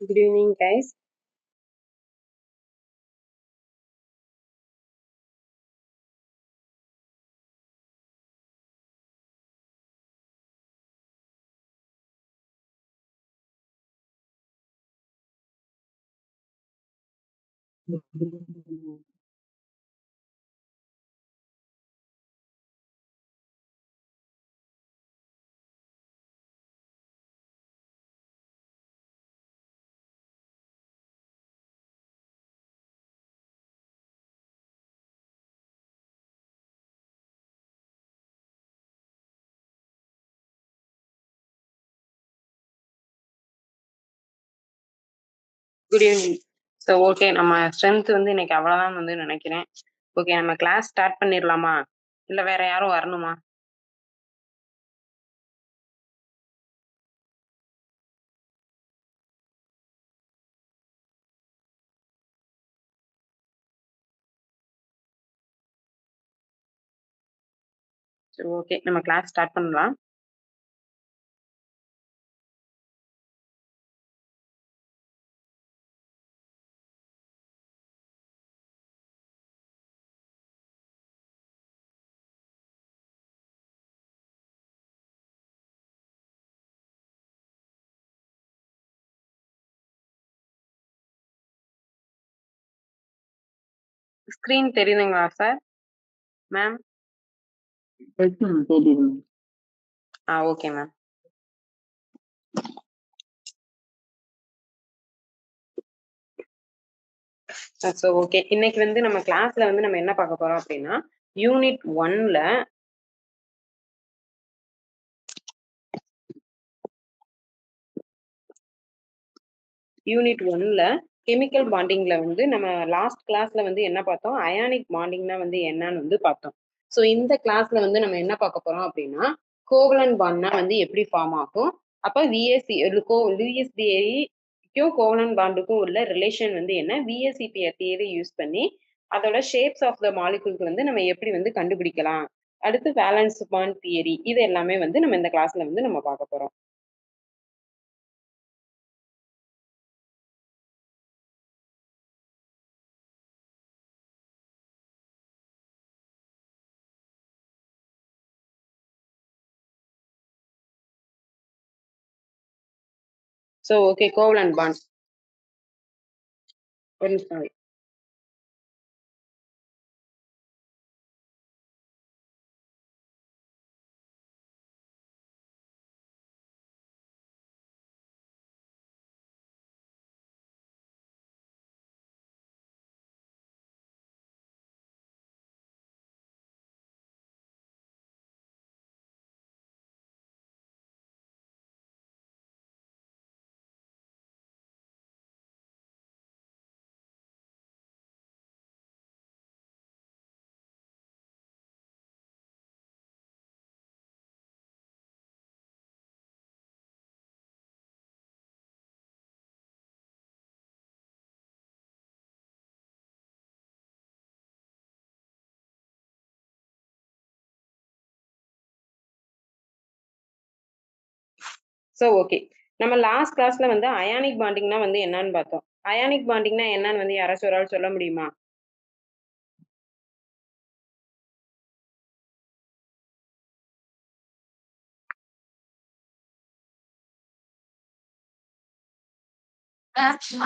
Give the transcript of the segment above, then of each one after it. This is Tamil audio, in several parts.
Good evening, guys. Good evening. So, okay, நம்ம ஸ்ட்ரென்த் வந்து இன்னைக்கு அவ்வளவுதான் வந்து நினைக்கிறேன். ஓகே, நம்ம கிளாஸ் ஸ்டார்ட் பண்ணிடலாமா? இல்ல வேற யாரும் வரணுமா? சரி, ஓகே, நம்ம கிளாஸ் ஸ்டார்ட் பண்ணலாம். ஸ்கிரீன் தெரியுதுங்களா sir? Ma'am? Okay ma'am. So okay, இன்னைக்கு வந்து நம்ம கிளாஸ்ல வந்து நம்ம என்ன பார்க்க போறோம் அப்படின்னா, யூனிட் 1ல கெமிக்கல் பாண்டிங்ல வந்து நம்ம லாஸ்ட் கிளாஸ்ல வந்து என்ன பார்த்தோம், அயானிக் பாண்டிங்னா வந்து என்னன்னு வந்து பார்த்தோம். ஸோ இந்த கிளாஸ்ல வந்து நம்ம என்ன பார்க்க போறோம் அப்படின்னா, கோவலன்ட் பாண்ட்னா வந்து எப்படி ஃபார்ம் ஆகும், அப்ப விஎஸ்டிஐக்கும் கோவலன்ட் பாண்டுக்கும் உள்ள ரிலேஷன் வந்து என்ன, விஎஸ்சிபி தியரி யூஸ் பண்ணி அதோட ஷேப்ஸ் ஆஃப் த மாலிகுல்ஸ் வந்து நம்ம எப்படி வந்து கண்டுபிடிக்கலாம், அடுத்து வேலன்ஸ் பாண்ட் தியரி, இது எல்லாமே வந்து நம்ம இந்த கிளாஸ்ல வந்து நம்ம பார்க்க போறோம். ஸோ ஓகே, கோவலன்ட் பாண்ட் ஒரு நிமிஷம். ஸோ ஓகே, நம்ம லாஸ்ட் கிளாஸ்ல வந்து அயானிக் பாண்டிங்னா வந்து என்னன்னு பார்த்தோம். அயானிக் பாண்டிங்னா என்னன்னு வந்து யாராச்சும் ஒரு ஆள் சொல்ல முடியுமா?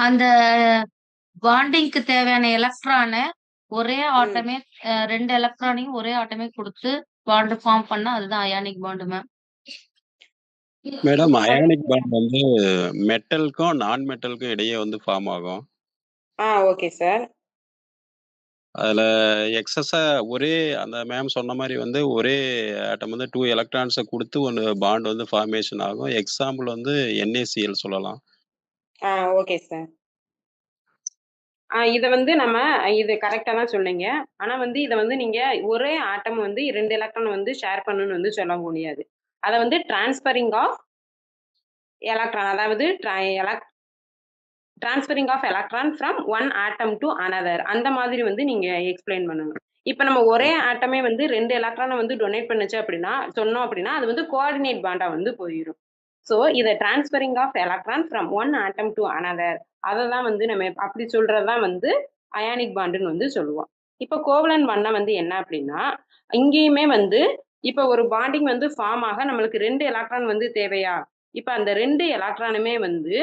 அந்த பாண்டிங்க்கு தேவையான எலக்ட்ரான ஒரே ஆட்டமே ரெண்டு எலக்ட்ரானையும் ஒரே ஆட்டமே கொடுத்து பாண்ட் ஃபார்ம் பண்ணா அதுதான் ionic bond ma'am. Madam, ionic bond வந்து மெட்டலுக்கும் நான் மெட்டலுக்கும் இடையே வந்து ஃபார்ம் ஆகும். Okay sir. அதுல எக்ஸஸா ஒரே அந்த மேம் சொன்ன மாதிரி வந்து ஒரே ஆட்டம் வந்து 2 எலக்ட்ரான்ஸை கொடுத்து ஒன்று பாண்ட் வந்து ஃபார்மேஷன் ஆகும். எக்ஸாம்பிள் வந்து NaCl சொல்லலாம். Okay sir. இதை வந்து நம்ம இது கரெக்டா தான் சொன்னீங்க. ஆனா வந்து இதை வந்து நீங்க ஒரே ஆட்டம் வந்து 2 எலக்ட்ரான் வந்து ஷேர் பண்ணணும்னு வந்து சொல்ல முடியாது. அதை வந்து டிரான்ஸ்பரிங் ஆஃப் எலக்ட்ரான், அதாவது transferring of electron from one atom to another, அந்த மாதிரி வந்து நீங்க எக்ஸ்பிளைன் பண்ணுங்க. இப்ப நம்ம ஒரே ஆட்டமே வந்து 2 எலக்ட்ரானை வந்து டொனேட் பண்ணுச்சு அப்படின்னா சொன்னோம் அப்படின்னா அது வந்து கோஆர்டினேட் பாண்டா வந்து போயிடும். ஸோ இதை transferring of electron from one atom to another, அதை தான் வந்து நம்ம அப்படி சொல்றது தான் வந்து அயானிக் பாண்டுன்னு வந்து சொல்லுவோம். இப்போ கோவலன்ட் பாண்ட்னா வந்து என்ன அப்படின்னா, இங்கேயுமே வந்து இப்போ ஒரு பாண்டிங் வந்து ஃபார்ம் ஆக நம்மளுக்கு 2 எலக்ட்ரான் வந்து தேவையா? இப்போ அந்த 2 எலக்ட்ரானுமே வந்து,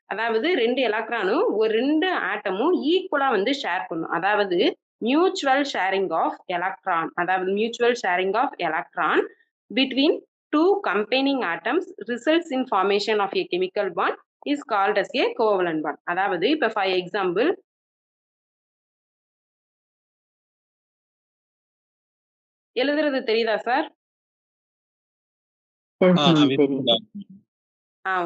அதாவது 2 எலக்ட்ரானும் ஒரு 2 ஆட்டமும் ஈக்குவலா வந்து ஷேர் பண்ணும். அதாவது மியூச்சுவல் ஷேரிங் ஆஃப் எலக்ட்ரான், அதாவது mutual sharing of electron between two containing atoms results in formation of a chemical bond is called as a covalent bond. அதாவது இப்ப for example எழுதுறது தெரியுதா சார்?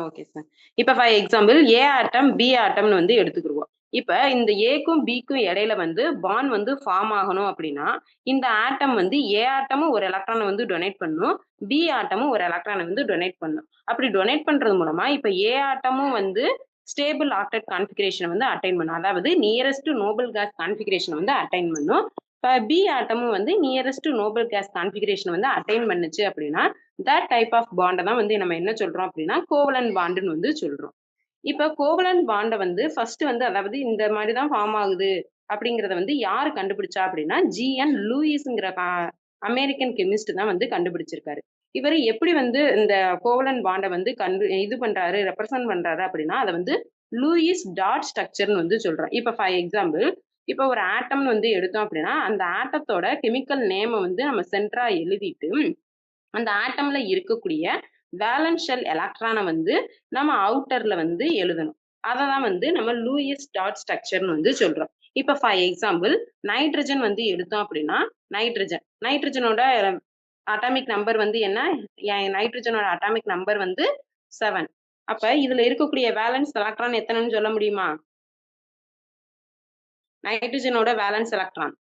Okay sir. இப்ப for example A atom B ஆட்டம்னு வந்து எடுத்துக்கிடுவோம். இப்ப இந்த ஏக்கும் பிக்கும் இடையில வந்து பாண்ட் வந்து ஃபார்ம் ஆகணும் அப்படின்னா, இந்த ஆட்டம் வந்து ஏ ஆட்டமும் ஒரு எலக்ட்ரானை வந்து டொனேட் பண்ணும், பி ஆட்டமும் ஒரு எலக்ட்ரானை வந்து டொனேட் பண்ணும். அப்படி டொனேட் பண்றது மூலமா இப்ப ஏ ஆட்டமும் வந்து ஸ்டேபிள் ஆக்டெட் கான்ஃபிகரேஷன் வந்து அட்டைன் பண்ணும், அதாவது நியரஸ்ட் நோபல் கேஸ் கான்ஃபிகரேஷன் வந்து அட்டைன் பண்ணும். இப்ப பி ஆட்டமும் வந்து நியரஸ்ட் நோபல் கேஸ் கான்ஃபிகரேஷன் வந்து அட்டைன் பண்ணுச்சு அப்படின்னா, that type of bond தான் வந்து நம்ம என்ன சொல்றோம் அப்படின்னா கோவலன்ட் பாண்டுன்னு வந்து சொல்றோம். இப்ப கோவலன்ட் பாண்டை வந்து ஃபர்ஸ்ட் வந்து, அதாவது இந்த மாதிரி தான் ஃபார்ம் ஆகுது அப்படிங்கறத வந்து யாரு கண்டுபிடிச்சா அப்படின்னா ஜிஎன் லூயிஸ்ங்கிற அமெரிக்கன் கெமிஸ்ட் தான் வந்து கண்டுபிடிச்சிருக்காரு. இவர் எப்படி வந்து இந்த கோவலன்ட் பாண்டை வந்து இது பண்றாரு, ரெப்ரசன்ட் பண்றாரு அப்படின்னா அதை வந்து லூயிஸ் டாட் ஸ்ட்ரக்சர்னு வந்து சொல்றோம். இப்ப ஃபார் எக்ஸாம்பிள் இப்ப ஒரு ஆட்டம்னு வந்து எடுத்தோம் அப்படின்னா அந்த ஆட்டத்தோட கெமிக்கல் நேமை வந்து நம்ம சென்டரா எழுதிட்டு அந்த ஆட்டம்ல இருக்கக்கூடிய வேலன்ஸ் ஷெல் எலக்ட்ரானை வந்து நம்ம அவுட்டர்ல வந்து எழுதணும். அதை தான் வந்து நம்ம லூயிஸ் டாட் ஸ்ட்ரக்சர்னு வந்து சொல்றோம். இப்ப ஃபார் எக்ஸாம்பிள் நைட்ரஜன் வந்து எடுத்தோம் அப்படின்னா நைட்ரஜனோட அட்டாமிக் நம்பர் வந்து என்ன? நைட்ரஜனோட அட்டாமிக் நம்பர் வந்து 7. அப்ப இதுல இருக்கக்கூடிய வேலன்ஸ் எலக்ட்ரான் எத்தனைன்னு சொல்ல முடியுமா? நைட்ரஜனோட வேலன்ஸ் எலக்ட்ரான்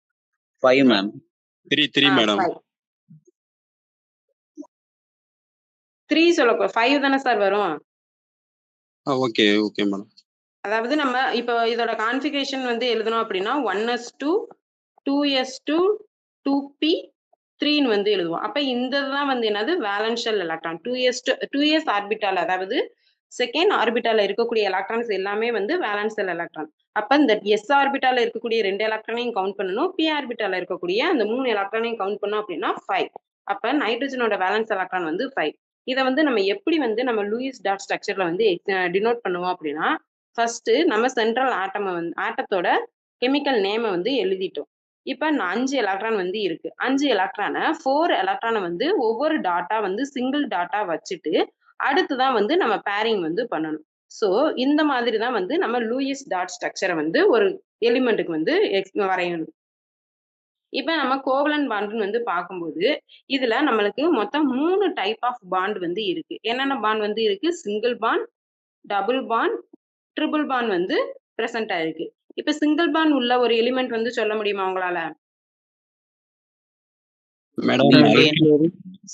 5 மேம். 3 மேடம். 3 சொல்லப்போ 5 தானே சார் வரும். Okay okay madam. அதாவது நம்ம இப்போ இதோட கான்ஃபிகரேஷன் வந்து எழுதணும் அப்படின்னா 1s2 2s2 2p3 வந்து எழுதுவோம். அப்ப இந்த தான் வந்து என்னது valence shell electron. 2s orbital, அதாவது செகண்ட் ஆர்பிட்டால இருக்கக்கூடிய எலக்ட்ரான்ஸ் எல்லாமே வந்து வேலன்ஸ் ஷெல் எலக்ட்ரான். அப்ப இந்த எஸ் ஆர்பிட்டால இருக்கக்கூடிய 2 எலக்ட்ரானையும் கவுண்ட் பண்ணணும், பி ஆர்பிட்டால இருக்கக்கூடிய அந்த 3 எலக்ட்ரானையும் கவுண்ட் பண்ணோம் அப்படின்னா 5. அப்ப நைட்ரஜனோட வேலன்ஸ் எலக்ட்ரான் வந்து 5. இதை வந்து நம்ம எப்படி வந்து நம்ம லூயிஸ் டாட் ஸ்ட்ரக்சர்ல வந்து டினோட் பண்ணுவோம் அப்படின்னா, ஃபர்ஸ்ட் நம்ம சென்ட்ரல் ஆட்டத்தோட கெமிக்கல் நேமை வந்து எழுதிட்டோம். இப்ப 5 எலக்ட்ரான் வந்து இருக்கு. 5 எலக்ட்ரானை 4 எலக்ட்ரானை வந்து ஒவ்வொரு டாட்டா வந்து சிங்கிள் டாட்டா வச்சுட்டு அடுத்துதான் வந்து நம்ம பேரிங் வந்து பண்ணணும். சோ இந்த மாதிரி தான் வந்து நம்ம லூயிஸ் டாட் ஸ்ட்ரக்சரை வந்து ஒரு எலிமெண்ட்டுக்கு வந்து வரையணும். இப்ப நம்ம கோவலன்ட் பாண்டுன்னு வந்து பார்க்கும்போது இதுல நம்மளுக்கு மொத்தம் 3 டைப் ஆஃப் பாண்ட் வந்து இருக்கு. என்னென்ன பாண்ட் வந்து இருக்கு? Single bond, double bond, triple bond வந்து பிரசன்ட் ஆயிருக்கு. இப்ப சிங்கிள் பாண்ட் உள்ள ஒரு எலிமெண்ட் வந்து சொல்ல முடியுமா உங்களால? Madam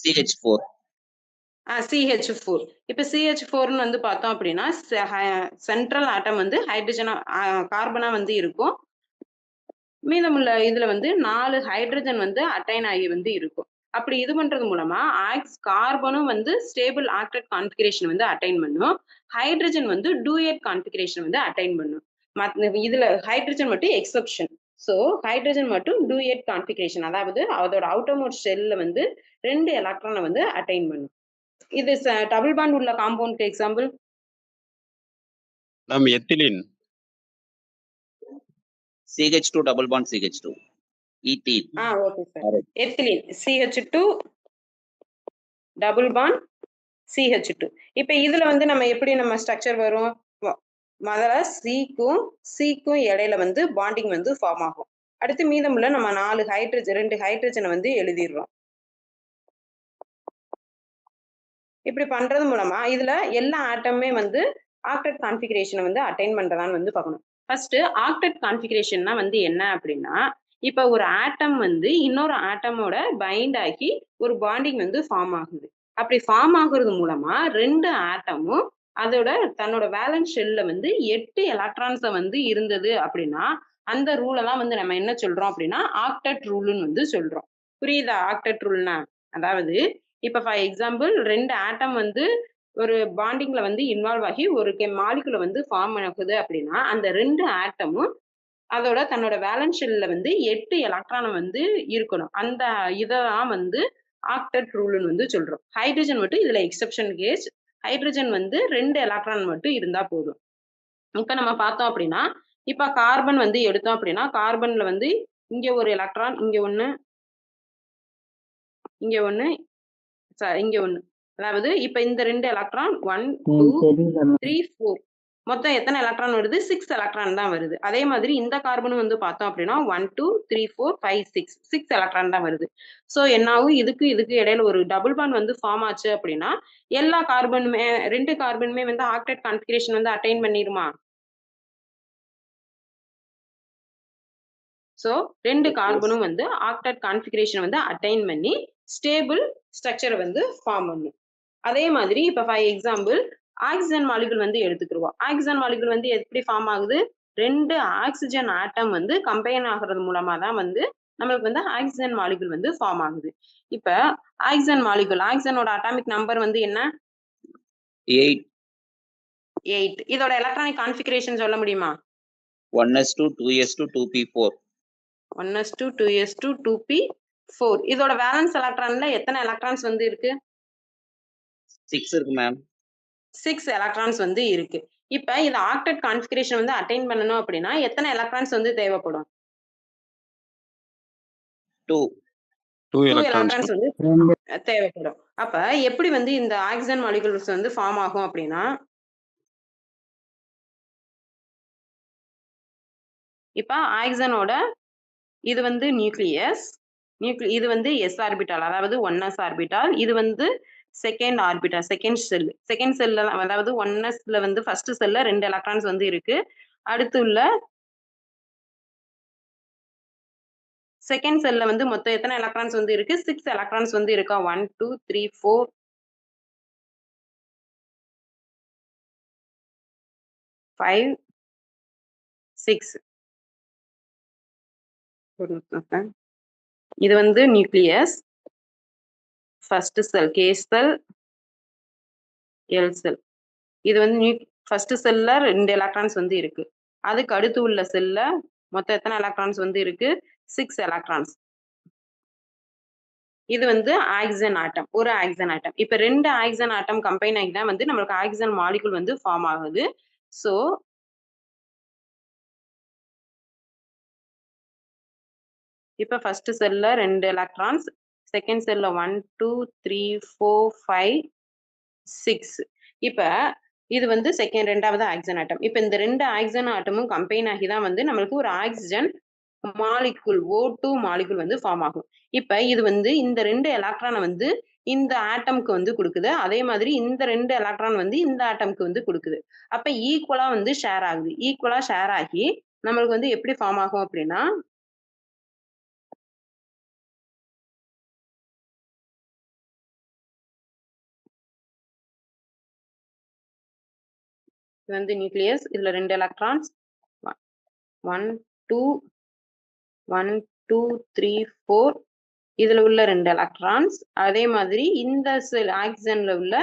CH4. CH4. இப்ப CH4ன்னு வந்து பார்த்தோம் அப்படின்னா சென்ட்ரல் ஆட்டம் வந்து ஹைட்ரஜனா கார்பனா வந்து இருக்கும். மீதமுள்ள இதுல வந்து 4 ஹைட்ரஜன் வந்து அட்டைன் ஆகி வந்து இருக்கும். அப்படி இது பண்றது மூலமா கார்பனும் வந்து ஸ்டேபிள் ஆக்டெட் கான்ஃபிகரேஷன் வந்து அட்டைன் பண்ணும், ஹைட்ரஜன் வந்து டூயட் கான்ஃபிகரேஷன் வந்து அட்டைன் பண்ணும். இதுல ஹைட்ரஜன் மட்டும் எக்ஸெப்ஷன். சோ ஹைட்ரஜன் மட்டும் டூயட் கான்ஃபிகரேஷன், அதாவது அதோட அவுட்டர் மோஸ்ட் ஷெல்ல வந்து 2 எலக்ட்ரானை வந்து அட்டைன் பண்ணும். இது டபுள் பாண்ட் உள்ள காம்பவுண்டுக்கு example ma'am ethylene. CH2 double bond CH2. ethene. Okay sir. Ethylene CH2 double bond CH2. இப்ப இதுல வந்து நம்ம எப்படி நம்ம ஸ்ட்ரக்சர் வரும்? முதல்ல சிக்கும் இடையில வந்து பாண்டிங் வந்து ஃபார்ம் ஆகும். அடுத்து மீதமுள்ள நம்ம 2 ஹைட்ரஜனை வந்து எழுதிடுறோம். இப்படி பண்றது மூலமா இதுல எல்லா ஆட்டமுமே வந்து ஆக்டெட் கான்ஃபிகரேஷனை வந்து அட்டைன் பண்றதான்னு வந்து பார்க்கணும். ஃபர்ஸ்ட் ஆக்டெட் கான்ஃபிகரேஷன்னா வந்து என்ன அப்படின்னா, இப்ப ஒரு ஆட்டம் வந்து இன்னொரு ஆட்டமோட பைண்ட் ஆகி ஒரு பாண்டிங் வந்து ஃபார்ம் ஆகுது. அப்படி ஃபார்ம் ஆகுறது மூலமா 2 ஆட்டமும் அதோட தன்னோட வேலன்ஸ் ஷெல்ல வந்து 8 எலக்ட்ரான்ஸை வந்து இருந்தது அப்படின்னா அந்த ரூலை தான் வந்து நம்ம என்ன சொல்றோம் அப்படின்னா ஆக்டெட் ரூல்னு வந்து சொல்றோம். புரியுதா ஆக்டெட் ரூல்னா? அதாவது இப்ப ஃபார் எக்ஸாம்பிள் 2 ஆட்டம் வந்து ஒரு பாண்டிங்ல வந்து இன்வால்வ் ஆகி ஒரு மாலிகுல வந்து ஃபார்ம் ஆகுது அப்படின்னா அந்த 2 ஆட்டமும் அதோட தன்னோட வேலன்ஸ் ஷெல்ல வந்து 8 எலக்ட்ரான் வந்து இருக்கணும். அந்த இததான் வந்து ஆக்டெட் ரூல்னு வந்து சொல்றோம். ஹைட்ரஜன் மட்டும் இதுல எக்ஸெப்ஷன் கேஸ். ஹைட்ரஜன் வந்து 2 எலக்ட்ரான் மட்டும் இருந்தா போதும். இப்ப நம்ம பார்த்தோம் அப்படின்னா, இப்ப கார்பன் வந்து எடுத்தோம் அப்படின்னா, கார்பன்ல வந்து இங்க ஒரு எலக்ட்ரான், இங்க 1, இங்க 1, இங்க 1. அதாவது இப்ப இந்த 2 எலக்ட்ரான் 1, 2, 3, 4. மொத்தம் எத்தனை எலக்ட்ரான் வருது? 6 எலக்ட்ரான் தான் வருது. அதே மாதிரி இந்த கார்பனும் வந்து பார்த்தோம் அப்படின்னா 1, 2, 3, 4, 5, 6. 6 எலக்ட்ரான் தான் வருது. சோ என்ன ஆகும்? இதுக்கு இடையில ஒரு டபுள் பாண்ட் வந்து ஃபார்ம் ஆச்சு அப்படின்னா, எல்லா கார்பனுமே 2 கார்பனுமே வந்து ஆக்டெட் கான்ஃபிகரேஷன் வந்து அட்டைன் பண்ணிருமா? சோ 2 கார்பனும் வந்து ஆக்டெட் கான்ஃபிகரேஷன் வந்து அட்டைன் பண்ணி ஸ்டேபிள் ஸ்ட்ரக்சர் வந்து ஃபார்ம் பண்ணும். அதே மாதிரி இப்ப ஃபார் எக்ஸாம்பிள் ஆக்சிஜன் மாலிகுல் வந்து எடுத்துக்கிடுவோம். ஆக்சிஜன் மாலிகுல் வந்து எப்படி ஃபார்ம் ஆகுது? 2 ஆக்சிஜன் ஆட்டம் வந்து கம்பைன் ஆகுறது மூலமா தான் வந்து நம்மளுக்கு வந்து ஆக்சிஜன் மாலிகுல் வந்து ஃபார்ம் ஆகுது. இப்ப ஆக்சிஜனோட அட்டாமிக் நம்பர் வந்து என்ன? 8. 8. இதோட எலக்ட்ரானிக் கான்ஃபிகரேஷன் சொல்ல முடியுமா? 1s2 2s2 2p4. 1s2 2s2 2p4. இதோட வேலன்ஸ் எலக்ட்ரான்ல எத்தனை எலக்ட்ரான்ஸ் வந்து இருக்கு? 6 இருக்கு மேம். 6 எலக்ட்ரான்ஸ் வந்து இருக்கு. இப்ப இது ஆக்டெட் கான்ஃபிகரேஷன் வந்து அட்டைன் பண்ணனும் அப்படின்னா எத்தனை எலக்ட்ரான்ஸ் வந்து தேவைப்படும்? 2 எலக்ட்ரான்ஸ் வந்து தேவைப்படும். அப்ப எப்படி வந்து இந்த ஆக்சிஜன் மாலிகுல்ஸ் வந்து ஃபார்ம் ஆகும் அப்படின்னா, இப்ப ஆக்சிஜனோட இது வந்து நியூக்ளியஸ், இது வந்து s ஆர்பிட்டால், அதாவது 1s ஆர்பிட்டால். இது வந்து செகண்ட் ஆர்பிட்டால், செகண்ட் செல்ல அதாவது 1sல வந்து ஃபர்ஸ்ட் செல்ல 2 எலக்ட்ரான்ஸ் வந்து இருக்கு. அடுத்து உள்ள செகண்ட் செல்ல வந்து மொத்தம் எத்தனை எலக்ட்ரான்ஸ் வந்து இருக்கு? 6 எலக்ட்ரான்ஸ் வந்து இருக்கா? 1, 2, 3, 4, 5, 6. இது வந்து நியூக்ளியஸ், ஃபர்ஸ்ட் செல், கே செல், எல் செல். இது வந்து ஃபர்ஸ்ட் செல்ல 2 எலக்ட்ரான்ஸ் வந்து இருக்கு. அதுக்கு அடுத்து உள்ள செல்ல மொத்தம் எத்தனை எலக்ட்ரான்ஸ் வந்து இருக்கு? 6 எலக்ட்ரான்ஸ். இது வந்து ஆக்சிஜன் ஆட்டம், ஒரு ஆக்சிஜன் ஆட்டம். இப்ப 2 ஆக்சிஜன் ஆட்டம் கம்பைன் ஆகி தான் வந்து நம்மளுக்கு ஆக்சிஜன் மாலிகுல் வந்து ஃபார்ம் ஆகுது. சோ இப்ப ஃபர்ஸ்ட் செல்ல 2 எலக்ட்ரான்ஸ், செகண்ட் செல்ல 1, 2, 3, 4, 5, 6. இப்ப இது வந்து ரெண்டாவது ஆக்சிஜன் ஆட்டம். இப்ப இந்த 2 ஆக்சிஜன் ஆட்டமும் கம்பைன் ஆகி தான் வந்து நம்மளுக்கு ஒரு ஆக்சிஜன் மாலிகுல், O2 மாலிகுல் வந்து ஃபார்ம் ஆகும். இப்ப இது வந்து இந்த 2 எலக்ட்ரானை வந்து இந்த ஆட்டம்க்கு வந்து கொடுக்குது. அதே மாதிரி இந்த 2 எலக்ட்ரான் வந்து இந்த ஆட்டம்க்கு வந்து கொடுக்குது. அப்ப ஈக்குவலா வந்து ஷேர் ஆகுது. ஈக்குவலா ஷேர் ஆகி நம்மளுக்கு வந்து எப்படி ஃபார்ம் ஆகும் அப்படின்னா, இது வந்து நியூக்ளியஸ், இதுல 2 எலக்ட்ரான்ஸ் 1, 2, 1, 2, 3, 4. இதுல உள்ள 2 எலக்ட்ரான்ஸ், அதே மாதிரி இந்த செல் ஆக்சிஜன்ல உள்ள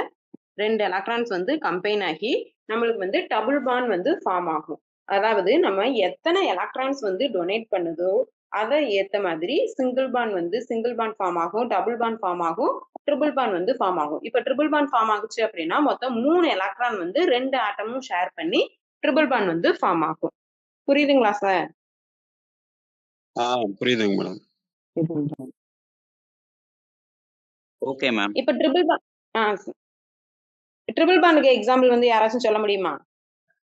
2 எலக்ட்ரான்ஸ் வந்து கம்பைன் ஆகி நம்மளுக்கு வந்து டபுள் பாண்ட் வந்து ஃபார்ம் ஆகும். அதாவது நம்ம எத்தனை எலக்ட்ரான்ஸ் வந்து டொனேட் பண்ணுதோ அதை ஏத்த மாதிரி சிங்கிள் பாண்ட் ஃபார்ம் ஆகும், டபுள் பாண்ட் ஃபார்ம் ஆகும், ட்ரிபிள் பாண்ட் வந்து ஃபார்ம் ஆகும். இப்ப ட்ரிபிள் பாண்ட் ஃபார்ம் ஆகுச்சு அப்படின்னா மொத்தம் 3 எலக்ட்ரான் வந்து 2 ஆட்டமும் ஷேர் பண்ணி ட்ரிபிள் பாண்ட் வந்து ஃபார்ம் ஆகும். புரியுதுங்களா சார்? புரியுதுங்க மேடம். Okay ma'am. இப்ப ட்ரிபிள் பாண்டுக்கு எக்ஸாம்பிள் வந்து யாராச்சும் சொல்ல முடியுமா?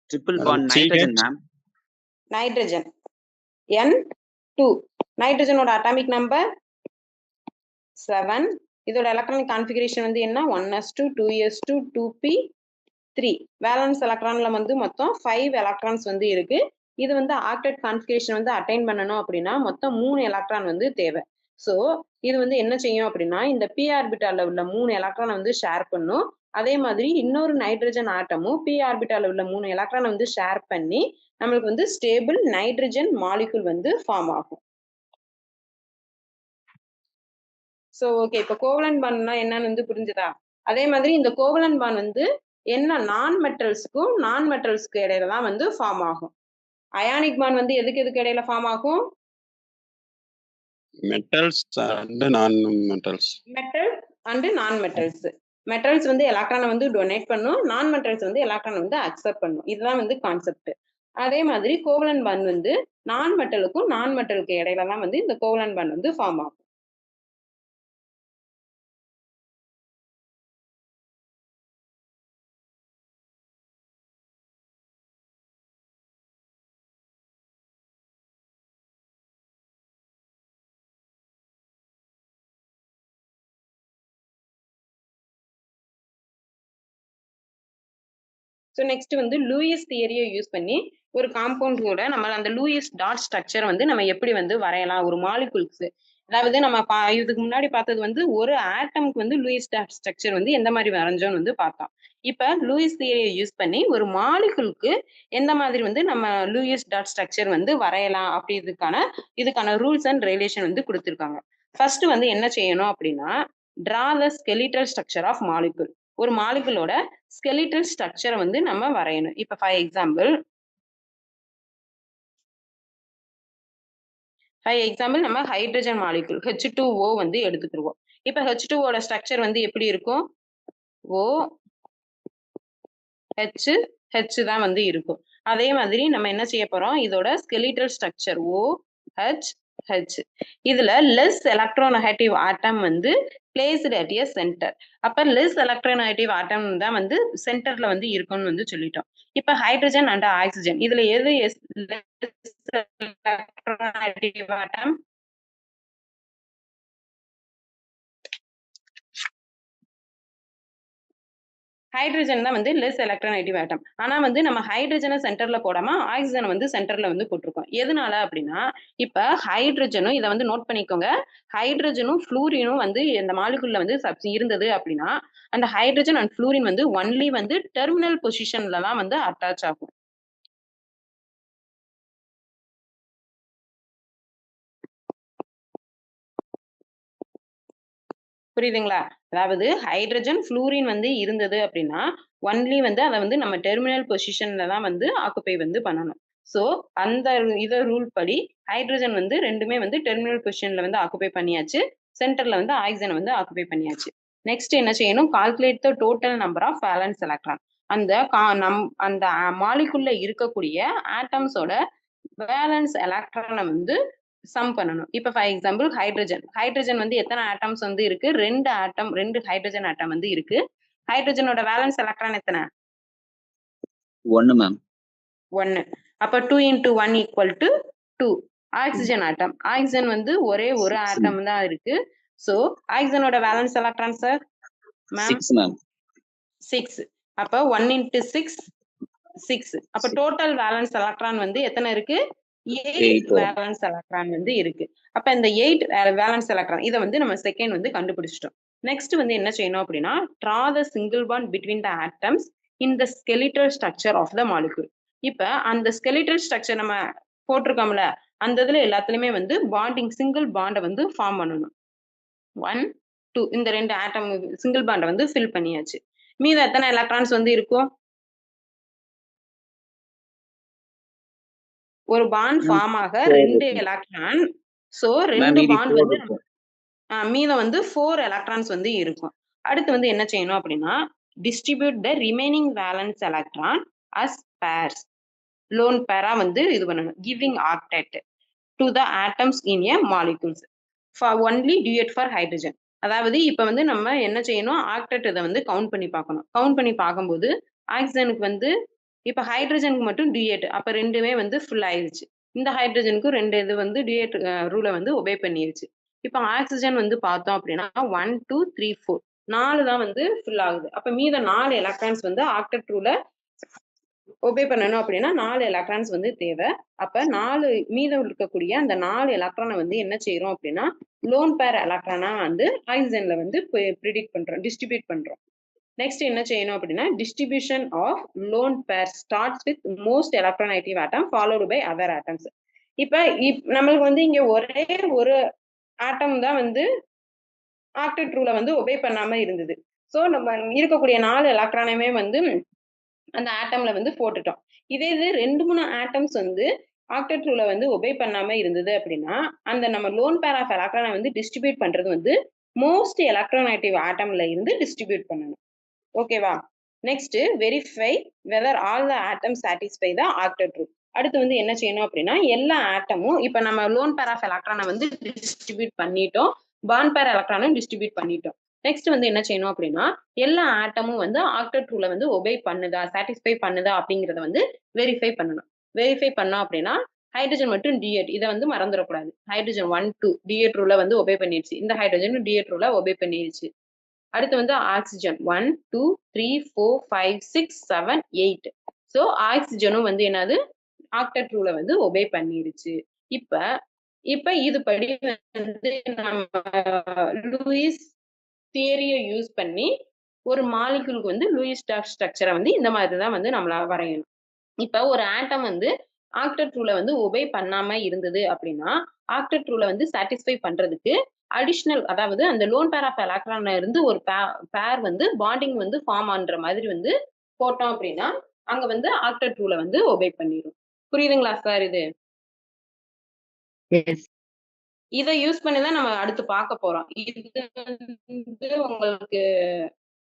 Triple bond nitrogen ma'am. Nitrogen N2. நைட்ரஜனோட அட்டாமிக் நம்பர் 7. இதோட எலக்ட்ரானிக் கான்ஃபிகரேஷன் வந்து என்ன? 1s2 2s2 2p3. வேலன்ஸ் எலக்ட்ரான்ல வந்து மொத்தம் 5 எலக்ட்ரான்ஸ் வந்து இருக்கு. இது வந்து ஆக்டெட் கான்ஃபிகரேஷன் வந்து அட்டைன் பண்ணணும் அப்படின்னா மொத்தம் 3 எலக்ட்ரான் வந்து தேவை. சோ இது வந்து என்ன செய்யும் அப்படின்னா இந்த p ஆர்பிட்டால்ல உள்ள 3 எலக்ட்ரான் வந்து ஷேர் பண்ணும். அதே மாதிரி இன்னொரு நைட்ரஜன் ஆட்டமும் p ஆர்பிட்டால்ல உள்ள 3 எலக்ட்ரான் வந்து ஷேர் பண்ணி நம்மளுக்கு வந்து ஸ்டேபிள் நைட்ரஜன் மாலிகுல் வந்து ஃபார்ம் ஆகும். சோ ஓகே, இப்ப கோவலன்ட் பாண்ட்னா என்னன்னு வந்து புரிஞ்சுதா? அதே மாதிரி இந்த கோவலன்ட் பாண்ட் வந்து என்ன நான் மெட்டல்ஸ்க்கு இடையில தான் வந்து ஃபார்ம் ஆகும். அயானிக் பாண்ட் வந்து எதுக்கு இடையில ஃபார்ம் ஆகும்? மெட்டல்ஸ் அண்ட் நான் மெட்டல்ஸ். மெட்டல் அண்ட் நான் மெட்டல்ஸ். மெட்டல்ஸ் வந்து எலக்ட்ரானை வந்து டொனேட் பண்ணும், நான் மெட்டல்ஸ் வந்து எலக்ட்ரானை வந்து அக்செப்ட் பண்ணும். இதுதான் வந்து கான்செப்ட். அதே மாதிரி கோவலன்ட் பாண்ட் வந்து நான் மெட்டலுக்கு இடையில தான் வந்து இந்த கோவலன்ட் பாண்ட் வந்து ஃபார்ம் ஆகும். ஸோ நெக்ஸ்ட் வந்து லூயிஸ் தியரியை யூஸ் பண்ணி ஒரு காம்பவுண்ட் கூட நம்ம அந்த லூயிஸ் டாட் ஸ்ட்ரக்சர் வந்து நம்ம எப்படி வந்து வரையலாம் ஒரு மாலிகுல்ஸ். அதாவது நம்ம இதுக்கு முன்னாடி பார்த்தது வந்து ஒரு ஆட்டம்க்கு வந்து லூயிஸ் டாட் ஸ்ட்ரக்சர் வந்து எந்த மாதிரி வரைஞ்சோன்னு வந்து பார்த்தோம். இப்ப லூயிஸ் தியரியை யூஸ் பண்ணி ஒரு மாலிகுலுக்கு எந்த மாதிரி வந்து நம்ம லூயிஸ் டாட் ஸ்ட்ரக்சர் வந்து வரையலாம் அப்படி இதுக்கான ரூல்ஸ் அண்ட் ரெகுலேஷன் வந்து கொடுத்துருக்காங்க. ஃபர்ஸ்ட் வந்து என்ன செய்யணும் அப்படின்னா, draw the skeletal structure of molecule. ஒரு மாலிகுலோட ஸ்கெலிட்டல் ஸ்ட்ரக்சரை வந்து நம்ம வரையணும். இப்ப ஃபார் எக்ஸாம்பிள் நம்ம ஹைட்ரஜன் மாலிகுல் H2O வந்து எடுத்துக்கிடுவோம். இப்ப H2O ஸ்ட்ரக்சர் வந்து எப்படி இருக்கும்? O H தான் வந்து இருக்கும். அதே மாதிரி நம்ம என்ன செய்ய போறோம், இதோட ஸ்கெலிட்டல் ஸ்ட்ரக்சர் OH H. இதுல லெஸ் எலக்ட்ரோநெகட்டிவ் ஆட்டம் வந்து பிளேஸ்டு அட் எ சென்டர். அப்ப லெஸ் எலக்ட்ரோநெகட்டிவ் ஆட்டம் தான் வந்து சென்டர்ல வந்து இருக்கும்னு வந்து சொல்லிட்டோம். இப்ப ஹைட்ரஜன் அண்ட் ஆக்சிஜன் இதுல எது எலக்ட்ரோநெகட்டிவ் ஆட்டம்? ஹைட்ரஜன் தான் வந்து லெஸ் எலக்ட்ரோநெகட்டிவ் ஆட்டம். ஆனா வந்து நம்ம ஹைட்ரஜனை சென்டர்ல போடாம ஆக்சிஜனை வந்து சென்டர்ல வந்து போட்டிருக்கோம். எதனால அப்படின்னா, இப்ப ஹைட்ரஜனும் இதை வந்து நோட் பண்ணிக்கோங்க, ஹைட்ரஜனும் ஃப்ளூரினும் வந்து இந்த மாலிகுல்ல வந்து இருந்தது அப்படின்னா அந்த ஹைட்ரஜன் அண்ட் ஃப்ளூரின் வந்து ஒன்லி வந்து டெர்மினல் பொசிஷன்ல தான் வந்து அட்டாச் ஆகும். புரியுதுங்களா? அதாவது ஹைட்ரஜன் ஃப்ளூரின் வந்து இருந்தது அப்படின்னா ஒன்லி வந்து அதை வந்து நம்ம டெர்மினல் பொசிஷன்ல தான் வந்து ஆக்குபை வந்து பண்ணணும். ஸோ அந்த இதை ரூல் படி ஹைட்ரஜன் வந்து ரெண்டுமே வந்து டெர்மினல் பொசிஷன்ல வந்து ஆக்குபை பண்ணியாச்சு, சென்டர்ல வந்து ஆக்சிஜன் வந்து ஆக்குபை பண்ணியாச்சு. நெக்ஸ்ட் என்ன செய்யணும், calculate the total number of valence electron. அந்த மாலிகுல்ல இருக்கக்கூடிய ஆட்டம்ஸோட வேலன்ஸ் எலக்ட்ரானை வந்து சம் பண்ணணும். இப்ப ஃபார் எக்ஸாம்பிள் ஹைட்ரஜன் வந்து எத்தனை ஆட்டம்ஸ் வந்து இருக்கு? ரெண்டு ஹைட்ரஜன் ஆட்டம் வந்து இருக்கு. ஹைட்ரஜனோட வேலன்ஸ் எலக்ட்ரான் எத்தனை? 1 மேம். 1. அப்ப 2 into 1 equal to 2. Oxygen atom, oxygen வந்து ஒரே ஒரு ஆட்டம் தான் இருக்கு. சோ ஆக்சிஜனோட வேலன்ஸ் எலக்ட்ரான் சார் 6 மேம். 6. அப்ப 1 into 6 6. அப்ப டோட்டல் வேலன்ஸ் எலக்ட்ரான் வந்து எத்தனை இருக்கு? 8 வேலன்ஸ் எலக்ட்ரான் வந்து இருக்கு. அப்ப இந்த 8 வேலன்ஸ் எலக்ட்ரான் இதை வந்து நம்ம செகண்ட் வந்து கண்டுபிடிச்சிட்டோம். நெக்ஸ்ட் வந்து என்ன செய்யணும் அப்படின்னா, draw the single bond between the atoms in the skeletal structure of the molecule. இப்ப அந்த skeletal structure நம்ம போட்டிருக்கோம்ல, அந்த இதுல எல்லாத்துலயுமே வந்து சிங்கிள் பாண்டை வந்து ஃபார்ம் பண்ணணும். 1 2 இந்த ரெண்டு ஆட்டம் சிங்கிள் பாண்டை வந்து ஃபில் பண்ணியாச்சு. மீத எத்தனை எலக்ட்ரான்ஸ் வந்து இருக்கும்? ஒரு பாண்ட் ஃபார்ம் ஆக 2 எலக்ட்ரான். சோ 2 பாண்ட் வந்து மீதம் வந்து 4 எலக்ட்ரான்ஸ் வந்து இருக்கும். அடுத்து வந்து என்ன செய்யணும் அப்படின்னா, distribute the remaining valence electron as pairs. Lone பேரா வந்து இது பண்ணணும். Giving octet to the atoms in a molecules for only duet for hydrogen. அதாவது இப்ப வந்து நம்ம என்ன செய்யணும், ஆக்டெட் இதை வந்து கவுண்ட் பண்ணி பார்க்கணும். கவுண்ட் பண்ணி பார்க்கும்போது ஆக்சிஜனுக்கு வந்து இப்ப ஹைட்ரஜனுக்கு மட்டும் டியூட், அப்ப ரெண்டுமே வந்து ஃபுல் ஆயிடுச்சு. இந்த ஹைட்ரஜனுக்கும் 2 இது வந்து டியூட் ரூலை வந்து ஒபே பண்ணிருச்சு. இப்ப ஆக்சிஜன் வந்து பார்த்தோம் அப்படின்னா 1 2 3 4 4 தான் வந்து ஃபுல் ஆகுது. அப்ப மீத 4 எலக்ட்ரான்ஸ் வந்து ஆக்டெட் ரூலை ஒபே பண்ணணும் அப்படின்னா 4 எலக்ட்ரான்ஸ் வந்து தேவை. அப்ப 4 மீதம் இருக்கக்கூடிய அந்த 4 எலக்ட்ரானை வந்து என்ன செய்யறோம் அப்படின்னா, லோன் பேர் எலக்ட்ரானா வந்து ஆக்சிஜன்ல வந்து ப்ரிடிக்ட் பண்றோம், டிஸ்ட்ரிபியூட் பண்றோம். நெக்ஸ்ட் என்ன செய்யணும் அப்படின்னா, distribution of lone pair starts with most electronegative atom followed by other atoms. இப்ப நம்மளுக்கு வந்து இங்க ஒரே ஒரு ஆட்டம் தான் வந்து ஆக்டெட் ரூலை வந்து ஒபே பண்ணாம இருந்தது. ஸோ நம்ம இருக்கக்கூடிய 4 எலக்ட்ரானையுமே வந்து அந்த ஆட்டம்ல வந்து போட்டுட்டோம். இதே இது 2, 3 ஆட்டம்ஸ் வந்து ஆக்டெட் ரூலை வந்து ஒபே பண்ணாம இருந்தது அப்படின்னா, அந்த நம்ம லோன் பேர் ஆஃப் எலக்ட்ரானை வந்து டிஸ்ட்ரிபியூட் பண்றது வந்து மோஸ்ட் எலக்ட்ரோநெகட்டிவ் ஆட்டம்ல இருந்து டிஸ்ட்ரிபியூட் பண்ணணும். ஓகேவா? Next verify weather all the atoms satisfy the octet rule. அடுத்து வந்து என்ன செய்யணும் அப்படின்னா, எல்லா ஆட்டமும் இப்ப நம்ம லோன் பேர் ஆஃப் எலக்ட்ரானை வந்து டிஸ்ட்ரிபியூட் பண்ணிட்டோம், பாண்ட் பேர் எலக்ட்ரானும் டிஸ்ட்ரிபியூட் பண்ணிட்டோம். நெக்ஸ்ட் வந்து என்ன செய்யணும் அப்படின்னா, எல்லா ஆட்டமும் வந்து ஆக்டெட் ரூலை வந்து ஒபே பண்ணுதா, சாட்டிஸ்ஃபை பண்ணுதா அப்படிங்கறத வந்து வெரிஃபை பண்ணணும். வெரிஃபை பண்ணோம் அப்படின்னா ஹைட்ரஜன் மற்றும் D8 இதை வந்து மறந்துடக்கூடாது. ஹைட்ரஜன் 1, 2 D8 ரூலை வந்து ஒபே பண்ணிடுச்சு. இந்த ஹைட்ரஜன் D8 ரூலை ஒபே பண்ணிடுச்சு. அடுத்து வந்து ஆக்சிஜன் 1, 2, 3, 4, 5, 6, 7, 8. ஸோ ஆக்சிஜனும் வந்து என்னது ஆக்டெட் ரூலை வந்து ஒபே பண்ணிடுச்சு. இப்ப இதுபடி வந்து நம்ம லூயிஸ் தியரியை யூஸ் பண்ணி ஒரு மாலிகுலுக்கு வந்து லூயிஸ் டார்க் ஸ்ட்ரக்சரை வந்து இந்த மாதிரி தான் வந்து நம்மளால வரையணும். இப்ப ஒரு ஆட்டம் வந்து ஆக்டெட் ரூலை வந்து ஒபே பண்ணாம இருந்தது அப்படின்னா, ஆக்டெட் ரூலை வந்து சாட்டிஸ்ஃபை பண்றதுக்கு அடிஷனல், அதாவது அந்த லோன் பேர் ஆஃப் எலக்ட்ரான்ல இருந்து ஒரு பேர் வந்து பாண்டிங் வந்து ஃபார்ம் ஆன்ற மாதிரி வந்து போட்டோம் அப்படின்னா, அங்க வந்து ஆக்டெட் ரூலை வந்து ஒபே பண்ணிடும். புரியுதுங்களா சார்? இது இதை யூஸ் பண்ணி தான் நம்ம அடுத்து பார்க்க போறோம். இது வந்து உங்களுக்கு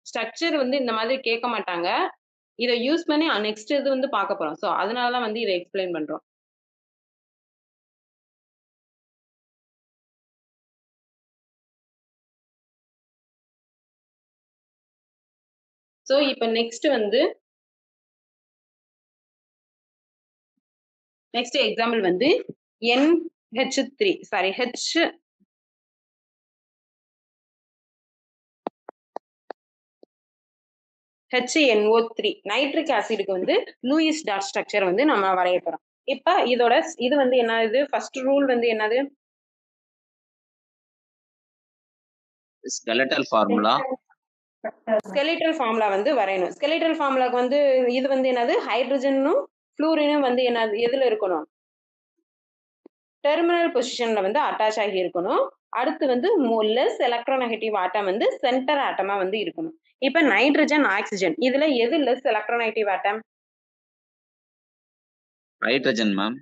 ஸ்ட்ரக்சர் வந்து இந்த மாதிரி கேட்க மாட்டாங்க. இதை யூஸ் பண்ணி நெக்ஸ்ட் இது வந்து பார்க்க போறோம். ஸோ அதனாலதான் வந்து இதை எக்ஸ்பிளைன் பண்றோம். ஸோ இப்ப நெக்ஸ்ட் எக்ஸாம்பிள் வந்து NH3 சாரி HNO3 நைட்ரிக் ஆசிடுக்கு வந்து லூயிஸ் டார்க் ஸ்ட்ரக்சர் வந்து நம்ம வரைய போறோம். இப்ப இது வந்து என்னது? ஃபர்ஸ்ட் ரூல் வந்து என்னது? skeletal formula ஸ்கெலிட்டல் ஃபார்முலா வந்து வரையணும். ஸ்கெலிட்டல் ஃபார்முலாக்கு வந்து இது வந்து என்னது? ஹைட்ரஜனும் ஃப்ளூரினும் வந்து என்னது எதுல இருக்கணும்? டெர்மினல் பொசிஷன்ல வந்து அட்டாச் ஆகி இருக்கணும். அடுத்து வந்து லெஸ் எலக்ட்ரோநெகட்டிவ் ஆட்டம் வந்து சென்டர் ஆட்டமா வந்து இருக்கணும். இப்ப நைட்ரஜன், ஆக்சிஜன் இதுல எது லெஸ் எலக்ட்ரோநெகட்டிவ் ஆட்டம்? hydrogen ma'am.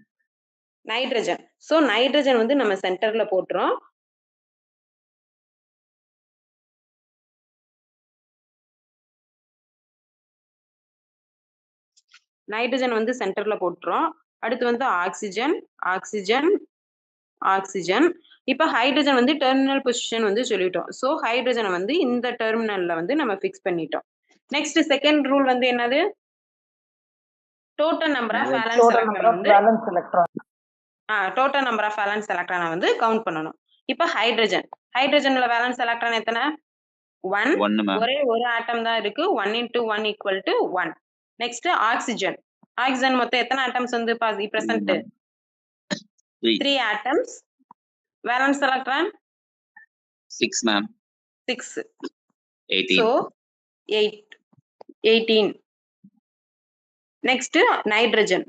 Nitrogen. So nitrogen வந்து நம்ம சென்டர்ல போட்டுறோம். நைட்ரஜன் வந்து சென்டர்ல போட்டுறோம். அடுத்து வந்து ஆக்சிஜன், ஆக்சிஜன், ஆக்சிஜன். இப்ப ஹைட்ரஜன் வந்து டெர்மினல் பொசிஷன் வந்து சொல்லிட்டோம். சோ ஹைட்ரஜனை வந்து இந்த டெர்மினல்ல வந்து நம்ம ஃபிக்ஸ் பண்ணிட்டோம். நெக்ஸ்ட் செகண்ட் ரூல் வந்து என்னது? Total number of valence electron total number of valence எலக்ட்ரானை வந்து கவுண்ட் பண்ணணும். இப்ப ஹைட்ரஜன்ல வேலன்ஸ் எலக்ட்ரான் எத்தனை? 1. ஒரே ஒரு ஆட்டம் தான் இருக்கு. 1 × 1 = 1. நெக்ஸ்ட் ஆக்சிஜன் மொத்தம் எத்தனை ஆட்டம்ஸ் வந்து present? 3 atoms. Valence electron 6 ma'am. 6. 18. So 18. Next nitrogen.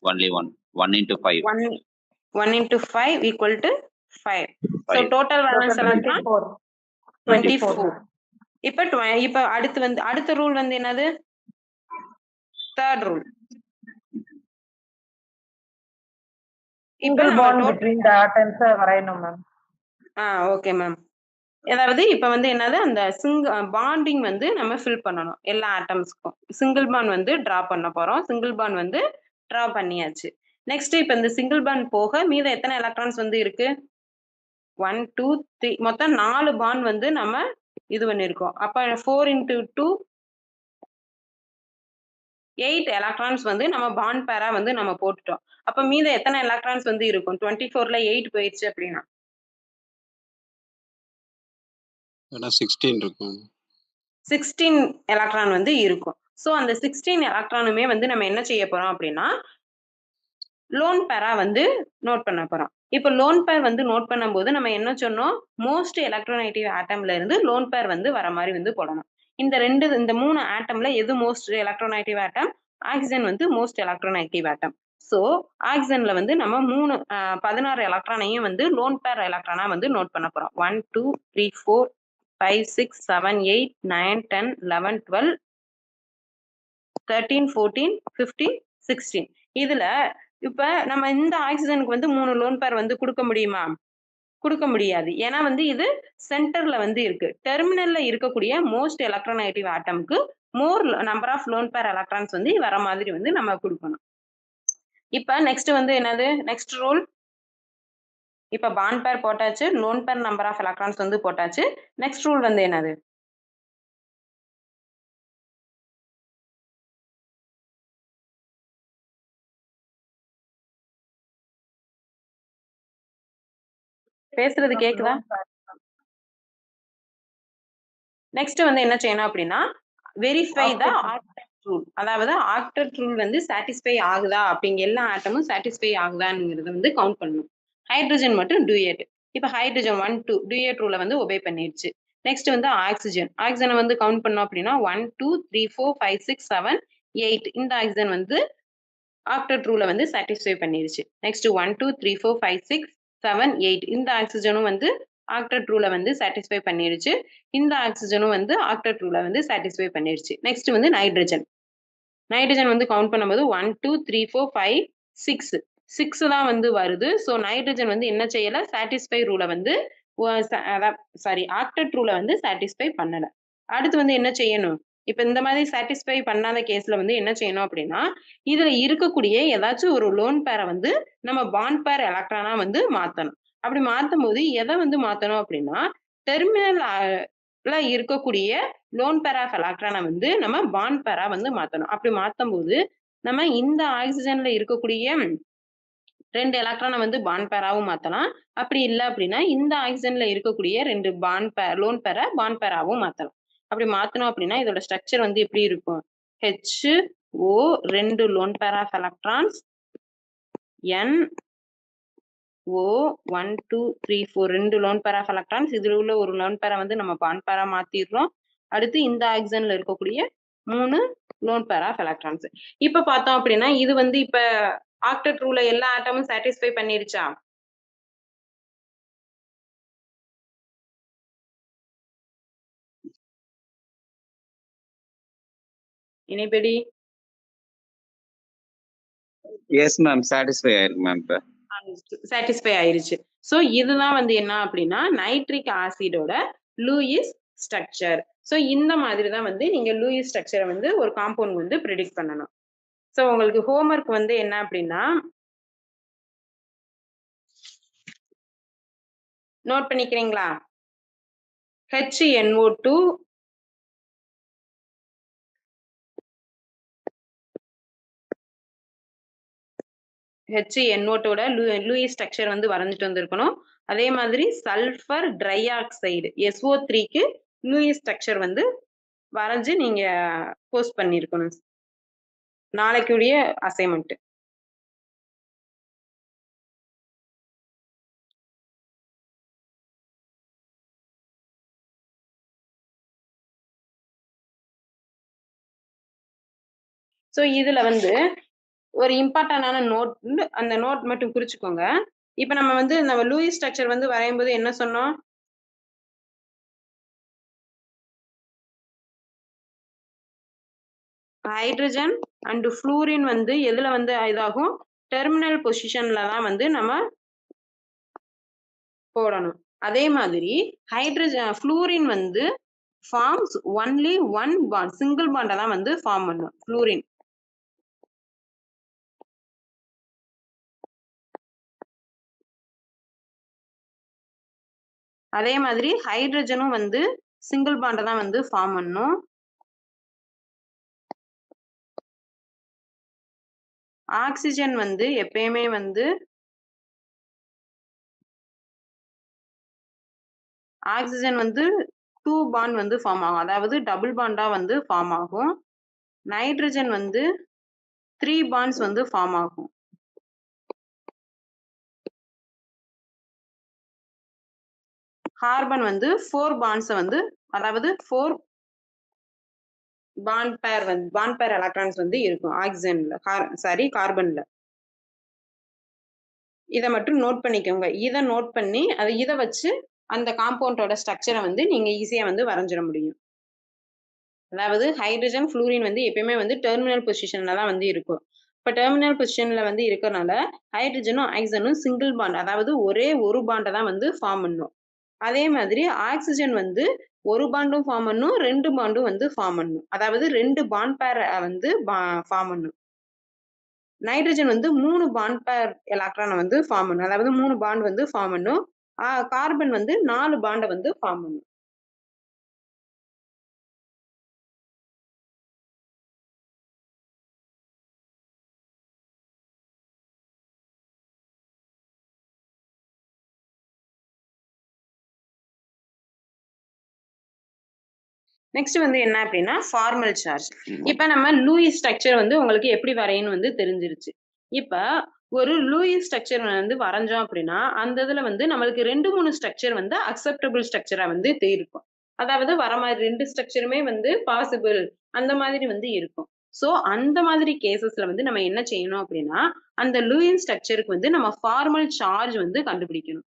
Only 1. 1 × 5. 1 × 5 = 5. So total valence electron 24. இப்ப அடுத்த ரூல் வந்து என்னது? Third rule. Single bond between the atoms வரையணும் மேம். Okay ma'am. அதாவது இப்ப வந்து என்னது? அந்த பாண்டிங் வந்து நம்ம ஃபில் பண்ணணும் எல்லா ஆட்டம்ஸ்க்கும். சிங்கிள் பாண்ட் வந்து டிரா பண்ண போறோம். சிங்கிள் பாண்ட் வந்து டிரா பண்ணியாச்சு. நெக்ஸ்ட் இப்ப இந்த சிங்கிள் பாண்ட் போக மீத எத்தனை எலக்ட்ரான்ஸ் வந்து இருக்கு? 1, 2, 3 மொத்தம் 4 பாண்ட் வந்து நம்ம இது பண்ணிருக்கோம். அப்ப 4 × 2 8 எலக்ட்ரான்ஸ் வந்து நம்ம பாண்ட் பேரா வந்து நம்ம போட்டுட்டோம். அப்ப மீத எத்தனை எலக்ட்ரான்ஸ் வந்து இருக்கும்? 24ல 8 போயிடுச்சு அப்படின்னா 16 இருக்கும். 16 எலக்ட்ரான் வந்து இருக்கும். சோ அந்த 16 எலக்ட்ரானுமே வந்து நம்ம என்ன செய்ய போறோம் அப்படின்னா லோன் பேரா வந்து நோட் பண்ண போறோம். இப்ப லோன் பேர் வந்து நோட் பண்ணும்போது நம்ம என்ன சொன்னோம்? மோஸ்ட் எலக்ட்ரோநெகட்டிவ் ஆட்டம்ல இருந்து லோன் பேர் வந்து வர மாதிரி வந்து போடணும். இந்த 3 ஆட்டம்ல எது மோஸ்ட் எலக்ட்ரோநெகட்டிவ் ஆட்டம்? ஆக்சிஜன் வந்து மோஸ்ட் எலக்ட்ரோநெகட்டிவ் ஆட்டம். சோ ஆக்சிஜன்ல வந்து நம்ம 16 எலக்ட்ரானையும் வந்து லோன் பேர் எலக்ட்ரானா வந்து நோட் பண்ண போறோம். 1, 2, 3, 4, 5 6 7 8 9 10 11 12 13 14 15 16 இதுல இப்ப நம்ம இந்த ஆக்சிஜனுக்கு வந்து 3 லோன் பேர் வந்து கொடுக்க முடியுமா? கொடுக்க முடியாது. ஏன்னா வந்து இது சென்டர்ல வந்து இருக்கு. டெர்மினல்ல இருக்கக்கூடிய மோஸ்ட் எலக்ட்ரோநெகட்டிவ் ஆட்டம்க்கு more number of lone pair electrons வந்து வர மாதிரி வந்து நம்ம கொடுக்கணும். இப்ப நெக்ஸ்ட் வந்து என்னது? Next rule. இப்ப பாண்ட் பேர் போட்டாச்சு, lone pair number of electrons வந்து போட்டாச்சு. நெக்ஸ்ட் ரூல் வந்து என்னது? பேசுறது கேக்குதா? நெக்ஸ்ட் வந்து என்ன செய்யணும் அப்படின்னா வெரிஃபை த ஆக்டெட் ரூல். அதாவது ஆக்டெட் ரூல் வந்து சாட்டிஸ்ஃபை ஆகுதா அப்படிங்க எல்லா ஆட்டமும் சாட்டிஸ்ஃபை ஆகுதாங்கிறத வந்து கவுண்ட் பண்ணணும். ஹைட்ரஜன் மட்டும் டூயட். இப்ப ஹைட்ரஜன் 1 2 டூயட் ரூலை வந்து ஒபே பண்ணிடுச்சு. நெக்ஸ்ட் வந்து ஆக்சிஜனை வந்து கவுண்ட் பண்ணோம் அப்படின்னா 1 2 3 4 5 6 7 8 இந்த ஆக்சிஜன் வந்து ஆக்டெட் ரூலை வந்து சாட்டிஸ்ஃபை பண்ணிருச்சு. நெக்ஸ்ட் 1 2 3 4 5 6 7 8 இந்த ஆக்சிஜனும் வந்து ஆக்டெட் ரூலை வந்து சாட்டிஸ்ஃபை பண்ணிருச்சு. இந்த ஆக்சிஜனும் வந்து ஆக்டெட் ரூலை வந்து சாட்டிஸ்ஃபை பண்ணிருச்சு. நெக்ஸ்ட் வந்து நைட்ரஜன் வந்து கவுண்ட் பண்ணும்போது 1 2 3 4 5 6 6 தான் வந்து வருது. ஸோ நைட்ரஜன் வந்து என்ன செய்யல? சாட்டிஸ்ஃபை ரூலை வந்து ஆக்டெட் ரூலை வந்து சாட்டிஸ்ஃபை பண்ணல. அடுத்து வந்து என்ன செய்யணும்? இப்ப இந்த மாதிரி சாட்டிஸ்ஃபை பண்ணாத கேஸ்ல வந்து என்ன செய்யணும் அப்படின்னா இதுல இருக்கக்கூடிய ஏதாச்சும் ஒரு லோன் பேரை வந்து நம்ம பாண்ட் பேர் எலக்ட்ரானா வந்து மாத்தணும். அப்படி மாத்தும் போது எதை வந்து மாத்தணும் அப்படின்னா டெர்மினல்ல இருக்கக்கூடிய லோன் பேர் ஆஃப் எலக்ட்ரானை வந்து நம்ம பாண்ட் பேரா வந்து மாத்தணும். அப்படி மாத்தும் போது நம்ம இந்த ஆக்சிஜன்ல இருக்கக்கூடிய 2 எலக்ட்ரானை வந்து பாண்ட் பேராவும் மாத்தலாம். அப்படி இல்லை அப்படின்னா இந்த ஆக்சிஜன்ல இருக்கக்கூடிய 2 லோன் பேரை பாண்ட் பேராவும் மாத்தலாம். அப்படி மாத்தணும் அப்படின்னா இதோட ஸ்ட்ரக்சர் வந்து எப்படி இருக்கும்? HO 2 lone pair of electrons, NO 1 2 3 4 2 lone pair of electrons. இதுல உள்ள ஒரு லோன் பேரை வந்து நம்ம பாண்ட் பேரா மாத்திடுறோம். அடுத்து இந்த ஆக்சிஜன்ல இருக்கக்கூடிய 3 லோன் பேர் ஆஃப் எலக்ட்ரான்ஸ். இப்ப பார்த்தோம் அப்படின்னா இது வந்து இப்ப ஆக்டெட் ரூலை எல்லா ஆட்டமும் சாட்டிஸ்ஃபை பண்ணிருச்சா? Anybody? எஸ் மேம், சாட்டிஸ்ஃபை ஆயிருக்கு மேம். இப்போ சாட்டிஸ்ஃபை ஆயிருச்சு. ஸோ இதுதான் வந்து என்ன அப்படின்னா நைட்ரிக் ஆசிடோட லூயிஸ் ஸ்ட்ரக்சர். ஸோ இந்த மாதிரி தான் வந்து நீங்க லூயிஸ் ஸ்ட்ரக்சரை வந்து ஒரு காம்பவுண்ட் வந்து ப்ரெடிக்ட் பண்ணணும். ஸோ உங்களுக்கு ஹோம்ஒர்க் வந்து என்ன அப்படின்னா நோட் பண்ணிக்கிறீங்களா? HNO2 HNO2 லூயிஸ் ஸ்ட்ரக்சர் வந்து வரைஞ்சிட்டு வந்திருக்கணும். அதே மாதிரி சல்ஃபர் ட்ரை ஆக்சைடு SO3க்கு லூயிஸ் ஸ்ட்ரக்சர் வந்து வரைஞ்சு நீங்க போஸ்ட் பண்ணிருக்கணும். நாளைக்குரிய அசைன்மெண்ட். ஸோ இதுல வந்து ஒரு இம்பார்ட்டன்டான நோட், அந்த நோட் மட்டும் குறிச்சுக்கோங்க. இப்ப நம்ம வந்து நம்ம லூயிஸ் ஸ்ட்ரக்சர் வந்து வரையும் போது என்ன சொன்னோம்? ஹைட்ரஜன் அண்ட் ஃப்ளூரின் வந்து எதுல வந்து இதாகும்? டெர்மினல் பொசிஷன்ல தான் வந்து நம்ம போடணும். அதே மாதிரி ஃப்ளூரின் வந்து forms only one bond, single பாண்டை தான் வந்து ஃபார்ம் பண்ணும் ஃப்ளூரின். அதே மாதிரி ஹைட்ரஜனும் வந்து சிங்கிள் பாண்டை தான் வந்து ஃபார்ம் பண்ணும். ஆக்சிஜன் வந்து எப்பயுமே வந்து ஆக்சிஜன் வந்து 2 பாண்ட் வந்து ஃபார்ம் ஆகும், அதாவது டபுள் பாண்டா வந்து ஃபார்ம் ஆகும். நைட்ரஜன் வந்து 3 பாண்ட்ஸ் வந்து ஃபார்ம் ஆகும். கார்பன் வந்து 4 பாண்ட்ஸ் வந்து, அதாவது 4 பாண்ட் பேர் எலக்ட்ரான்ஸ் வந்து இருக்கும் ஆக்சிஜன்ல, கார்பன்ல. இதை மட்டும் நோட் பண்ணிக்கோங்க. இதை நோட் பண்ணி இதை வச்சு அந்த காம்பவுண்டோட ஸ்ட்ரக்சரை வந்து நீங்க ஈஸியா வந்து வரைஞ்சிட முடியும். அதாவது ஹைட்ரஜன், ஃப்ளூரின் வந்து எப்பயுமே வந்து டெர்மினல் பொசிஷன்ல தான் வந்து இருக்கும். இப்ப டெர்மினல் பொசிஷன்ல வந்து இருக்கறனால ஹைட்ரஜனும் ஆக்சிஜனும் சிங்கிள் பாண்ட், அதாவது ஒரே ஒரு பாண்ட தான் வந்து ஃபார்ம் பண்ணும். அதே மாதிரி ஆக்சிஜன் வந்து ஒரு பாண்டும் ஃபார்ம் பண்ணும், 2 பாண்டும் வந்து ஃபார்ம் பண்ணும். அதாவது 2 பாண்ட் பேர் வந்து ஃபார்ம் பண்ணும். நைட்ரஜன் வந்து 3 பாண்ட் பேர் எலக்ட்ரான வந்து ஃபார்ம் பண்ணும். அதாவது 3 பாண்ட் வந்து ஃபார்ம் பண்ணும். கார்பன் வந்து 4 பாண்ட வந்து ஃபார்ம் பண்ணும். நெக்ஸ்ட் வந்து என்ன அப்படின்னா ஃபார்மல் சார்ஜ். இப்ப நம்ம லூயிஸ் ஸ்ட்ரக்சர் வந்து உங்களுக்கு எப்படி வரையணும்னு வந்து தெரிஞ்சிருச்சு. இப்ப ஒரு லூயிஸ் ஸ்ட்ரக்சர் வந்து வரைஞ்சோம் அப்படின்னா அந்த இதுல வந்து நம்மளுக்கு 2-3 ஸ்ட்ரக்சர் வந்து அக்செப்டபிள் ஸ்ட்ரக்சரா வந்து இருக்கும். அதாவது வர மாதிரி 2 ஸ்ட்ரக்சருமே வந்து பாசிபிள் அந்த மாதிரி வந்து இருக்கும். சோ அந்த மாதிரி கேசஸ்ல வந்து நம்ம என்ன செய்யணும் அப்படின்னா அந்த லூயிஸ் ஸ்ட்ரக்சருக்கு வந்து நம்ம ஃபார்மல் சார்ஜ் வந்து கண்டுபிடிக்கணும்.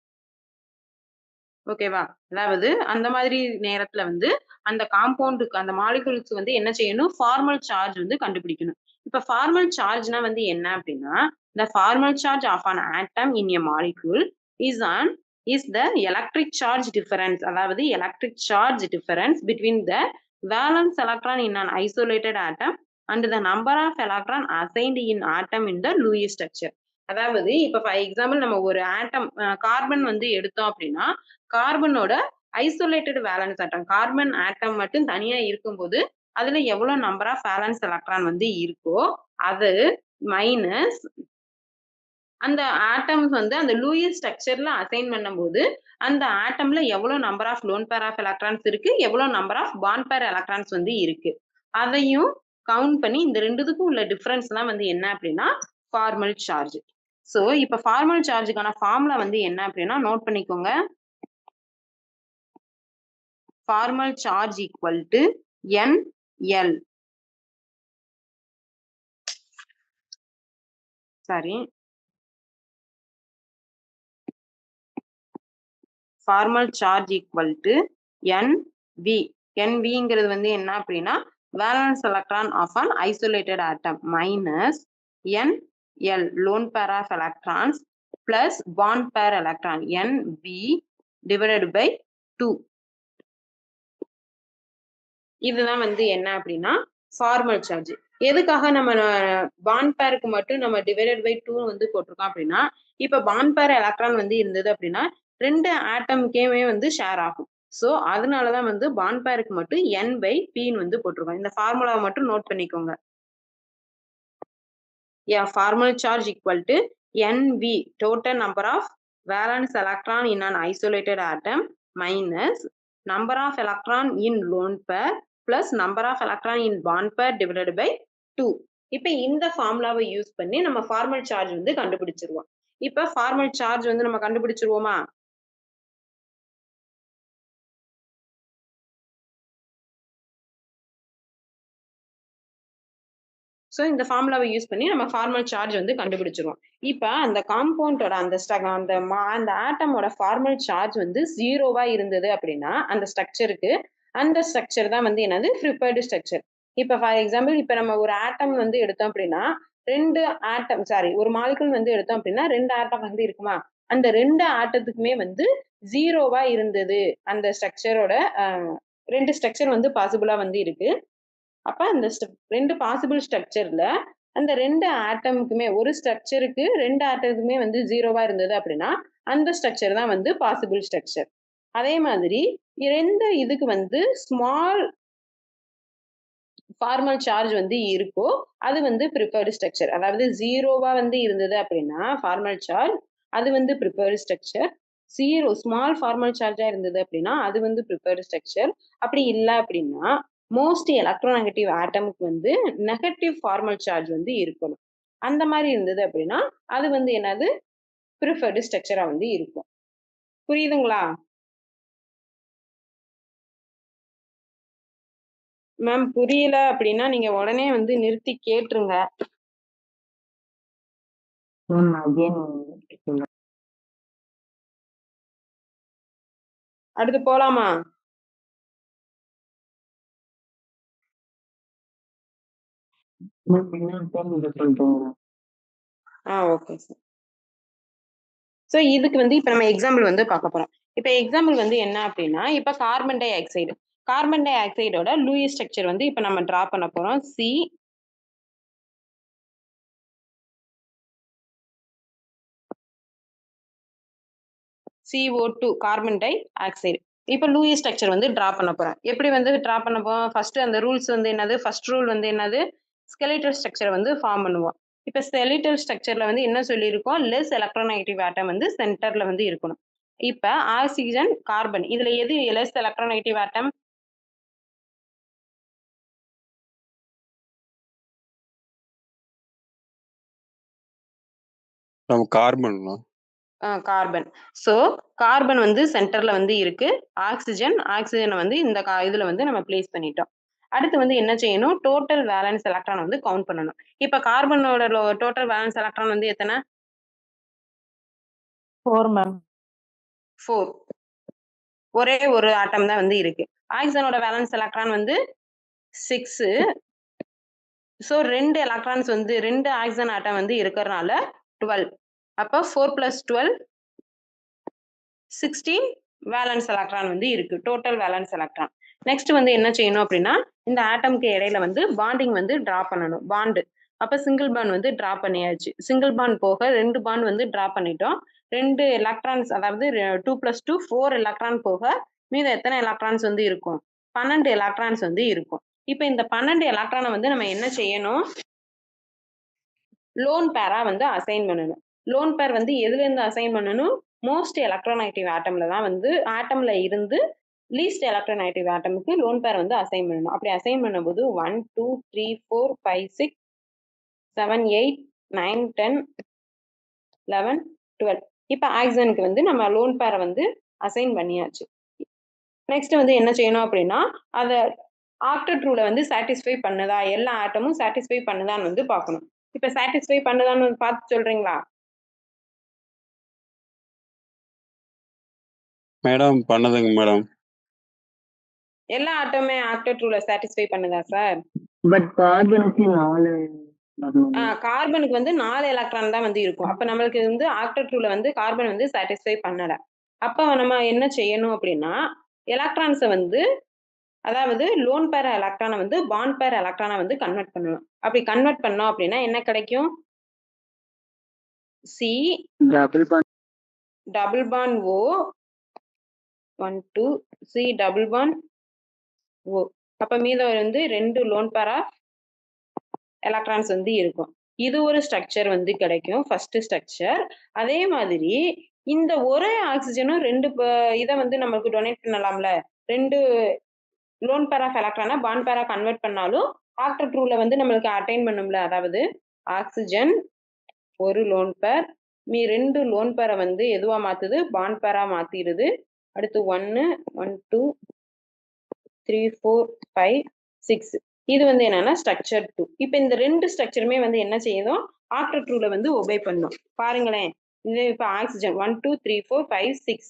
ஓகேவா? அதாவது அந்த மாதிரி நேரத்துல வந்து அந்த காம்பவுண்டுக்கு அந்த மாலிக்யூல்ஸ்க்கு வந்து என்ன செய்யணும்? ஃபார்மல் சார்ஜ் வந்து கண்டுபிடிக்கணும். இப்ப ஃபார்மல் சார்ஜ்னா வந்து என்ன அப்படின்னா, the formal charge of an atom in a molecule is the electric charge difference. அதாவது electric charge difference between the valence electron in an isolated atom and the number of electron assigned in atom in the Lewis structure. அதாவது இப்ப ஃபார் எக்ஸாம்பிள் நம்ம ஒரு ஆட்டம் கார்பன் வந்து எடுத்தோம் அப்படின்னா கார்பனோட ஐசோலேட்டட் வேலன்ஸ் ஆட்டம், கார்பன் ஆட்டம் மட்டும் தனியா இருக்கும்போது அதுல எவ்வளவு நம்பர் ஆஃப் வேலன்ஸ் எலக்ட்ரான் வந்து இருக்கோ அது மைனஸ் அந்த ஆட்டம்ஸ் வந்து அந்த லூயிஸ் ஸ்ட்ரக்சர்ல அசைன் பண்ணும்போது அந்த ஆட்டம்ல எவ்வளவு number of lone pair of electrons இருக்கு, எவ்வளவு number of bond pair electrons வந்து இருக்கு, அதையும் கவுண்ட் பண்ணி இந்த ரெண்டுத்துக்கும் உள்ள டிஃபரன்ஸ் தான் வந்து என்ன அப்படின்னா ஃபார்மல் சார்ஜ். சோ இப்ப ஃபார்மல் சார்ஜுக்கான ஃபார்முலா வந்து என்ன அப்படின்னா நோட் பண்ணிக்கோங்க. Formal charge equal to NL. Sorry, formal charge equal to NV. NVங்கிறது வந்து என்ன அப்படின்னா valence electron of an isolated atom minus NL lone pair of electrons plus bond pair electron NV divided by 2. இதுதான் வந்து என்ன அப்படின்னா ஃபார்மல் சார்ஜ். எதுக்காக நம்ம பாண்ட் பேருக்கு மட்டும் நம்ம டிவைடட் பை 2 வந்து போட்டிருக்கோம் அப்படின்னா இப்ப பாண்ட் பேர் எலக்ட்ரான் வந்து இருந்தது அப்படின்னா 2 ஆட்டமுக்கே வந்து ஷேர் ஆகும். சோ அதனாலதான் வந்து பாண்ட் பேருக்கு மட்டும் N/P வந்து போட்டிருக்கோம். இந்த ஃபார்முலாவை மட்டும் நோட் பண்ணிக்கோங்க. Formal charge equal to NV, total number of valence electron in an isolated atom minus number of electron in lone pair plus number of electron in bond pair divided by 2. இப்ப இந்த ஃபார்முலாவை யூஸ் பண்ணி நம்ம ஃபார்மல் சார்ஜ் வந்து கண்டுபிடிச்சிருவோம். இப்ப ஃபார்மல் சார்ஜ் வந்து நம்ம கண்டுபிடிச்சிருவோமா? சோ இந்த ஃபார்முலாவை யூஸ் பண்ணி நம்ம ஃபார்மல் சார்ஜ் வந்து கண்டுபிடிச்சிருவோம். இப்ப அந்த காம்பவுண்டோட அந்த ஆட்டமோட ஃபார்மல் சார்ஜ் வந்து 0வா இருந்தது அப்படின்னா அந்த ஸ்ட்ரக்சர் தான் வந்து என்னது ப்ரிஃபர்டு ஸ்ட்ரக்சர். இப்ப ஃபார் எக்ஸாம்பிள் இப்ப நம்ம ஒரு ஆட்டம் வந்து எடுத்தோம் அப்படின்னா ஒரு மாலிகுல் வந்து எடுத்தோம் அப்படின்னா 2 ஆட்டம் வந்து இருக்குமா, அந்த 2 ஆட்டத்துக்குமே வந்து 0வா இருந்தது அந்த ஸ்ட்ரக்சரோட 2 ஸ்ட்ரக்சர் வந்து பாசிபிளா வந்து இருக்கு. அப்ப அந்த 2 பாசிபிள் ஸ்ட்ரக்சர்ல அந்த 2 ஆட்டமுக்குமே ஒரு ஸ்ட்ரக்சருக்கு 2 ஆட்டமுக்குமே வந்து 0வா இருந்தது அப்படின்னா அந்த ஸ்ட்ரக்சர் தான் வந்து பாசிபிள் ஸ்ட்ரக்சர். அதே மாதிரி எந்த இதுக்கு வந்து ஸ்மால் ஃபார்மல் சார்ஜ் வந்து இருக்கோ அது வந்து ப்ரிஃபர்டு ஸ்ட்ரக்சர். அதாவது 0வா வந்து இருந்தது அப்படின்னா ஃபார்மல் சார்ஜ் அது வந்து ப்ரிஃபர்டு ஸ்ட்ரக்சர். ஸ்மால் ஃபார்மல் சார்ஜா இருந்தது அப்படின்னா அது வந்து ப்ரிஃபர்டு ஸ்ட்ரக்சர். அப்படி இல்ல அப்படின்னா மோஸ்ட் எலக்ட்ரோநெகட்டிவ் ஆட்டமுக்கு வந்து நெகட்டிவ் ஃபார்மல் சார்ஜ் வந்து இருக்கணும். அந்த மாதிரி இருந்தது அப்படின்னா அது வந்து என்னது ப்ரிஃபர்டு ஸ்ட்ரக்சரா வந்து இருக்கும். புரியுதுங்களா மேம்? புரியல அப்படின்னா நீங்க உடனே வந்து நிறுத்தி கேட்டுருங்க. again அடுத்து போலாமா? Okay sir. ஸோ இதுக்கு வந்து இப்ப நம்ம எக்ஸாம்பிள் வந்து பார்க்க போறோம். இப்ப எக்ஸாம்பிள் வந்து என்ன அப்படின்னா, இப்ப கார்பன் டை ஆக்சைடு. கார்பன் டை ஆக்சைடோட லூயிஸ் ஸ்ட்ரக்சர் வந்து இப்ப நம்ம டிரா பண்ண போறோம். CO2 carbon dioxide. இப்ப லூயிஸ் ஸ்ட்ரக்சர் வந்து டிரா பண்ண போறேன். எப்படி வந்து டிரா பண்ண போறோம்? ஃபர்ஸ்ட் அந்த ரூல்ஸ் வந்து என்னது? ஃபர்ஸ்ட் ரூல் வந்து என்னது? ஸ்கெலிட்டல் ஸ்ட்ரக்சர் வந்து ஃபார்ம் பண்ணுவோம். இப்ப ஸ்கெலிட்டல் ஸ்ட்ரக்சர்ல வந்து என்ன சொல்லியிருக்கோம்? லெஸ் எலக்ட்ரோநெகட்டிவ் ஆட்டம் வந்து சென்டர்ல வந்து இருக்கணும். இப்ப ஆக்சிஜன், கார்பன் இதுல எது லெஸ் எலக்ட்ரோநெகட்டிவ் ஆட்டம்? கார்பன். கார்பன். ஸோ கார்பன் வந்து சென்டர்ல வந்து இருக்கு. ஆக்சிஜனை வந்து இந்த இதுல வந்து நம்ம பிளேஸ் பண்ணிட்டோம். அடுத்து வந்து என்ன செய்யணும்? டோட்டல் வேலன்ஸ் எலக்ட்ரான் வந்து கவுண்ட் பண்ணணும். இப்ப கார்பனோட டோட்டல் வேலன்ஸ் எலக்ட்ரான் வந்து எத்தனை? 4 மேம். 4. ஒரே ஒரு ஆட்டம் தான் வந்து இருக்கு. ஆக்சிஜனோட வேலன்ஸ் எலக்ட்ரான் வந்து 6. ஸோ 2 எலக்ட்ரான்ஸ் வந்து 2 ஆக்சிஜன் ஆட்டம் வந்து இருக்கிறதுனால 12. அப்ப 4 + 12 16 வேலன்ஸ் எலக்ட்ரான் வந்து இருக்கு. Total valence electron. நெக்ஸ்ட் வந்து என்ன செய்யணும் அப்படின்னா, இந்த ஆட்டம்க்கு இடையில வந்து பாண்டிங் வந்து டிரா பண்ணணும். பாண்ட். அப்ப சிங்கிள் பாண்ட் வந்து டிரா பண்ணியாச்சு. சிங்கிள் பாண்ட் போக 2 பாண்ட் வந்து டிரா பண்ணிட்டோம். 2 எலக்ட்ரான்ஸ், அதாவது 2 + 2 4 எலக்ட்ரான் போக மீதம் எத்தனை எலக்ட்ரான்ஸ் வந்து இருக்கும்? 12 எலக்ட்ரான்ஸ் வந்து இருக்கும். இப்ப இந்த 12 எலக்ட்ரானை வந்து நம்ம என்ன செய்யணும்? லோன் பேரா வந்து அசைன் பண்ணணும். லோன் பேர் வந்து எதுல இருந்து அசைன் பண்ணணும்? மோஸ்ட் எலக்ட்ரோநெகட்டிவ் ஆட்டம்ல தான் வந்து ஆட்டம்ல இருந்து லீஸ்ட் எலக்ட்ரோநெகட்டிவ் ஆட்டமுக்கு லோன் பேர் வந்து அசைன் பண்ணணும். அப்படி அசைன் பண்ணும்போது 1 2 3 4 5 6 7 8 9 10 11 12. இப்ப ஆக்சிஜனுக்கு வந்து நம்ம லோன் பேரை வந்து அசைன் பண்ணியாச்சு. நெக்ஸ்ட் வந்து என்ன செய்யணும் அப்படின்னா, அத ஆக்டெட் ரூலை வந்து சாட்டிஸ்ஃபை பண்ணுதா, எல்லா ஆட்டமும் சாட்டிஸ்ஃபை பண்ணுதான்னு வந்து பார்க்கணும். இப்ப சாட்டிஸ்ஃபை பண்ணுதான்னு பார்த்து சொல்றீங்களா? மேடம் பண்ணுதுங்க மேடம். எல்லா ஆட்டமுமே ஆக்டெட் ரூலை சாட்டிஸ்ஃபை பண்ணுதா சார்? பட் கார்பனுக்கு 4 கார்பனுக்கு வந்து 4 எலக்ட்ரான் தான் வந்து இருக்கும். அப்ப நம்மளுக்கு வந்து ஆக்டெட் ரூலை வந்து கார்பன் வந்து சாட்டிஸ்ஃபை பண்ணல. அப்ப நம்ம என்ன செய்யணும் அப்படின்னா, எலக்ட்ரான்ஸை வந்து, அதாவது லோன் பேர் எலக்ட்ரானை வந்து பாண்ட் பேர் எலக்ட்ரானை வந்து கன்வெர்ட் பண்ணணும். அப்படி கன்வெர்ட் பண்ணோம் அப்படின்னா என்ன கிடைக்கும்? C double bond O 1 2 C double bond O. அப்ப மீதம் வந்து 2 லோன் பேர் ஆஃப் எலக்ட்ரான்ஸ் வந்து இருக்கும். இது ஒரு ஸ்ட்ரக்சர் வந்து கிடைக்கும், ஃபர்ஸ்ட் ஸ்ட்ரக்சர். அதே மாதிரி இந்த ஒரே ஆக்சிஜனும் 2 இதை வந்து நமக்கு டொனேட் பண்ணலாம்ல. 2 லோன் பேர் ஆஃப் எலக்ட்ரானை பாண்ட் பேரா கன்வெர்ட் பண்ணாலும் ஆக்டெட் ரூலை வந்து நம்மளுக்கு அட்டைன் பண்ணும்ல. அதாவது ஆக்சிஜன் ஒரு லோன் பேர், 2 லோன் பேரை வந்து எதுவா மாத்துது? பாண்ட் பேரா மாத்திடுது. அடுத்து 1 1 2 3 4 5 6. இது வந்து என்னன்னா ஸ்ட்ரக்சர் 2. இப்ப இந்த 2 ஸ்ட்ரக்சருமே வந்து என்ன செய்யுதும்? ஆக்டெட் ரூலை வந்து ஒபே பண்ணும். பாருங்களேன், இது இப்ப ஆக்சிஜன் 1 2 3 4 5 6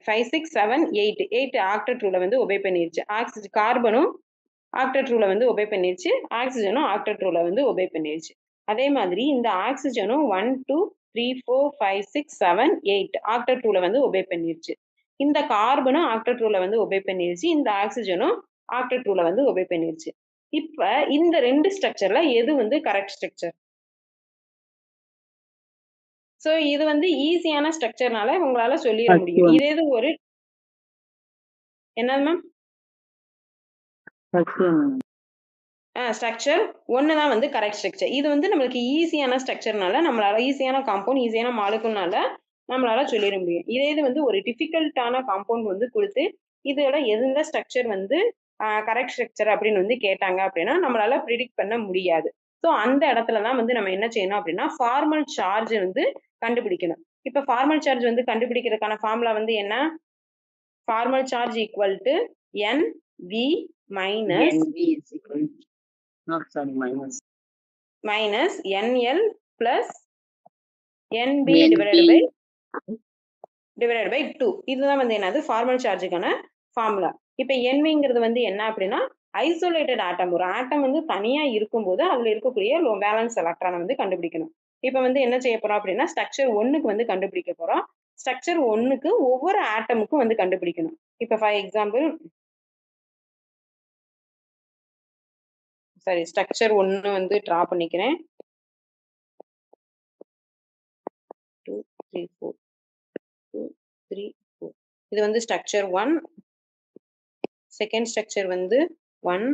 5 6 7 8 ஆக்டெட் ரூலை வந்து ஒபே பண்ணிருச்சு. ஆக்சிஜன் கார்பனும் ஆக்டெட் ரூலை வந்து ஒபே பண்ணிருச்சு. ஆக்சிஜனும் ஆக்டெட் ரூலை வந்து ஒபே பண்ணிருச்சு. அதே மாதிரி இந்த ஆக்சிஜனும் 1 2 3 4 5 6 7 8 ஆக்டெட் ரூலை வந்து ஒபே பண்ணிருச்சு. இந்த கார்பனும் ஆக்டெட் ரூலை வந்து ஒபே பண்ணிருச்சு. இந்த ஆக்சிஜனும் ஆக்டெட் ரூலை வந்து ஒபே பண்ணிருச்சு. இப்ப இந்த 2 ஸ்ட்ரக்சர்ல எது வந்து கரெக்ட் ஸ்ட்ரக்சர்? சோ இது வந்து ஈஸியான ஸ்ட்ரக்சர்னால உங்களால சொல்லிட முடியும். இதே இது ஒரு என்னது மேம்? ஸ்ட்ரக்சர் 1 தான் வந்து கரெக்ட் ஸ்ட்ரக்சர். இது வந்து நம்மளுக்கு ஈஸியான ஸ்ட்ரக்சர்னால, நம்மளால ஈஸியான காம்பவுண்ட், ஈஸியான மாலிகுல்னால நம்மளால சொல்லிட முடியும். இதே இது வந்து ஒரு டிஃபிகல்ட்டான காம்பவுண்ட் வந்து கொடுத்து இதோட எந்த ஸ்ட்ரக்சர் வந்து கரெக்ட் ஸ்ட்ரக்சர் அப்படின்னு வந்து கேட்டாங்க அப்படின்னா நம்மளால ப்ரிடிக்ட் பண்ண முடியாது. ஸோ அந்த இடத்துல தான் வந்து நம்ம என்ன செய்யணும் அப்படின்னா ஃபார்மல் சார்ஜ் வந்து கண்டுபிடிக்கணும். இப்ப ஃபார்மல் சார்ஜ் வந்து கண்டுபிடிக்கிறதுக்கான ஃபார்முலா வந்து என்ன? Formal charge equal to NV minus NL plus NB divided by divided by 2. இதுதான் வந்து என்னது ஃபார்மல் சார்ஜுக்கான ஃபார்முலா. இப்போ NVங்கிறது வந்து என்ன அப்படின்னா ஐசோலேட்டட் ஆட்டம். ஒரு ஆட்டம் வந்து தனியா இருக்கும்போது அதுல இருக்கக்கூடிய வேலன்ஸ் எலக்ட்ரானை வந்து கண்டுபிடிக்கணும். இப்போ வந்து என்ன செய்ய போறோம் அப்படின்னா ஸ்ட்ரக்சர் 1க்கு வந்து கண்டுபிடிக்க போறோம். ஸ்ட்ரக்சர் 1க்கு ஒவ்வொரு ஆட்டமுக்கும் வந்து கண்டுபிடிக்கணும். இப்போ ஃபார் எக்ஸாம்பிள் சரி ஸ்ட்ரக்சர் 1 வந்து டிரா பண்ணிக்கிறேன். 2 3 4 2 3 4 இது வந்து ஸ்ட்ரக்சர் 1. செகண்ட் ஸ்ட்ரக்சர் வந்து 1.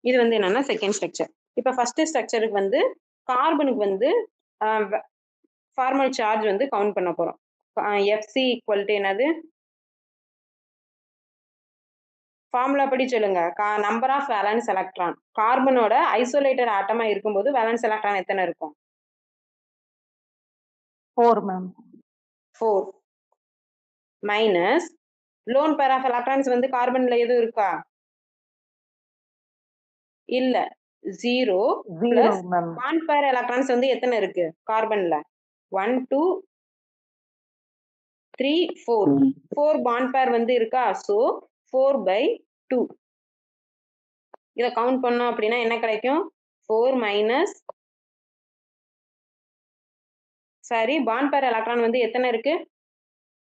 இது வந்து என்னன்னா செகண்ட் ஸ்ட்ரக்சர். இப்போ ஃபர்ஸ்ட் ஸ்ட்ரக்சருக்கு வந்து கார்பனுக்கு வந்து ஃபார்மல் சார்ஜ் வந்து கவுண்ட் பண்ண போறோம். FC ஈக்குவல் டு என்னது ஃபார்முலா படி சொல்லுங்க. Number of valence electron. கார்பனோட ஐசோலேட்டட் ஆட்டமா இருக்கும்போது வேலன்ஸ் எலக்ட்ரான் எத்தனை இருக்கும்? 4 ma'am. 4 minus lone pair of electrons வந்து கார்பன்ல எதுவும் இருக்கா? இல்ல 0 பிளஸ் பாண்ட் பேர் எலக்ட்ரான்ஸ் வந்து எத்தனை இருக்கு கார்பன்ல? 1 2 3 4 4 பாண்ட் பேர் வந்து இருக்கா? சோ 4/2 இத கவுண்ட் பண்ணோம் அப்படின்னா என்ன கிடைக்கும்? 4 மைனஸ் சரி பாண்ட் பேர் எலக்ட்ரான் வந்து எத்தனை இருக்கு?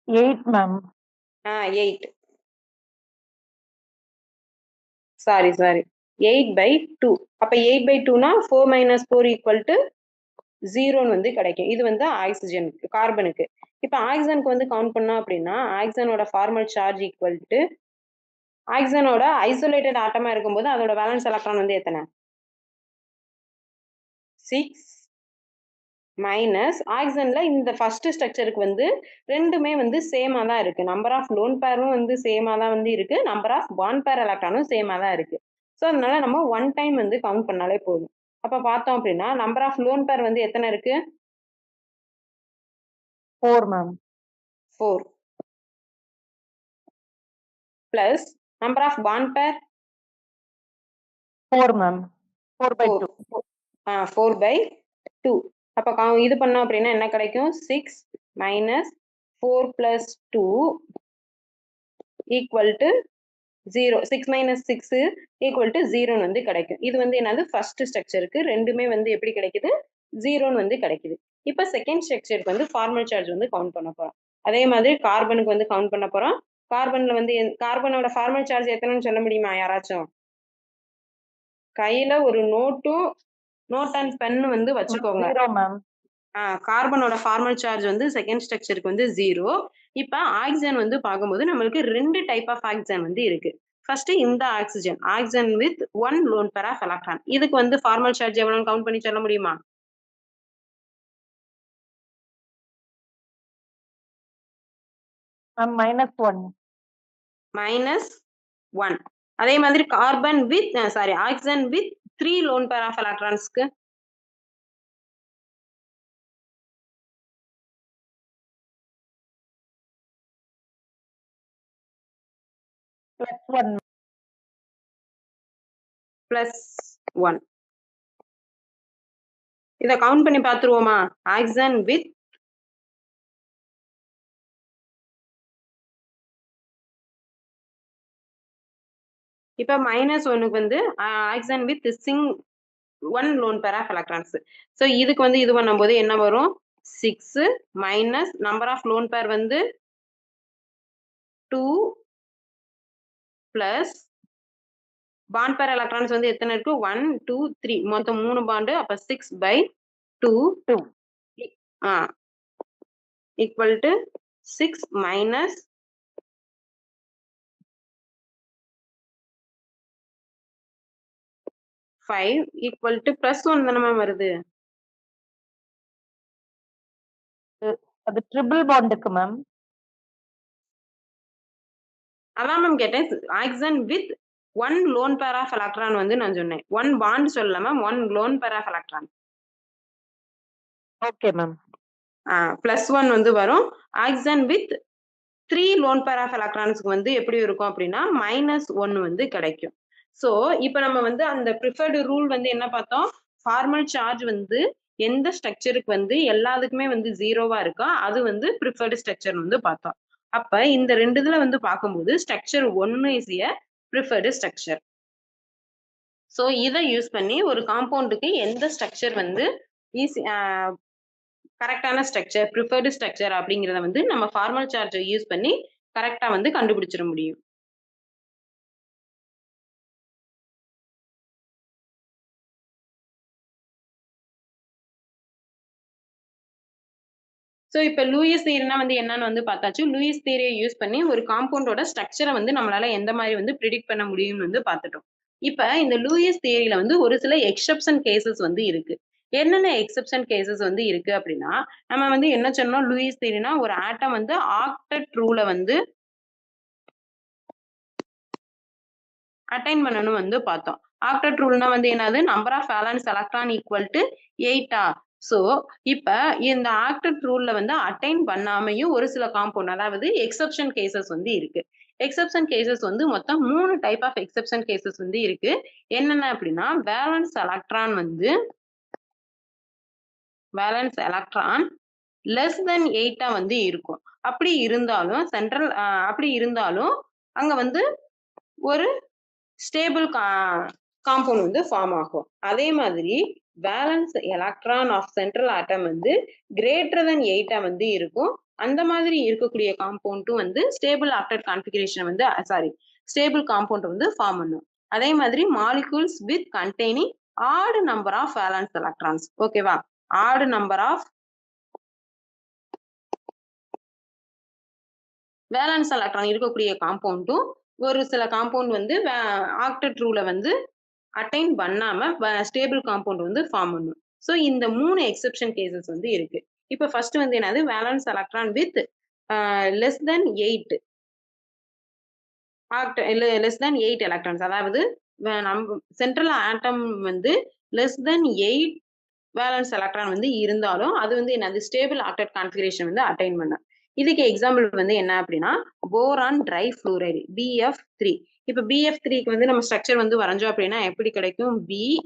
8 மேம். 8 சாரி 8/2. அப்ப 8/2னா 4 minus 4 equal to 0 வந்து கிடைக்கும். இது வந்து ஆக்சிஜனுக்கு கார்பனுக்கு. இப்ப ஆக்சிஜனுக்கு வந்து கவுண்ட் பண்ணோம் அப்படின்னா ஆக்சிஜனோட ஃபார்மல் சார்ஜ் ஈக்குவல் டு ஆக்சிஜனோட ஐசோலேட்டட் ஆட்டமா இருக்கும்போது அதோட வேலன்ஸ் எலக்ட்ரான் வந்து எத்தனை? 6 மைனஸ் ஆக்சிஜன்ல இந்த ஃபர்ஸ்ட் ஸ்ட்ரக்சருக்கு வந்து ரெண்டுமே வந்து சேமா தான் இருக்கு. நம்பர் ஆஃப் லோன் பேரும் வந்து சேமா தான் வந்து இருக்கு. நம்பர் ஆஃப் பாண்ட் பேர் எலக்ட்ரானும் சேமா தான் இருக்கு. ஸோ அதனால நம்ம 1 டைம் வந்து கவுண்ட் பண்ணாலே போதும். அப்ப பார்த்தோம் அப்படின்னா நம்பர் ஆஃப் லோன் பேர் வந்து எத்தனை இருக்கு? 4 ma'am. 4 plus number of bond pair 4 ma'am. 4/2. 4/2. அப்ப இது பண்ணோம் அப்படின்னா என்ன கிடைக்கும்? 6 minus 4 plus 2 equal to 0. 6 minus 6 equal to 0 வந்து கிடைக்கும். இது வந்து என்னது ஃபர்ஸ்ட் ஸ்ட்ரக்சருக்கு ரெண்டுமே வந்து எப்படி கிடைக்குது? 0 வந்து கிடைக்குது. இப்ப செகண்ட் ஸ்ட்ரக்சருக்கு வந்து ஃபார்மல் சார்ஜ் வந்து கவுண்ட் பண்ண போறோம். அதே மாதிரி கார்பனுக்கு வந்து கவுண்ட் பண்ண போறோம். கார்பன்ல வந்து கார்பனோட ஃபார்மல் சார்ஜ் எத்தனைன்னு சொல்ல முடியுமா யாராச்சும்? கையில ஒரு நோட் அண்ட் பென் வந்து வச்சுக்கோங்க. 0 மேம். கார்பனோட ஃபார்மல் சார்ஜ் வந்து செகண்ட் ஸ்ட்ரக்சருக்கு வந்து 0. இப்ப ஆக்சிஜன் வந்து பார்க்கும்போது நம்மளுக்கு 2 டைப் ஆஃப் ஆக்சிஜன் வந்து இருக்கு. ஃபர்ஸ்ட் இந்த oxygen with 1 lone pair of electron. இதுக்கு வந்து ஃபார்மல் சார்ஜ் எவ்வளவுன்னு கவுண்ட் பண்ணி சொல்ல முடியுமா? -1. -1. அதே மாதிரி carbon with oxygen with 3 lone pair of எலக்ட்ரான்ஸ்க்கு +1. +1. இத கவுண்ட் பண்ணி பார்த்துருவோமா? ஆக்சிஜன் வித் இப்ப -1க்கு வந்து oxygen with 1 lone pair of electrons. So இதுக்கு வந்து இது பண்ணும்போது என்ன வரும்? 6 மைனஸ் நம்பர் ஆஃப் லோன் பேர் வந்து 2 பிளஸ் பாண்ட் பேர் எலக்ட்ரான்ஸ் வந்து எத்தனை இருக்கு? 1 2 3 மொத்தம் 3 பாண்டு. அப்ப 6/2 equal to 6 minus 5 equal to +1 தானே மேம் வருது? அது ட்ரிபிள் பாண்டுக்கு மேம். அதான் மேம் கேட்டேன். Oxygen with 1 lone pair of electron வந்து நான் சொன்னேன். 1 பாண்ட் சொல்லல ma'am, 1 lone pair of electron. Okay ma'am. +1 வந்து வரும். Oxygen with 3 lone pair of எலக்ட்ரான்ஸ்க்கு வந்து எப்படி இருக்கும் அப்படின்னா -1 வந்து கிடைக்கும். சோ இப்போ நம்ம வந்து அந்த ப்ரிஃபர்டு ரூல் வந்து என்ன பார்த்தோம்? ஃபார்மல் சார்ஜ் வந்து எந்த ஸ்ட்ரக்சருக்கு வந்து எல்லாத்துக்குமே வந்து 0வா இருக்கோ அது வந்து ப்ரிஃபர்டு ஸ்ட்ரக்சர் வந்து பார்த்தோம். அப்ப இந்த 2 இதுல வந்து பார்க்கும்போது structure 1 is a preferred structure. So இதை யூஸ் பண்ணி ஒரு காம்பவுண்டுக்கு எந்த ஸ்ட்ரக்சர் வந்து ஈஸி கரெக்டான ஸ்ட்ரக்சர், ப்ரிஃபர்டு ஸ்ட்ரக்சர் அப்படிங்கிறத வந்து நம்ம ஃபார்மல் சார்ஜை யூஸ் பண்ணி கரெக்டா வந்து கண்டுபிடிச்சிட முடியும். ஸோ இப்போ லூயிஸ் தியரினா வந்து என்னன்னு வந்து பார்த்தாச்சு. லூயிஸ் தியரியை யூஸ் பண்ணி ஒரு காம்பவுண்டோட ஸ்ட்ரக்சரை வந்து நம்மளால எந்த மாதிரி வந்து ப்ரிடிக்ட் பண்ண முடியும்னு வந்து பார்த்துட்டோம். இப்ப இந்த லூயிஸ் தியரியில வந்து ஒரு சில எக்ஸெப்ஷன் கேசஸ் வந்து இருக்கு. என்னென்ன எக்ஸெப்ஷன் கேசஸ் வந்து இருக்கு அப்படின்னா, நம்ம வந்து என்ன சொன்னோம், லூயிஸ் தியரினா ஒரு ஆட்டம் வந்து ஆக்டெட் ரூலை வந்து அட்டைன் பண்ணணும் வந்து பார்த்தோம். ஆக்டெட் ரூல்னா வந்து என்னது, number of valence electron equal to 8. So இப்ப இந்த ஆக்டெட் ரூல்ல வந்து அட்டைன் பண்ணாமையும் ஒரு சில காம்பவுண்ட், அதாவது எக்ஸெப்ஷன் கேசஸ் வந்து இருக்கு. எக்ஸெப்ஷன் கேசஸ் வந்து மொத்தம் 3 டைப் ஆஃப் எக்ஸெப்ஷன் கேசஸ் வந்து இருக்கு. என்னென்ன அப்படின்னா, வேலன்ஸ் எலக்ட்ரான் லெஸ் தென் 8 வந்து இருக்கும். அப்படி இருந்தாலும் அங்க வந்து ஒரு ஸ்டேபிள் காம்பவுண்ட் வந்து ஃபார்ம் ஆகும். அதே மாதிரி valence electron of central atom வந்து கிரேட்டர் தென் 8 வந்து இருக்கும். அந்த மாதிரி இருக்கக்கூடிய காம்பவுண்டும் வந்து ஸ்டேபிள் ஆக்டெட் கான்ஃபிகரேஷன் வந்து ஸ்டேபிள் காம்பவுண்ட் வந்து ஃபார்ம் பண்ணும். அதே மாதிரி molecules with containing odd number of valence electrons, ஓகேவா, odd number of valence electron இருக்கக்கூடிய காம்பவுண்டும் ஒரு சில காம்பவுண்ட் வந்து ஆக்டெட் ரூலை வந்து அட்டைன் பண்ணாம ஸ்டேபிள் காம்பவுண்ட் வந்து ஃபார்ம் பண்ணும். ஸோ இந்த 3 எக்ஸெப்ஷன் கேசஸ் வந்து இருக்கு. இப்போ ஃபர்ஸ்ட் வந்து என்னது, valence electron with less than 8 electrons, அதாவது நம்ம சென்ட்ரல் ஆட்டம் வந்து லெஸ் தென் 8 வேலன்ஸ் எலக்ட்ரான் வந்து இருந்தாலும் அது வந்து என்னது, ஸ்டேபிள் ஆக்டெட் கான்ஃபிகரேஷன் வந்து அட்டைன் பண்ண. இதுக்கு எக்ஸாம்பிள் வந்து என்ன அப்படின்னா, போரான் ட்ரைஃப்ளூரைடு BF3. இப்ப BF3க்கு வந்து நம்ம ஸ்ட்ரக்சர் வந்து வரைஞ்சோம் அப்படின்னா எப்படி கிடைக்கும், BF.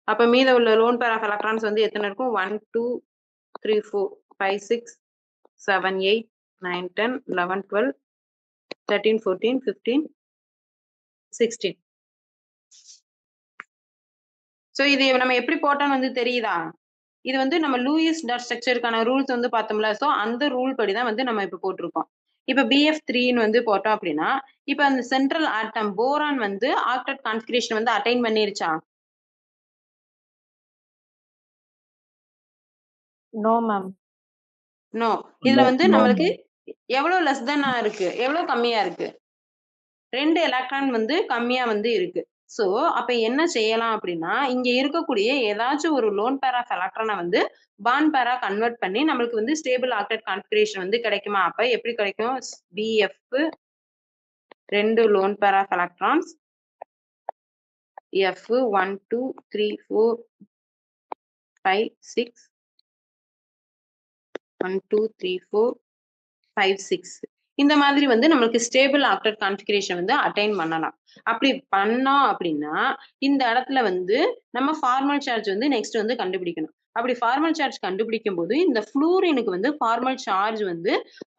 அப்ப மீத உள்ள லோன் பேர் ஆஃப் எலக்ட்ரான்ஸ் வந்து எத்தனை இருக்கும், 1 2 3 4 5 6 7 8 9 10 11 12 13 14 15 16. ஸோ இது நம்ம எப்படி போட்டோம்னு வந்து தெரியுதா, இது வந்து நம்ம லூயிஸ் டாட் ஸ்ட்ரக்சருக்கான ரூல்ஸ் வந்து பார்த்தோம்ல. ஸோ அந்த ரூல் படி தான் வந்து நம்ம இப்போ போட்டிருக்கோம். இப்போ BF3ன்னு வந்து போட்டோம் அப்படின்னா, இப்போ அந்த சென்ட்ரல் ஆட்டம் போரான் வந்து ஆக்டெட் கான்ஃபிகரேஷன் வந்து அட்டைன் பண்ணிருச்சா? No ma'am. நோ. இதுல வந்து நம்மளுக்கு எவ்வளவு லெஸ் தென்னா இருக்கு, எவ்வளவு கம்மியா இருக்கு, 2 எலக்ட்ரான் வந்து கம்மியா வந்து இருக்கு. சோ அப்ப என்ன செய்யலாம் அப்படின்னா, இங்க இருக்கக்கூடிய ஏதாச்சும் ஒரு லோன் பேர் ஆஃப் எலக்ட்ரானை வந்து பாண்ட் பேரா கன்வெர்ட் பண்ணி நம்மளுக்கு வந்து ஸ்டேபிள் ஆக்டெட் கான்ஃபிகரேஷன் வந்து கிடைக்குமா? அப்ப எப்படி கிடைக்கும், BF 2 lone pair of electrons, F 1 2 3 4 5 6 1 2 3 4 5 6 இந்த மாதிரி வந்து நம்மளுக்கு ஸ்டேபிள் ஆக்டெட் கான்ஃபிகரேஷன் வந்து அட்டைன் பண்ணலாம். அப்படி பண்ணோம் அப்படின்னா இந்த இடத்துல வந்து நம்ம ஃபார்மல் சார்ஜ் வந்து நெக்ஸ்ட் வந்து கண்டுபிடிக்கணும். அப்படி ஃபார்மல் சார்ஜ் கண்டுபிடிக்கும் போது இந்த ஃப்ளூரினுக்கு வந்து ஃபார்மல் சார்ஜ் வந்து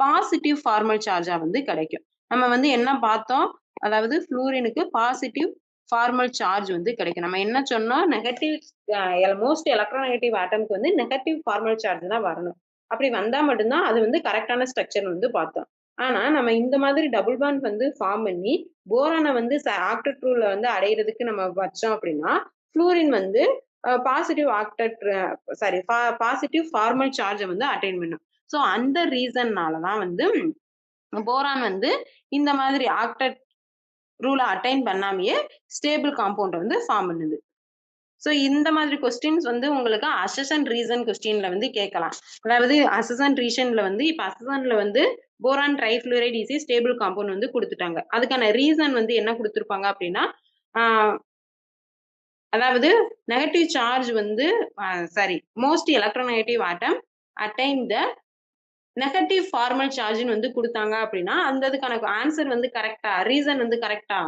பாசிட்டிவ் ஃபார்மல் சார்ஜா வந்து கிடைக்கும். நம்ம வந்து என்ன பார்த்தோம், அதாவது ஃப்ளூரினுக்கு பாசிட்டிவ் ஃபார்மல் சார்ஜ் வந்து கிடைக்கும். நம்ம என்ன சொன்னோம், நெகட்டிவ் மோஸ்ட் எலக்ட்ரோநெகட்டிவ் ஆட்டம்க்கு வந்து நெகட்டிவ் ஃபார்மல் சார்ஜ் தான் வரணும். அப்படி வந்தா மட்டும்தான் அது வந்து கரெக்டான ஸ்ட்ரக்சர் வந்து பார்த்தோம். ஆனா நம்ம இந்த மாதிரி டபுள் பாண்ட் வந்து ஃபார்ம் பண்ணி போரானை வந்து ஆக்டெட் ரூல்ல வந்து அடையிறதுக்கு நம்ம வச்சோம் அப்படின்னா ஃப்ளூரின் வந்து பாசிட்டிவ் பாசிட்டிவ் ஃபார்மல் சார்ஜை வந்து அட்டைன் பண்ணும். ஸோ அந்த ரீசன்னாலதான் வந்து போரான் வந்து இந்த மாதிரி ஆக்டெட் ரூலை அட்டைன் பண்ணாமையே ஸ்டேபிள் காம்பவுண்ட் வந்து ஃபார்ம் பண்ணுது. ஸோ இந்த மாதிரி கொஸ்டின்ஸ் வந்து உங்களுக்கு அசெஷன் ரீசன் கொஸ்டின்ல வந்து கேட்கலாம். அதாவது அசெஷன் ரீசன்ல வந்து இப்ப அசெஷன்ல வந்து boron trifluoride is stable compound வந்து கொடுத்துட்டாங்க. அதுக்கான ரீசன் வந்து என்ன கொடுத்துருப்பாங்க அப்படின்னா, அதாவது நெகட்டிவ் சார்ஜ் வந்து most electronegative atom attain the negative formal சார்ஜ்னு வந்து கொடுத்தாங்க அப்படின்னா அந்த அதுக்கான ஆன்சர் வந்து கரெக்டா, ரீசன் வந்து கரெக்டா,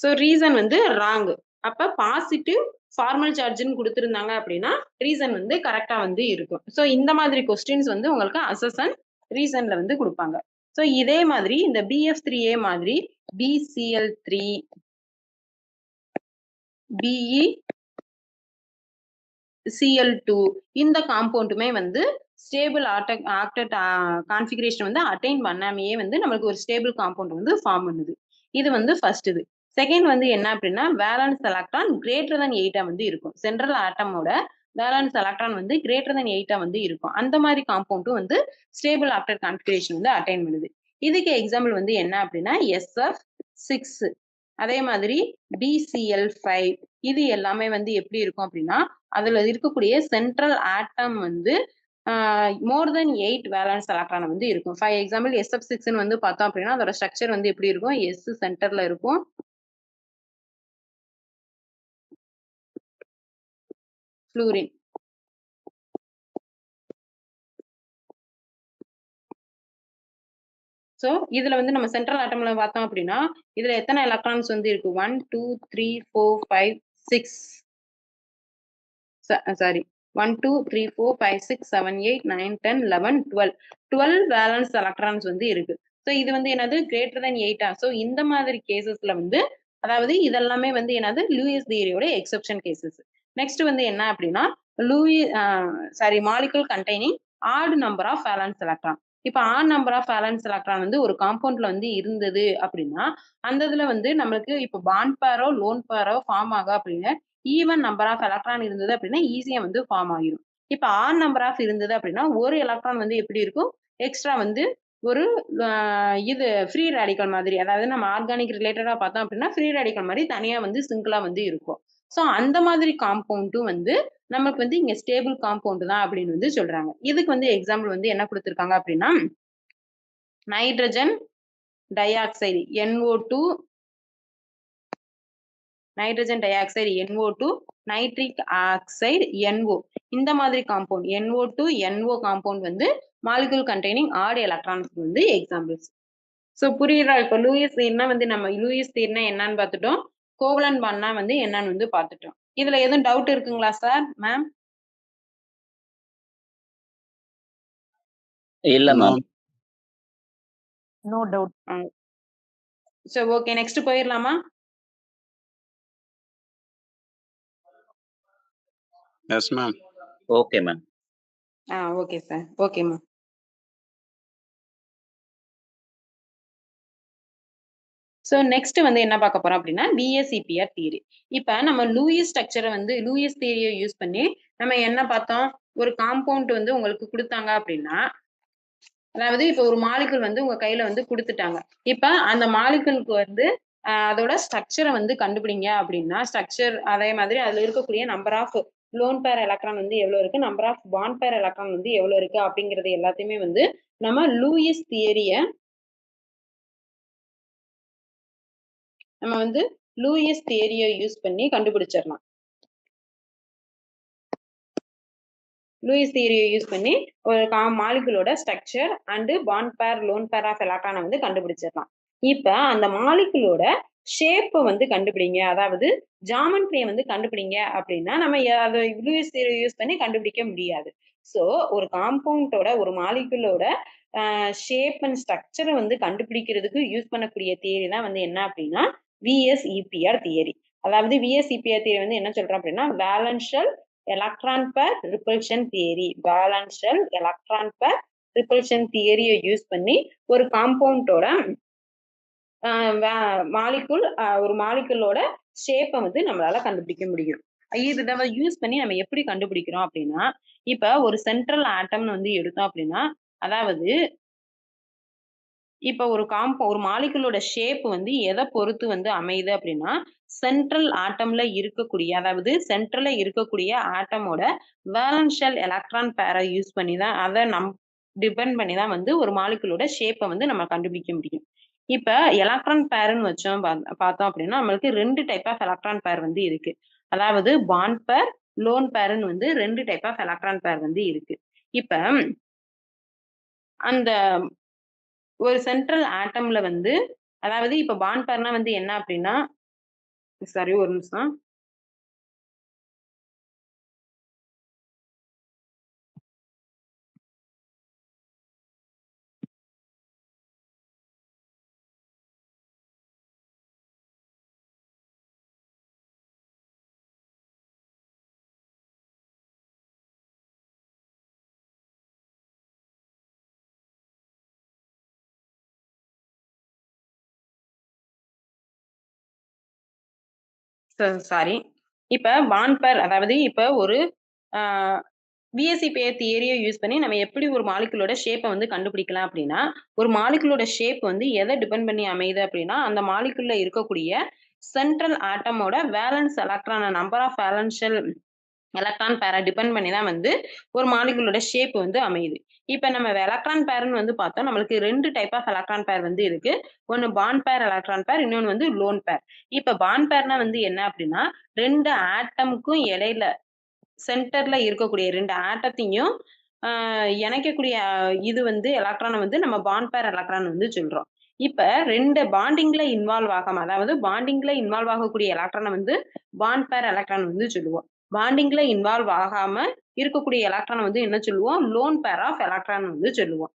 ஸோ ரீசன் வந்து ராங். அப்ப பாசிட்டிவ் ஃபார்மல் சார்ஜ்னு கொடுத்திருந்தாங்க அப்படின்னா ரீசன் வந்து கரெக்டா வந்து இருக்கும். ஸோ இந்த மாதிரி கொஸ்டின்ஸ் வந்து உங்களுக்கு அசஸ் ரீசன்ல வந்து கொடுப்பாங்க. ஸோ இதே மாதிரி இந்த BF3A மாதிரி BCl3 BeCl2 இந்த காம்பவுண்டுமே வந்து ஸ்டேபிள் ஆக்டட் கான்ஃபிகரேஷன் வந்து அட்டைன் பண்ணாமையே வந்து நமக்கு ஒரு ஸ்டேபிள் காம்பவுண்ட் வந்து ஃபார்ம் பண்ணுது. இது வந்து ஃபர்ஸ்ட் இது. செகண்ட் வந்து என்ன அப்படின்னா வேலன்ஸ் எலக்ட்ரான் கிரேட்டர் than 8 வந்து இருக்கும். சென்ட்ரல் ஆட்டமோட வேலன்ஸ் எலக்ட்ரான் வந்து கிரேட்டர் than 8 வந்து இருக்கும். அந்த மாதிரி காம்பவுண்டும் வந்து ஸ்டேபிள் ஆக்டட் கான்ஃபிகரேஷன் வந்து அட்டைன் பண்ணுது. இதுக்கு எக்ஸாம்பிள் வந்து என்ன அப்படின்னா SF6 அதே மாதிரி BCl5 இது எல்லாமே வந்து எப்படி இருக்கும் அப்படின்னா அதுல இருக்கக்கூடிய சென்ட்ரல் ஆட்டம் வந்து மோர் தென் 8 வேலன்ஸ் எலக்ட்ரான் வந்து இருக்கும். ஃபார் எக்ஸாம்பிள் SF6 வந்து பார்த்தோம் அப்படின்னா அதோட ஸ்ட்ரக்சர் வந்து எப்படி இருக்கும்? S சென்டர்ல இருக்கும். ஃப்ளூரின் ஸோ இதுல வந்து நம்ம சென்ட்ரல் ஆட்டம்ல பார்த்தோம் அப்படின்னா இதுல எத்தனை எலக்ட்ரான்ஸ் வந்து இருக்கு? 1 2 3 4 5 6 சாரி 1 2 3 4 5 6 7 8 9 10 11 12 வேலன்ஸ் எலக்ட்ரான்ஸ் வந்து இருக்கு. ஸோ இது வந்து என்னது கிரேட்டர் than 8. ஸோ இந்த மாதிரி கேசஸ்ல வந்து அதாவது இதெல்லாமே வந்து என்னது லூயிஸ் தியரியோட எக்ஸெப்ஷன் கேசஸ். நெக்ஸ்ட் வந்து என்ன அப்படின்னா molecule containing odd number of valence electron. இப்ப odd number of valence electron வந்து ஒரு காம்பவுண்ட்ல வந்து இருந்தது அப்படின்னா அந்த இதுல வந்து நம்மளுக்கு இப்போ பாண்ட் பேரோ லோன் பேரோ ஃபார்ம் ஆகும் அப்படின்னு ஈவன் நம்பர் ஆஃப் எலக்ட்ரான் இருந்தது அப்படின்னா ஈஸியா வந்து ஃபார்ம் ஆகிரும். இப்ப ஆட் நம்பர் ஆஃப் இருந்தது அப்படின்னா ஒரு எலக்ட்ரான் வந்து எப்படி இருக்கும்? எக்ஸ்ட்ரா வந்து ஒரு இது ஃப்ரீ ரேடிக்கல் மாதிரி, அதாவது நம்ம ஆர்கானிக் ரிலேட்டடா பார்த்தோம் அப்படின்னா ஃப்ரீ ரேடிக்கல் மாதிரி தனியா வந்து சிங்கிளா வந்து இருக்கும். ஸோ அந்த மாதிரி காம்பவுண்டும் வந்து நமக்கு வந்து இங்க ஸ்டேபிள் காம்பவுண்ட் தான் அப்படின்னு வந்து சொல்றாங்க. இதுக்கு வந்து எக்ஸாம்பிள் வந்து என்ன கொடுத்திருக்காங்க அப்படின்னா nitrogen di oxide NO2 nitric oxide NO இந்த மாதிரி காம்பவுண்ட் NO2 NO காம்பவுண்ட் வந்து மாலிகுல் கண்டெய்னிங் ஆட் எலக்ட்ரான்ஸ்க்கு வந்து எக்ஸாம்பிள்ஸ். ஸோ புரியுதா? இப்போ லூயிஸ் தீர்னா வந்து நம்ம லூயிஸ் தீர்னா என்னன்னு பார்த்துட்டோம், கோவலன்ட் பாண்ட்னா வந்து என்னன்னு வந்து பார்த்துட்டோம். இதுல எதுவும் டவுட் இருக்குங்களா சார் மேம்? இல்ல ma'am. No doubt. So okay next போயிடலாமா? Yes ma'am. Okay ma'am. Okay sir. Okay ma'am. So next வந்து என்ன பார்க்க போறோம் அப்படின்னா VSEPR தியரி. இப்ப நம்ம லூயிஸ் ஸ்ட்ரக்சரை வந்து லூயிஸ் தியரியை யூஸ் பண்ணி நம்ம என்ன பார்த்தோம்? ஒரு காம்பவுண்ட் வந்து உங்களுக்கு கொடுத்தாங்க அப்படின்னா அதாவது இப்ப ஒரு மாலிகுல் வந்து உங்க கையில வந்து கொடுத்துட்டாங்க. இப்ப அந்த மாலிகுலுக்கு வந்து அதோட ஸ்ட்ரக்சரை வந்து கண்டுபிடிங்க அப்படின்னா ஸ்ட்ரக்சர் அதே மாதிரி அதுல இருக்கக்கூடிய number of lone pair electron வந்து எவ்வளவு இருக்கு, number of bond pair electron வந்து எவ்வளவு இருக்கு அப்படிங்கறது எல்லாத்தையுமே வந்து நம்ம லூயிஸ் தியரியை யூஸ் பண்ணி கண்டுபிடிச்சிடலாம். லூயிஸ் தியரியை யூஸ் பண்ணி ஒரு மாலிகுலோட structure and bond pair lone pair of எலக்ட்ரானை வந்து கண்டுபிடிச்சிடலாம். இப்ப அந்த மாலிகுலோட ஷேப்பை வந்து கண்டுபிடிங்க, அதாவது ஜாமெட்ரியை வந்து கண்டுபிடிங்க அப்படின்னா நம்ம அதை லூயிஸ் தியரியை யூஸ் பண்ணி கண்டுபிடிக்க முடியாது. ஸோ ஒரு காம்பவுண்டோட ஒரு மாலிகுலோட ஷேப் அண்ட் ஸ்ட்ரக்சரை வந்து கண்டுபிடிக்கிறதுக்கு யூஸ் பண்ணக்கூடிய தியரி தான் வந்து என்ன அப்படின்னா VSEPR தியரி. அதாவது VSEPR தியரி வந்து என்ன சொல்றோம் அப்படின்னா valence shell electron pair repulsion theory. Valence shell electron pair repulsion தியரியை யூஸ் பண்ணி ஒரு காம்பவுண்டோட ஒரு மாலிகுலோட ஷேப்பை வந்து நம்மளால கண்டுபிடிக்க முடியும். இதை யூஸ் பண்ணி நம்ம எப்படி கண்டுபிடிக்கிறோம் அப்படின்னா இப்ப ஒரு சென்ட்ரல் ஆட்டம்னு வந்து எடுத்தோம் அப்படின்னா அதாவது இப்ப ஒரு மாலிகுலோட ஷேப் வந்து எதை பொறுத்து வந்து அமையுது அப்படின்னா சென்ட்ரல் ஆட்டம்ல இருக்கக்கூடிய அதாவது சென்ட்ரல்ல இருக்கக்கூடிய ஆட்டமோட வேலன்ஷியல் எலக்ட்ரான் பேரை யூஸ் பண்ணி தான் அதை டிபெண்ட் பண்ணி தான் வந்து ஒரு மாலிகுலோட ஷேப்பை வந்து நம்ம கண்டுபிடிக்க முடியும். இப்ப எலக்ட்ரான் பேர்னு வச்சோம் பார்த்தோம் அப்படின்னா நம்மளுக்கு 2 டைப் ஆஃப் எலக்ட்ரான் பேர் வந்து இருக்கு. அதாவது பாண்ட் பேர் லோன் பேர்னு வந்து 2 டைப் ஆஃப் எலக்ட்ரான் பேர் வந்து இருக்கு. இப்ப அந்த ஒரு சென்ட்ரல் ஆட்டம்ல வந்து அதாவது இப்ப பாண்ட் பேர்னா வந்து என்ன அப்படின்னா சாரி ஒரு நிமிஷம். சாரி. இப்ப பாண்ட் பேர் அதாவது இப்ப ஒரு விஎஸ்சி பேர் தியரிய யூஸ் பண்ணி நம்ம எப்படி ஒரு மாலிகுலோட ஷேப்பை வந்து கண்டுபிடிக்கலாம் அப்படின்னா, ஒரு மாலிகுலோட ஷேப் வந்து எதை டிபெண்ட் பண்ணி அமையுது அப்படின்னா, அந்த மாலிகுல்ல இருக்கக்கூடிய சென்ட்ரல் ஆட்டமோட valence electron number of valence shell electron பேரை டிபெண்ட் பண்ணி தான் வந்து ஒரு மாலிகுலோட ஷேப் வந்து அமையுது. இப்ப நம்ம எலக்ட்ரான் பேர்னு வந்து பார்த்தோம். நம்மளுக்கு 2 டைப் ஆஃப் எலக்ட்ரான் பேர் வந்து இருக்கு. ஒன்னு பாண்ட் பேர் எலக்ட்ரான் பேர், இன்னொன்னு வந்து லோன் பேர். இப்ப பாண்ட் பேர்னா வந்து என்ன அப்படின்னா 2 ஆட்டமுக்கும் இடையில சென்டர்ல இருக்கக்கூடிய 2 ஆட்டத்தையும் இணைக்கக்கூடிய இது வந்து எலக்ட்ரானை வந்து நம்ம பாண்ட் பேர் எலக்ட்ரான் வந்து சொல்றோம். இப்ப 2 பாண்டிங்ல இன்வால்வ் ஆகாம அதாவது பாண்டிங்ல இன்வால்வ் ஆகக்கூடிய எலக்ட்ரானை வந்து பாண்ட் பேர் எலக்ட்ரான் வந்து சொல்லுவோம். பாண்டிங்ல இன்வால்வ் ஆகாம இருக்கக்கூடிய எலக்ட்ரானை வந்து என்ன சொல்லுவோம்? லோன் பேர் ஆஃப் எலக்ட்ரான் வந்து சொல்லுவோம்.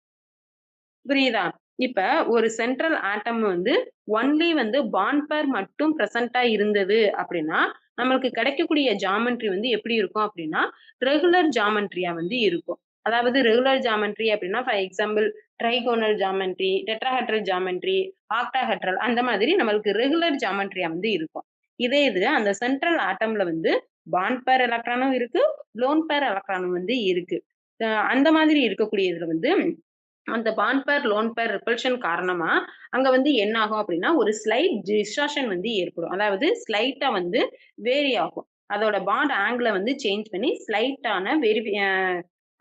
புரியுதா? இப்ப ஒரு சென்ட்ரல் ஆட்டம் வந்து ஒன்லி வந்து பாண்ட் பேர் மட்டும் பிரசன்ட்டா இருந்தது அப்படின்னா, நம்மளுக்கு கிடைக்கக்கூடிய ஜாமெட்ரி வந்து எப்படி இருக்கும் அப்படின்னா, ரெகுலர் ஜாமெட்ரியா வந்து இருக்கும். அதாவது ரெகுலர் ஜாமெட்ரி அப்படின்னா, for example trigonal geometry, tetrahedral geometry, octahedral அந்த மாதிரி நம்மளுக்கு ரெகுலர் ஜாமெட்ரியா வந்து இருக்கும். இதே இது அந்த சென்ட்ரல் ஆட்டம்ல வந்து பாண்ட் பேர் எலக்ட்ரானும் இருக்கு, லோன் பேர் எலக்ட்ரானும் வந்து இருக்கு. அந்த மாதிரி இருக்கக்கூடியதுல வந்து அந்த பாண்ட் பேர், லோன் பேர் ரிப்பல்ஷன் காரணமா அங்க வந்து என்ன ஆகும் அப்படின்னா, ஒரு ஸ்லைட் டிஸ்டார்ஷன் வந்து ஏற்படும். அதாவது ஸ்லைட்டா வந்து வேரி ஆகும். அதோட பாண்ட் ஆங்கிள வந்து சேஞ்ச் பண்ணி ஸ்லைட்டான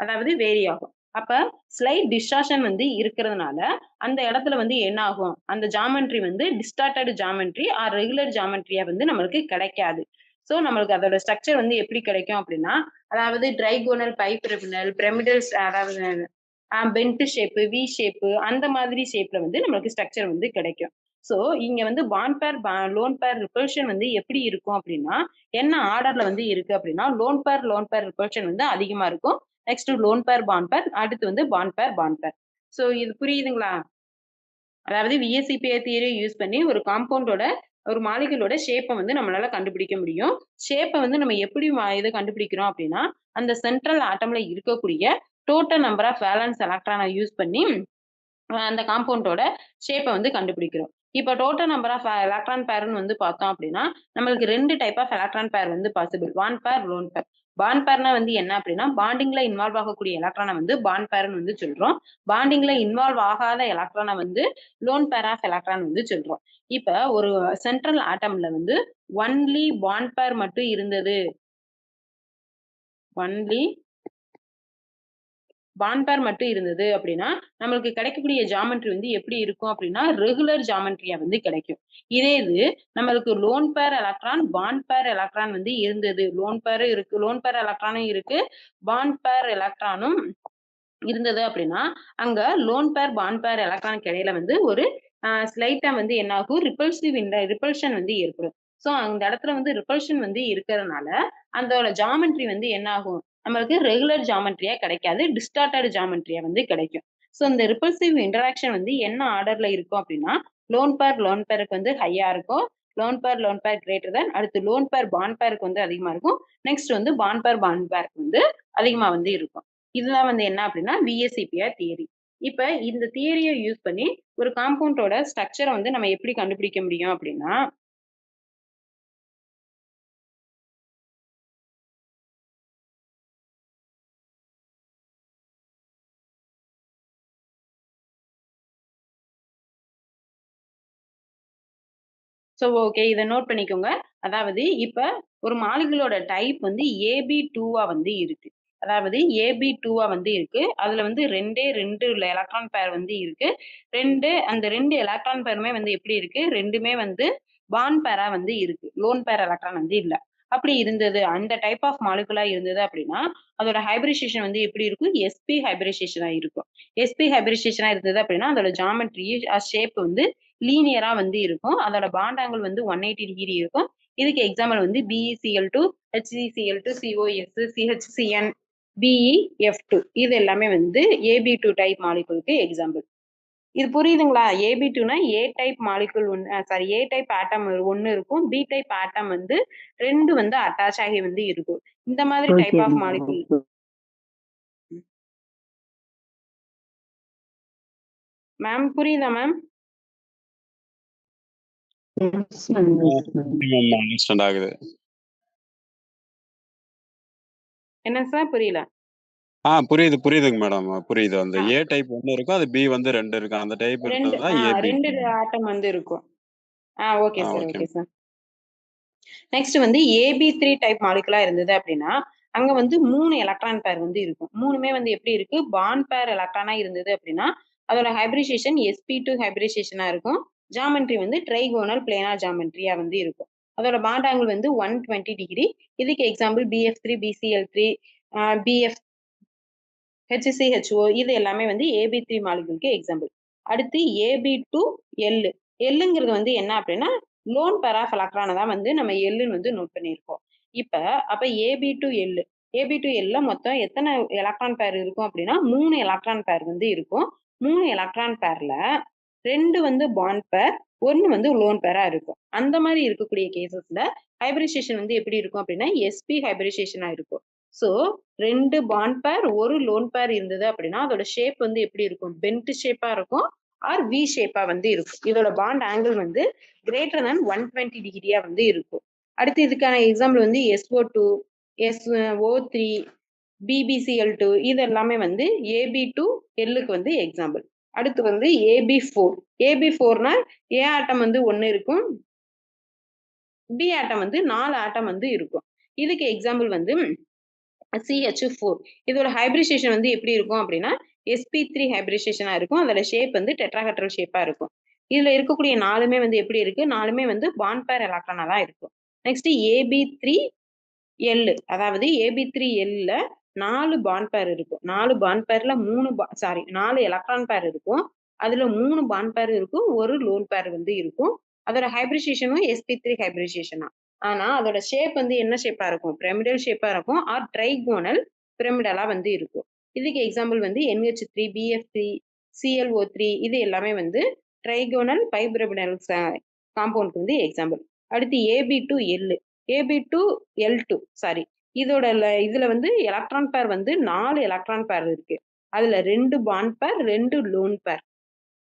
அதாவது வேரி ஆகும். அப்ப ஸ்லைட் டிஸ்டார்ஷன் வந்து இருக்கிறதுனால, அந்த இடத்துல வந்து என்ன ஆகும்? அந்த ஜாமெட்ரி வந்து டிஸ்டார்ட்டட் ஜாமெட்ரி ஆர் ரெகுலர் ஜாமெட்ரியா வந்து நம்மளுக்கு கிடைக்காது. சோ நம்மளுக்கு அதோட ஸ்ட்ரக்சர் வந்து எப்படி கிடைக்கும் அப்படின்னா, அதாவது ட்ரைகோனல், பைபிரமிடல், பிரமிடல் அதாவது பென்ட் ஷேப்பு, வி ஷேப்பு அந்த மாதிரி ஷேப்ல வந்து நம்மளுக்கு ஸ்ட்ரக்சர் வந்து கிடைக்கும். சோ இங்க வந்து பாண்ட் பேர், லோன் பேர் ரிப்பல்ஷன் வந்து எப்படி இருக்கும் அப்படின்னா, என்ன ஆர்டர்ல வந்து இருக்கு அப்படின்னா, லோன் பேர் ரிப்பல்ஷன் வந்து அதிகமா இருக்கும். நெக்ஸ்ட் லோன் பேர், பாண்ட் பேர், அடுத்து வந்து பாண்ட் பேர். சோ இது புரியுதுங்களா? அதாவது விஎஸ்சிபிஆர் தியரியை யூஸ் பண்ணி ஒரு காம்பவுண்டோட ஒரு மாலிகுலோட ஷேப்பை வந்து நம்மளால கண்டுபிடிக்க முடியும். ஷேப்பை வந்து நம்ம எப்படி இதை கண்டுபிடிக்கிறோம் அப்படின்னா, அந்த சென்ட்ரல் ஆட்டம்ல இருக்கக்கூடிய டோட்டல் நம்பர் ஆஃப் வேலன்ஸ் எலக்ட்ரானை யூஸ் பண்ணி அந்த காம்பவுண்டோட ஷேப்பை வந்து கண்டுபிடிக்கிறோம். இப்போ டோட்டல் நம்பர் ஆஃப் எலக்ட்ரான் பேர்னு வந்து பார்த்தோம் அப்படின்னா, நம்மளுக்கு 2 டைப் ஆஃப் எலக்ட்ரான் பேர் வந்து பாசிபிள். பாண்ட் பேர், லோன் பேர். பாண்ட் பேர்னா வந்து என்ன அப்படின்னா, பாண்டிங்ல இன்வால்வ் ஆகக்கூடிய எலக்ட்ரானை வந்து பாண்ட் பேர்னு வந்து சொல்றோம். பாண்டிங்ல இன்வால்வ் ஆகாத எலக்ட்ரானை வந்து லோன் பேர் ஆஃப் எலக்ட்ரான் வந்து சொல்றோம். இப்ப ஒரு சென்ட்ரல் ஆட்டம்ல வந்து ஒன்லி பாண்ட் பேர் மட்டும் இருந்தது. ஒன்லி பாண்ட் பேர் மட்டும் இருந்தது அப்படின்னா, நம்மளுக்கு கிடைக்கக்கூடிய ஜாமெட்ரி வந்து எப்படி இருக்கும் அப்படின்னா, ரெகுலர் ஜாமெட்ரியா வந்து கிடைக்கும். இதே இது நம்மளுக்கு loan pair electron, bond pair electron வந்து இருந்தது. லோன் பேர் இருக்கு, லோன் பேர் எலக்ட்ரானும் இருக்கு, பாண்ட் பேர் எலக்ட்ரானும் இருந்தது அப்படின்னா, அங்க லோன் பேர், பாண்ட் பேர் எலக்ட்ரானுக்கு இடையில வந்து ஒரு ஸ்லைட்டா வந்து என்ன ஆகும்? ரிப்பல்ஷன் வந்து ஏற்படும். சோ அந்த இடத்துல வந்து ரிப்பல்ஷன் வந்து இருக்கிறதுனால, அதோட ஜாமெட்ரி வந்து என்ன ஆகும்? நம்மளுக்கு ரெகுலர் ஜாமெட்ரியா கிடைக்காது. டிஸ்டார்ட்டட் ஜாமெட்ரியா வந்து கிடைக்கும். சோ இந்த ரிப்பல்சிவ் இன்டராக்ஷன் வந்து என்ன ஆர்டர்ல இருக்கும் அப்படின்னா, லோன் பேருக்கு வந்து ஹையா இருக்கும். லோன் பேர் கிரேட்டர் தென் அடுத்து லோன் பேர், பாண்ட் பேருக்கு வந்து அதிகமா இருக்கும். நெக்ஸ்ட் வந்து பாண்ட் பேருக்கு வந்து அதிகமா வந்து இருக்கும். இதுதான் வந்து என்ன அப்படின்னா விஎஸ்சிபிஆர் தியரி. இப்ப இந்த தியரிய யூஸ் பண்ணி ஒரு காம்பவுண்டோட ஸ்ட்ரக்சரை வந்து நம்ம எப்படி கண்டுபிடிக்க முடியும் அப்படின்னா, சோ ஓகே இத நோட் பண்ணிக்கோங்க. அதாவது இப்ப ஒரு மாலிகுலோட டைப் வந்து AB2ஆ வந்து இருக்கு. அதாவது AB2ஆ வந்து இருக்கு. அதுல வந்து 2 எலக்ட்ரான் பேர் வந்து இருக்கு. அந்த 2 எலக்ட்ரான் பேருமே வந்து எப்படி இருக்கு? 2மே வந்து பாண்ட் பேரா வந்து இருக்கு. லோன் பேர் எலக்ட்ரான் வந்து இல்ல. அப்படி இருந்தது அந்த டைப் ஆஃப் மாலிகுலா இருந்தது அப்படின்னா, அதோட ஹைபிரிடைசேஷன் வந்து எப்படி இருக்கும்? sp ஹைபிரிடைசேஷனா இருக்கும். sp ஹைபிரிடைசேஷனா இருந்தது அப்படின்னா, அதோட ஜாமெட்ரி ஷேப் வந்து லீனியரா வந்து இருக்கும். அதோட பாண்ட் ஆங்கிள் வந்து 180 டிகிரி இருக்கும். இதுக்கு எக்ஸாம்பிள் வந்து BeCl2, HgCl2, COS, CHCN, BeF2 இது எல்லாமே வந்து AB2 டைப் மாலிகுலுக்கு எக்ஸாம்பிள். இது புரியுதுங்களா? AB2னா A type molecule A type atom ஒன்னு இருக்கும், B டைப் ஆட்டம் வந்து 2 வந்து அட்டாச் ஆகி வந்து இருக்கும். இந்த மாதிரி டைப் ஆஃப் மாலிகுல். மேம் புரியுதா மேம்? அண்டர்ஸ்டாண்ட் ஆகுது. என்ன சார் புரியல? புரியுதுங்க மேடம். புரியுது. அந்த A டைப் 1 இருக்கும், அது B வந்து 2 இருக்கும். அந்த டைப் இருக்கிறது தான் AB. 2 ஆட்டம் வந்து இருக்கும். Okay sir, okay. Okay sir. Next வந்து AB3 டைப் மாலிகுலா இருந்தது அப்படின்னா அங்க வந்து 3 எலக்ட்ரான் பேர் வந்து இருக்கும். மூணுமே வந்து எப்படி இருக்கு? பாண்ட் பேர் எலக்ட்ரானா இருந்தது அப்படின்னா அதோட ஹைபிரிடேஷன் sp2 ஹைபிரிடேஷனா இருக்கும். ஜாமெட்ரி வந்து ட்ரைகோனல் பிளேனார் ஜாமெட்ரியா வந்து இருக்கும். அதோட பாண்ட் ஆங்கிள் வந்து 120 டிகிரி. இதுக்கு example BF3, BCl3, BF HCHO இது எல்லாமே வந்து AB3 மாலிகுலுக்கு எக்ஸாம்பிள். அடுத்து AB2L. Lங்கிறது வந்து என்ன அப்படின்னா லோன் பேர் ஆஃப் எலக்ட்ரானை தான் வந்து நம்ம எல்லுன்னு வந்து நோட் பண்ணியிருக்கோம். அப்ப AB2L. AB2Lல மொத்தம் எத்தனை எலக்ட்ரான் பேர் இருக்கும் அப்படின்னா 3 எலக்ட்ரான் பேர் வந்து இருக்கும். 3 எலக்ட்ரான் பேர்ல 2 வந்து பாண்ட் பேர், 1 வந்து லோன் பேரா இருக்கும். அந்த மாதிரி இருக்கக்கூடிய கேசஸ்ல ஹைபிரிடேஷன் வந்து எப்படி இருக்கும் அப்படின்னா sp ஹைபிரிடேஷனா இருக்கும். சோ 2 பாண்ட் பேர், 1 லோன் பேர் இருந்தது அப்படின்னா அதோட ஷேப் வந்து எப்படி இருக்கும்? பென்ட் ஷேப்பா இருக்கும் ஆர் வி ஷேப்பா வந்து இருக்கும். இதோட பாண்ட் ஆங்கிள் வந்து கிரேட்டர் than 120 டிகிரியா வந்து இருக்கும். அடுத்து இதுக்கான எக்ஸாம்பிள் வந்து SO2, SO3, BBCl2 இது எல்லாமே வந்து AB2Lக்கு வந்து எக்ஸாம்பிள். அடுத்து வந்து AB4. AB4னா A ஆட்டம் வந்து 1 இருக்கும், B ஆட்டம் வந்து 4 ஆட்டம் வந்து இருக்கும். இதுக்கு எக்ஸாம்பிள் வந்து CH4. இதோட ஹைபிரிடேஷன் வந்து எப்படி இருக்கும் அப்படின்னா sp3 ஹைபிரிடேஷனா இருக்கும். அதோட ஷேப் வந்து டெட்ராஹெட்ரல் ஷேப்பா இருக்கும். இதுல இருக்கக்கூடிய 4மே வந்து எப்படி இருக்கு? 4மே வந்து பாண்ட் பேர் எலக்ட்ரானா தான் இருக்கும். Next AB3L. அதாவது AB3Lல 4 பாண்ட் பேர் இருக்கும். 4 பாண்ட் பேர்ல 4 எலக்ட்ரான் பேர் இருக்கும். அதுல 3 பாண்ட் பேர் இருக்கும், 1 லோன் பேர் வந்து இருக்கும். அதோட ஹைபிரிடேஷனும் sp3 ஹைபிரிடேஷனா. ஆனா அதோட ஷேப் வந்து என்ன ஷேப்பா இருக்கும்? பிரமிடல் ஷேப்பா இருக்கும் ஆர் ட்ரைகோனல் பிரமிடலா வந்து இருக்கும். இதுக்கு எக்ஸாம்பிள் வந்து NH3, BF3, ClO3 இது எல்லாமே வந்து ட்ரைகோனல் பைபிரமிடல் காம்பவுண்டுக்கு வந்து எக்ஸாம்பிள். அடுத்து AB2L. AB2L2 இதோட இதுல வந்து எலக்ட்ரான் பேர் வந்து 4 எலக்ட்ரான் பேர் இருக்கு. அதுல 2 பாண்ட் பேர், 2 லோன் பேர்.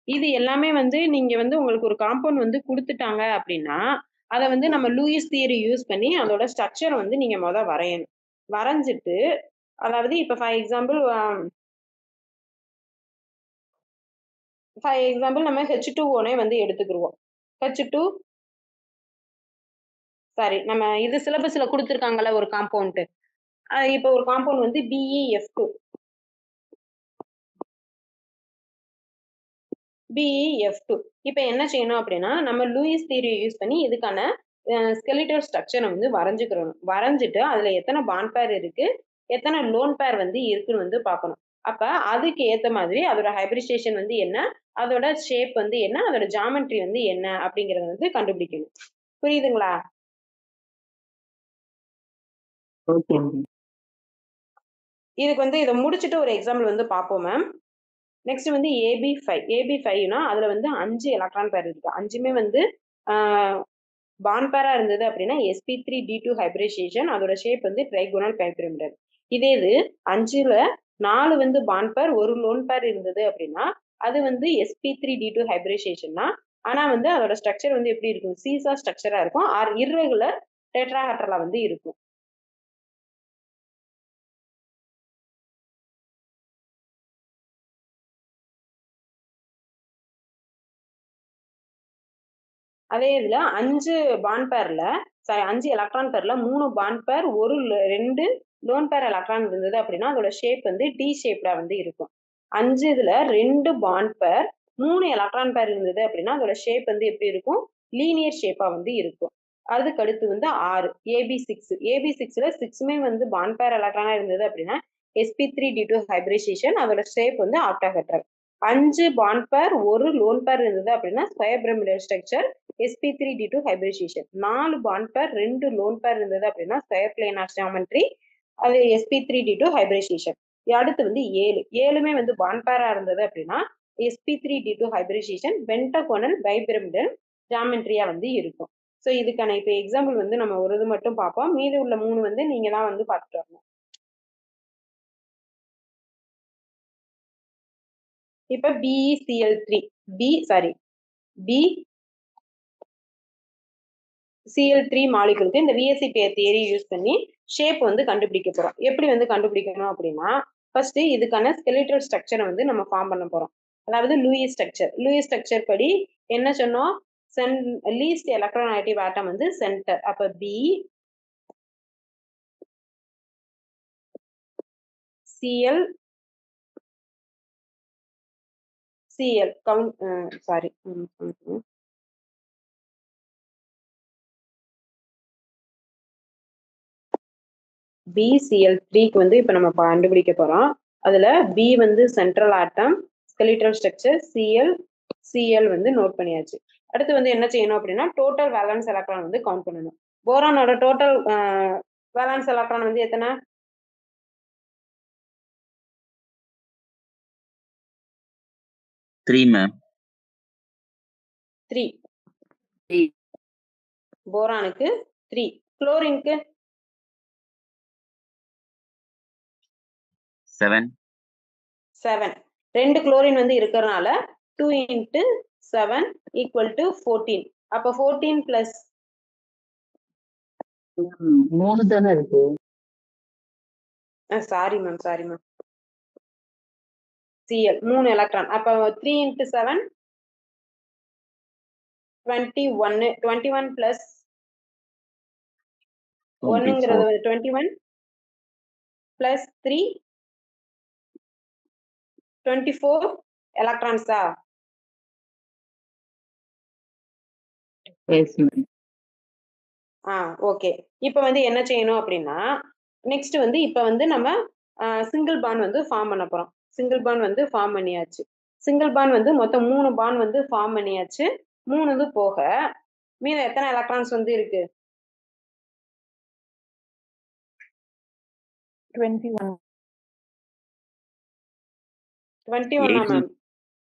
இது எல்லாமே வந்து நீங்க வந்து உங்களுக்கு ஒரு காம்பவுண்ட் வந்து கொடுத்துட்டாங்க அப்படின்னா அதை வந்து நம்ம லூயிஸ் தியரி யூஸ் பண்ணி அதோட ஸ்ட்ரக்சரை வந்து நீங்க வரையணும். வரைஞ்சிட்டு அதாவது இப்ப ஃபார் எக்ஸாம்பிள் நம்ம H2O வந்து எடுத்துக்கிருவோம். H2 நம்ம இது சிலபஸ்ல கொடுத்துருக்காங்கல்ல ஒரு காம்பவுண்ட். இப்ப ஒரு காம்பவுண்ட் வந்து BeF2. BeF2. இப்ப என்ன செய்யணும் அப்படின்னா நம்ம லூயிஸ் தியரியை யூஸ் பண்ணி இதுக்கான ஸ்கெலிட்டல் ஸ்ட்ரக்சரை வந்து வரைஞ்சுக்கிறோம். வரைஞ்சிட்டு அதுல எத்தனை பாண்ட் பேர் இருக்கு, எத்தனை லோன் பேர் வந்து இருக்குன்னு வந்து பார்க்கணும். அப்ப அதுக்கு ஏத்த மாதிரி அதோட ஹைபிரிடேஷன் வந்து என்ன, அதோட ஷேப் வந்து என்ன, அதோட ஜாமெட்ரி வந்து என்ன அப்படிங்கறத வந்து கண்டுபிடிக்கணும். புரியுதுங்களா? இதுக்கு வந்து இதை முடிச்சுட்டு ஒரு எக்ஸாம்பிள் வந்து பார்ப்போம் மேம். நெக்ஸ்ட் வந்து AB5. AB5னா அதுல வந்து 5 எலக்ட்ரான் பேர் இருக்கு. 5மே வந்து பாண்ட் பேரா இருந்தது அப்படின்னா sp3d2 ஹைபிரிடேஷன். அதோட ஷேப் வந்து ட்ரைகோனல் பைபிரமிடல். இதே இது 5ல 4 வந்து பாண்ட் பேர், 1 லோன் பேர் இருந்தது அப்படின்னா அது வந்து sp3d2 ஹைபிரிடேஷன்னா. ஆனா வந்து அதோட ஸ்ட்ரக்சர் வந்து எப்படி இருக்கும்? சீசா ஸ்ட்ரக்சரா இருக்கும் ஆர் இர்ரெகுலர் டெட்ராஹெட்ரலா வந்து இருக்கும். அதே இதுல 5 பாண்ட் பேர்ல 5 எலக்ட்ரான் பேர்ல 3 பாண்ட் பேர், 2 லோன் பேர் எலக்ட்ரான் இருந்தது அப்படின்னா அதோட ஷேப் வந்து டி ஷேப்ல வந்து இருக்கும். 5 இதுல 2 பாண்ட் பேர், 3 எலக்ட்ரான் பேர் இருந்தது அப்படின்னா அதோட ஷேப் வந்து எப்படி இருக்கும்? லீனியர் ஷேப்பா வந்து இருக்கும். அதுக்கு அடுத்து வந்து 6 AB6. AB6ல 6மே வந்து பாண்ட் பேர் எலக்ட்ரானா இருந்தது அப்படின்னா sp3d2 ஹைபிரிடேஷன். அதோட ஷேப் வந்து ஆக்டாஹெட்ரல். 5 பாண்ட் பேர், 1 லோன் பேர் இருந்தது அப்படின்னா square pyramidal structure sp3d2 hybridisation. 4 bond பேர் 2 லோன் பேர் இருந்தது அப்படின்னா ஸ்கொயர் பிளானார் ஜியோமெட்ரி, அது sp3d2 ஹைபிரிடைசேஷன். அடுத்து வந்து 7மே வந்து பாண்ட் பேரா இருந்தது அப்படின்னா sp3d2 ஹைபிரிடைசேஷன் பென்டகோனல் பைபிரமிடல் ஜியோமெட்ரியா வந்து இருக்கும். ஸோ இதுக்கான இப்போ எக்ஸாம்பிள் வந்து நம்ம ஒரு இது மட்டும் பார்ப்போம். மீதி உள்ள 3 வந்து நீங்க தான் வந்து பார்த்துட்டு வரணும். இப்ப BeCl3 BeCl3 மாலிகுலுக்கு இந்த VSEP தியரி யூஸ் பண்ணி ஷேப் வந்து கண்டுபிடிக்க போறோம். எப்படி வந்து கண்டுபிடிக்கணும் அப்படின்னா ஃபர்ஸ்ட் இதுக்கான ஸ்கெலிட்டல் ஸ்ட்ரக்சரை வந்து நம்ம ஃபார்ம் பண்ண போறோம். அதாவது லூயிஸ் ஸ்ட்ரக்சர் படி என்ன சொன்னோம், லீஸ்ட் எலக்ட்ரோநெகட்டிவ் ஆட்டம் வந்து சென்டர். அப்ப BCl கவுண்ட் சாரி BCl3க்கு வந்து இப்ப நம்ம கண்டுபிடிக்க போறோம். அதுல B வந்து central atom, skeletal structure, Cl வந்து நோட் பண்ணியாச்சு. அடுத்து வந்து என்ன செய்யணும் அப்படின்னா டோட்டல் வேலன்ஸ் எலக்ட்ரான் வந்து கவுண்ட் பண்ணணும். போரானோட டோட்டல் வேலன்ஸ் எலக்ட்ரான் வந்து எத்தனை? 3 மேம். 3. போரானுக்கு 3. குளோரினுக்கு 7. 2 குளோரின் வந்து இருக்கிறதுனால 2 × 7 = 14. அப்ப 14 பிளஸ் 3 தானே இருக்கு. Sorry ma'am Cl 3 electron. அப்ப 3 × 7 21 பிளஸ் 1ங்கிறது 21 பிளஸ் 3 24 எலக்ட்ரான்ஸா? ஓகே. இப்ப வந்து என்ன செய்யணும் அப்படின்னா நெக்ஸ்ட் வந்து இப்ப வந்து நம்ம சிங்கிள் பாண்ட் வந்து ஃபார்ம் பண்ண போறோம். சிங்கிள் பாண்ட் வந்து ஃபார்ம் பண்ணியாச்சு. சிங்கிள் பாண்ட் வந்து மொத்தம் 3 பாண்ட் வந்து ஃபார்ம் பண்ணியாச்சு. 3 வந்து போக மீதம் எத்தனை எலக்ட்ரான்ஸ் வந்து இருக்கு? 21. 21 மேம்?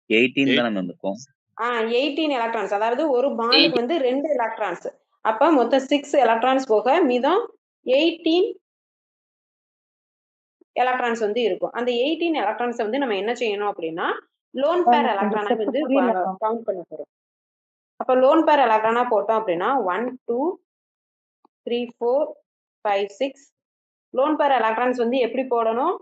18 தானே மேம் இருக்கும். 18 எலக்ட்ரான்ஸ். அதாவது ஒரு பாண்டுக்கு வந்து 2 எலக்ட்ரான்ஸ். அப்ப மொத்தம் 6 எலக்ட்ரான்ஸ் போக மீதம் 18 எலக்ட்ரான்ஸ் வந்து இருக்கும். அந்த 18 எலக்ட்ரான்ஸ் வந்து நம்ம என்ன செய்யணும் அப்படின்னா லோன் பேர் எலக்ட்ரானா வந்து கவுண்ட் பண்ண போறோம். அப்ப லோன் பேர் எலக்ட்ரானா போட்டோம் அப்படின்னா 1 2 3 4 5 6 லோன் பேர் எலக்ட்ரான்ஸ் வந்து எப்படி போடணும்?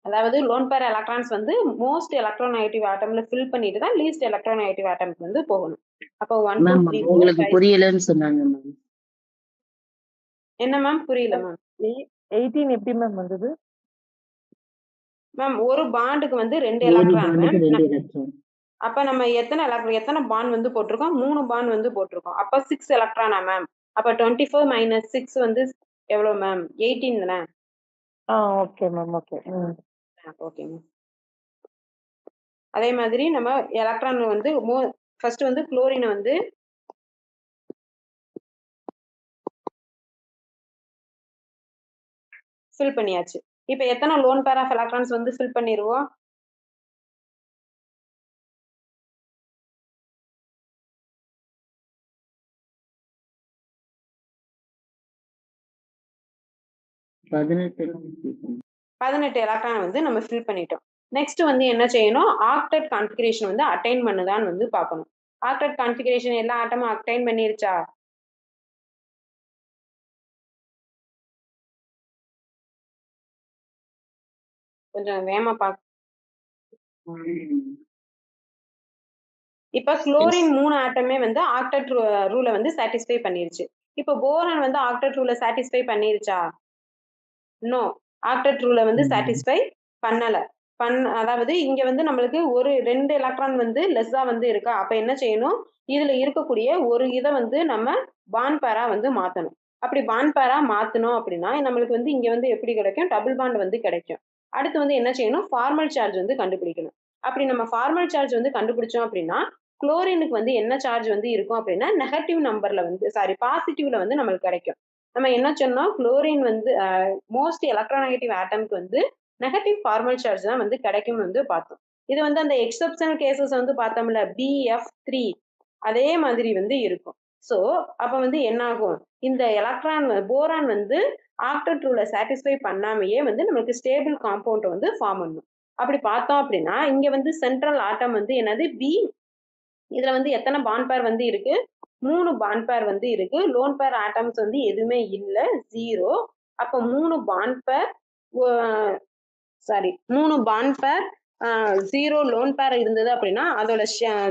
அதாவது லோன் பேர் எலக்ட்ரான்ஸ் வந்து மோஸ்ட் எலக்ட்ரோநெகட்டிவ் ஆட்டம்ல ஃபில் பண்ணிட்டு தான் லீஸ்ட் எலக்ட்ரோநெகட்டிவ் ஆட்டம்க்கு வந்து போகணும். அப்ப 1 2 3 4 உங்களுக்கு புரியலன்னு சொன்னாங்க மேம். என்ன மேம்? புரியல மேம். 18 எப்படி மேம் வந்தது மேம்? ஒரு பாண்டுக்கு வந்து 2 எலக்ட்ரான் மேம். அப்ப நம்ம எத்தனை பாண்ட் வந்து போட்டிருக்கோம்? 3 பாண்ட் வந்து போட்டிருக்கோம். அப்ப 6 எலக்ட்ரானா மேம்? அப்ப 24 - 6 வந்து எவ்வளவு மேம்? 18 தானே? Okay ma'am. Okay ma'am. அதே மாதிரி நம்ம எலக்ட்ரான் வந்து ஃபர்ஸ்ட் வந்து குளோரினை வந்து ஃபில் பண்ணியாச்சு. இப்ப எத்தனை லோன் பேர் ஆஃப் எலக்ட்ரான்ஸ் வந்து ஃபில் பண்ணிடுவோம்? பதினெட்டு எலக்ட்ரான் வந்து நம்ம ஃபில் பண்ணிட்டோம். நெக்ஸ்ட் வந்து என்ன செய்யணும்? ஆக்டெட் கான்ஃபிகரேஷன் வந்து அட்டைன் பண்ணுதான்னு வந்து பார்க்கணும். ஆக்டெட் கான்ஃபிகரேஷன் எல்லா ஆட்டமும் அட்டைன் பண்ணிருச்சா? கொஞ்சம் வேகமா பாக்க. இப்ப குளோரின் 3 ஆட்டமே வந்து ஆக்டெட் ரூலை வந்து சாட்டிஸ்ஃபை பண்ணிருச்சு. இப்ப போரான் வந்து ஆக்டெட் ரூலை சாட்டிஸ்ஃபை பண்ணிருச்சா? நோ, ஆக்டெட் ரூலை வந்து சாட்டிஸ்ஃபை பண்ணல. அதாவது இங்க வந்து நம்மளுக்கு ஒரு 2 எலக்ட்ரான் வந்து லெஸ்ஸா வந்து இருக்கா. அப்ப என்ன செய்யணும்? இதுல இருக்கக்கூடிய ஒரு இதை வந்து நம்ம பாண்ட் பேரா வந்து மாத்தணும். அப்படி பாண்ட் பேரா மாத்தணும் அப்படின்னா நம்மளுக்கு வந்து இங்க வந்து எப்படி கிடைக்கும்? டபுள் பாண்ட் வந்து கிடைக்கும். அடுத்து வந்து என்ன செய்யணும்? ஃபார்மல் சார்ஜ் வந்து கண்டுபிடிக்கணும். அப்படி நம்ம ஃபார்மல் சார்ஜ் வந்து கண்டுபிடிச்சோம் அப்படின்னா குளோரினுக்கு வந்து என்ன சார்ஜ் வந்து இருக்கும் அப்படின்னா நெகட்டிவ் நம்பர்ல வந்து பாசிட்டிவ்ல வந்து நம்மளுக்கு கிடைக்கும். நம்ம என்ன சொன்னோம், குளோரின் வந்து மோஸ்ட் எலக்ட்ரோநெகட்டிவ் ஆட்டம்க்கு வந்து நெகட்டிவ் ஃபார்மல் சார்ஜ் தான் வந்து கிடைக்கும்னு வந்து பார்த்தோம். இது வந்து அந்த எக்ஸெப்ஷனல் கேசஸ் வந்து பார்த்தோம்ல BF3 அதே மாதிரி வந்து இருக்கும். ஸோ அப்ப வந்து என்ன ஆகும், இந்த போரான் வந்து ஆக்டெட் ரூலை சாட்டிஸ்ஃபை பண்ணாமையே வந்து நமக்கு ஸ்டேபிள் காம்பவுண்ட் வந்து ஃபார்ம் பண்ணும். அப்படி பார்த்தோம் அப்படின்னா இங்க வந்து சென்ட்ரல் ஆட்டம் வந்து என்னது B. இதுல வந்து எத்தனை பாண்ட் பேர் வந்து இருக்கு, 3 பாண்ட் பேர் வந்து இருக்கு. லோன் பேர் ஆட்டம்ஸ் வந்து எதுவுமே இல்ல, 0. அப்ப 3 பாண்ட் பேர் 3 பாண்ட் பேர் 0 லோன் பேர் இருந்தது அப்படின்னா அதோட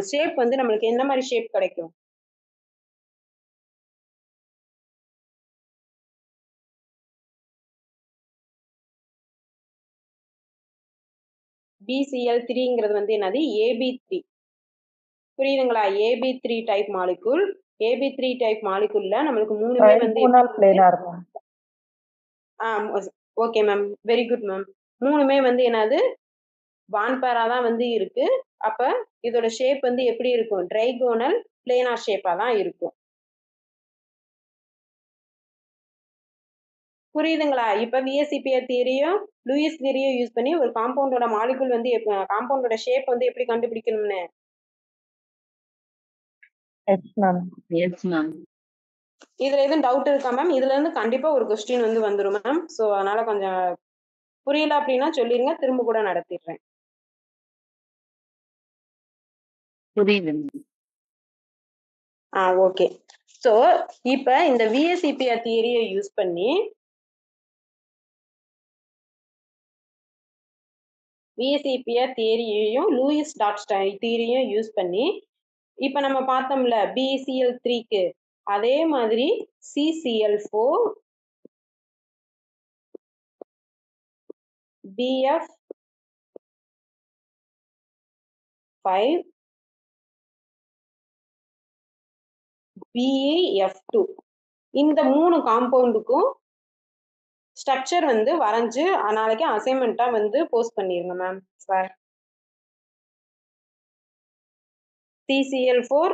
ஷேப் வந்து நம்மளுக்கு என்ன மாதிரி ஷேப் கிடைக்கும்? BCl3ங்கிறது வந்து என்னது, AB3. புரியுதுங்களா? AB3 type molecule. AB3 type மாலிகூல்ல நம்மளுக்கு மூணுமே வந்து planar ma'am. Okay ma'am, very good ma'am. மூணுமே வந்து என்னது பாண்ட் பேரா தான் வந்து இருக்கு. அப்ப இதோட ஷேப் வந்து எப்படி இருக்கும், ட்ரைகோனல் பிளேனார் ஷேப்பா தான் இருக்கும். புரியுதுங்களா? இப்ப VSEPR தியரியும் லூயிஸ் தியரியும் யூஸ் பண்ணி ஒரு காம்பவுண்டோட மாலிகூல் வந்து காம்பவுண்டோட ஷேப் வந்து எப்படி கண்டுபிடிக்கணும்னு எஸ் மேம். இதுல எதுவும் டவுட் இருக்கா மேம்? இதுல இருந்து கண்டிப்பா ஒரு கொஸ்டின் வந்து வந்துரும் மேம். சோ அதனால கொஞ்சம் புரியல அப்படின்னா சொல்லிருங்க, திரும்ப கூட நடத்திடுறேன். புரியுது. ஓகே. சோ இப்ப இந்த VSEPR தியரியை யூஸ் பண்ணி VSEPR தியரியையும் லூயிஸ் டால்ஸ்டாய் தியரியும் யூஸ் பண்ணி இப்ப நம்ம பார்த்தோம்ல BCl3க்கு அதே மாதிரி CCl4 BF5 BeF2 இந்த 3 காம்பவுண்டுக்கும் ஸ்ட்ரக்சர் வந்து வரைஞ்சு நாளைக்கு அசைன்மெண்டா வந்து போஸ்ட் பண்ணிருங்க ma'am. Sir CCl4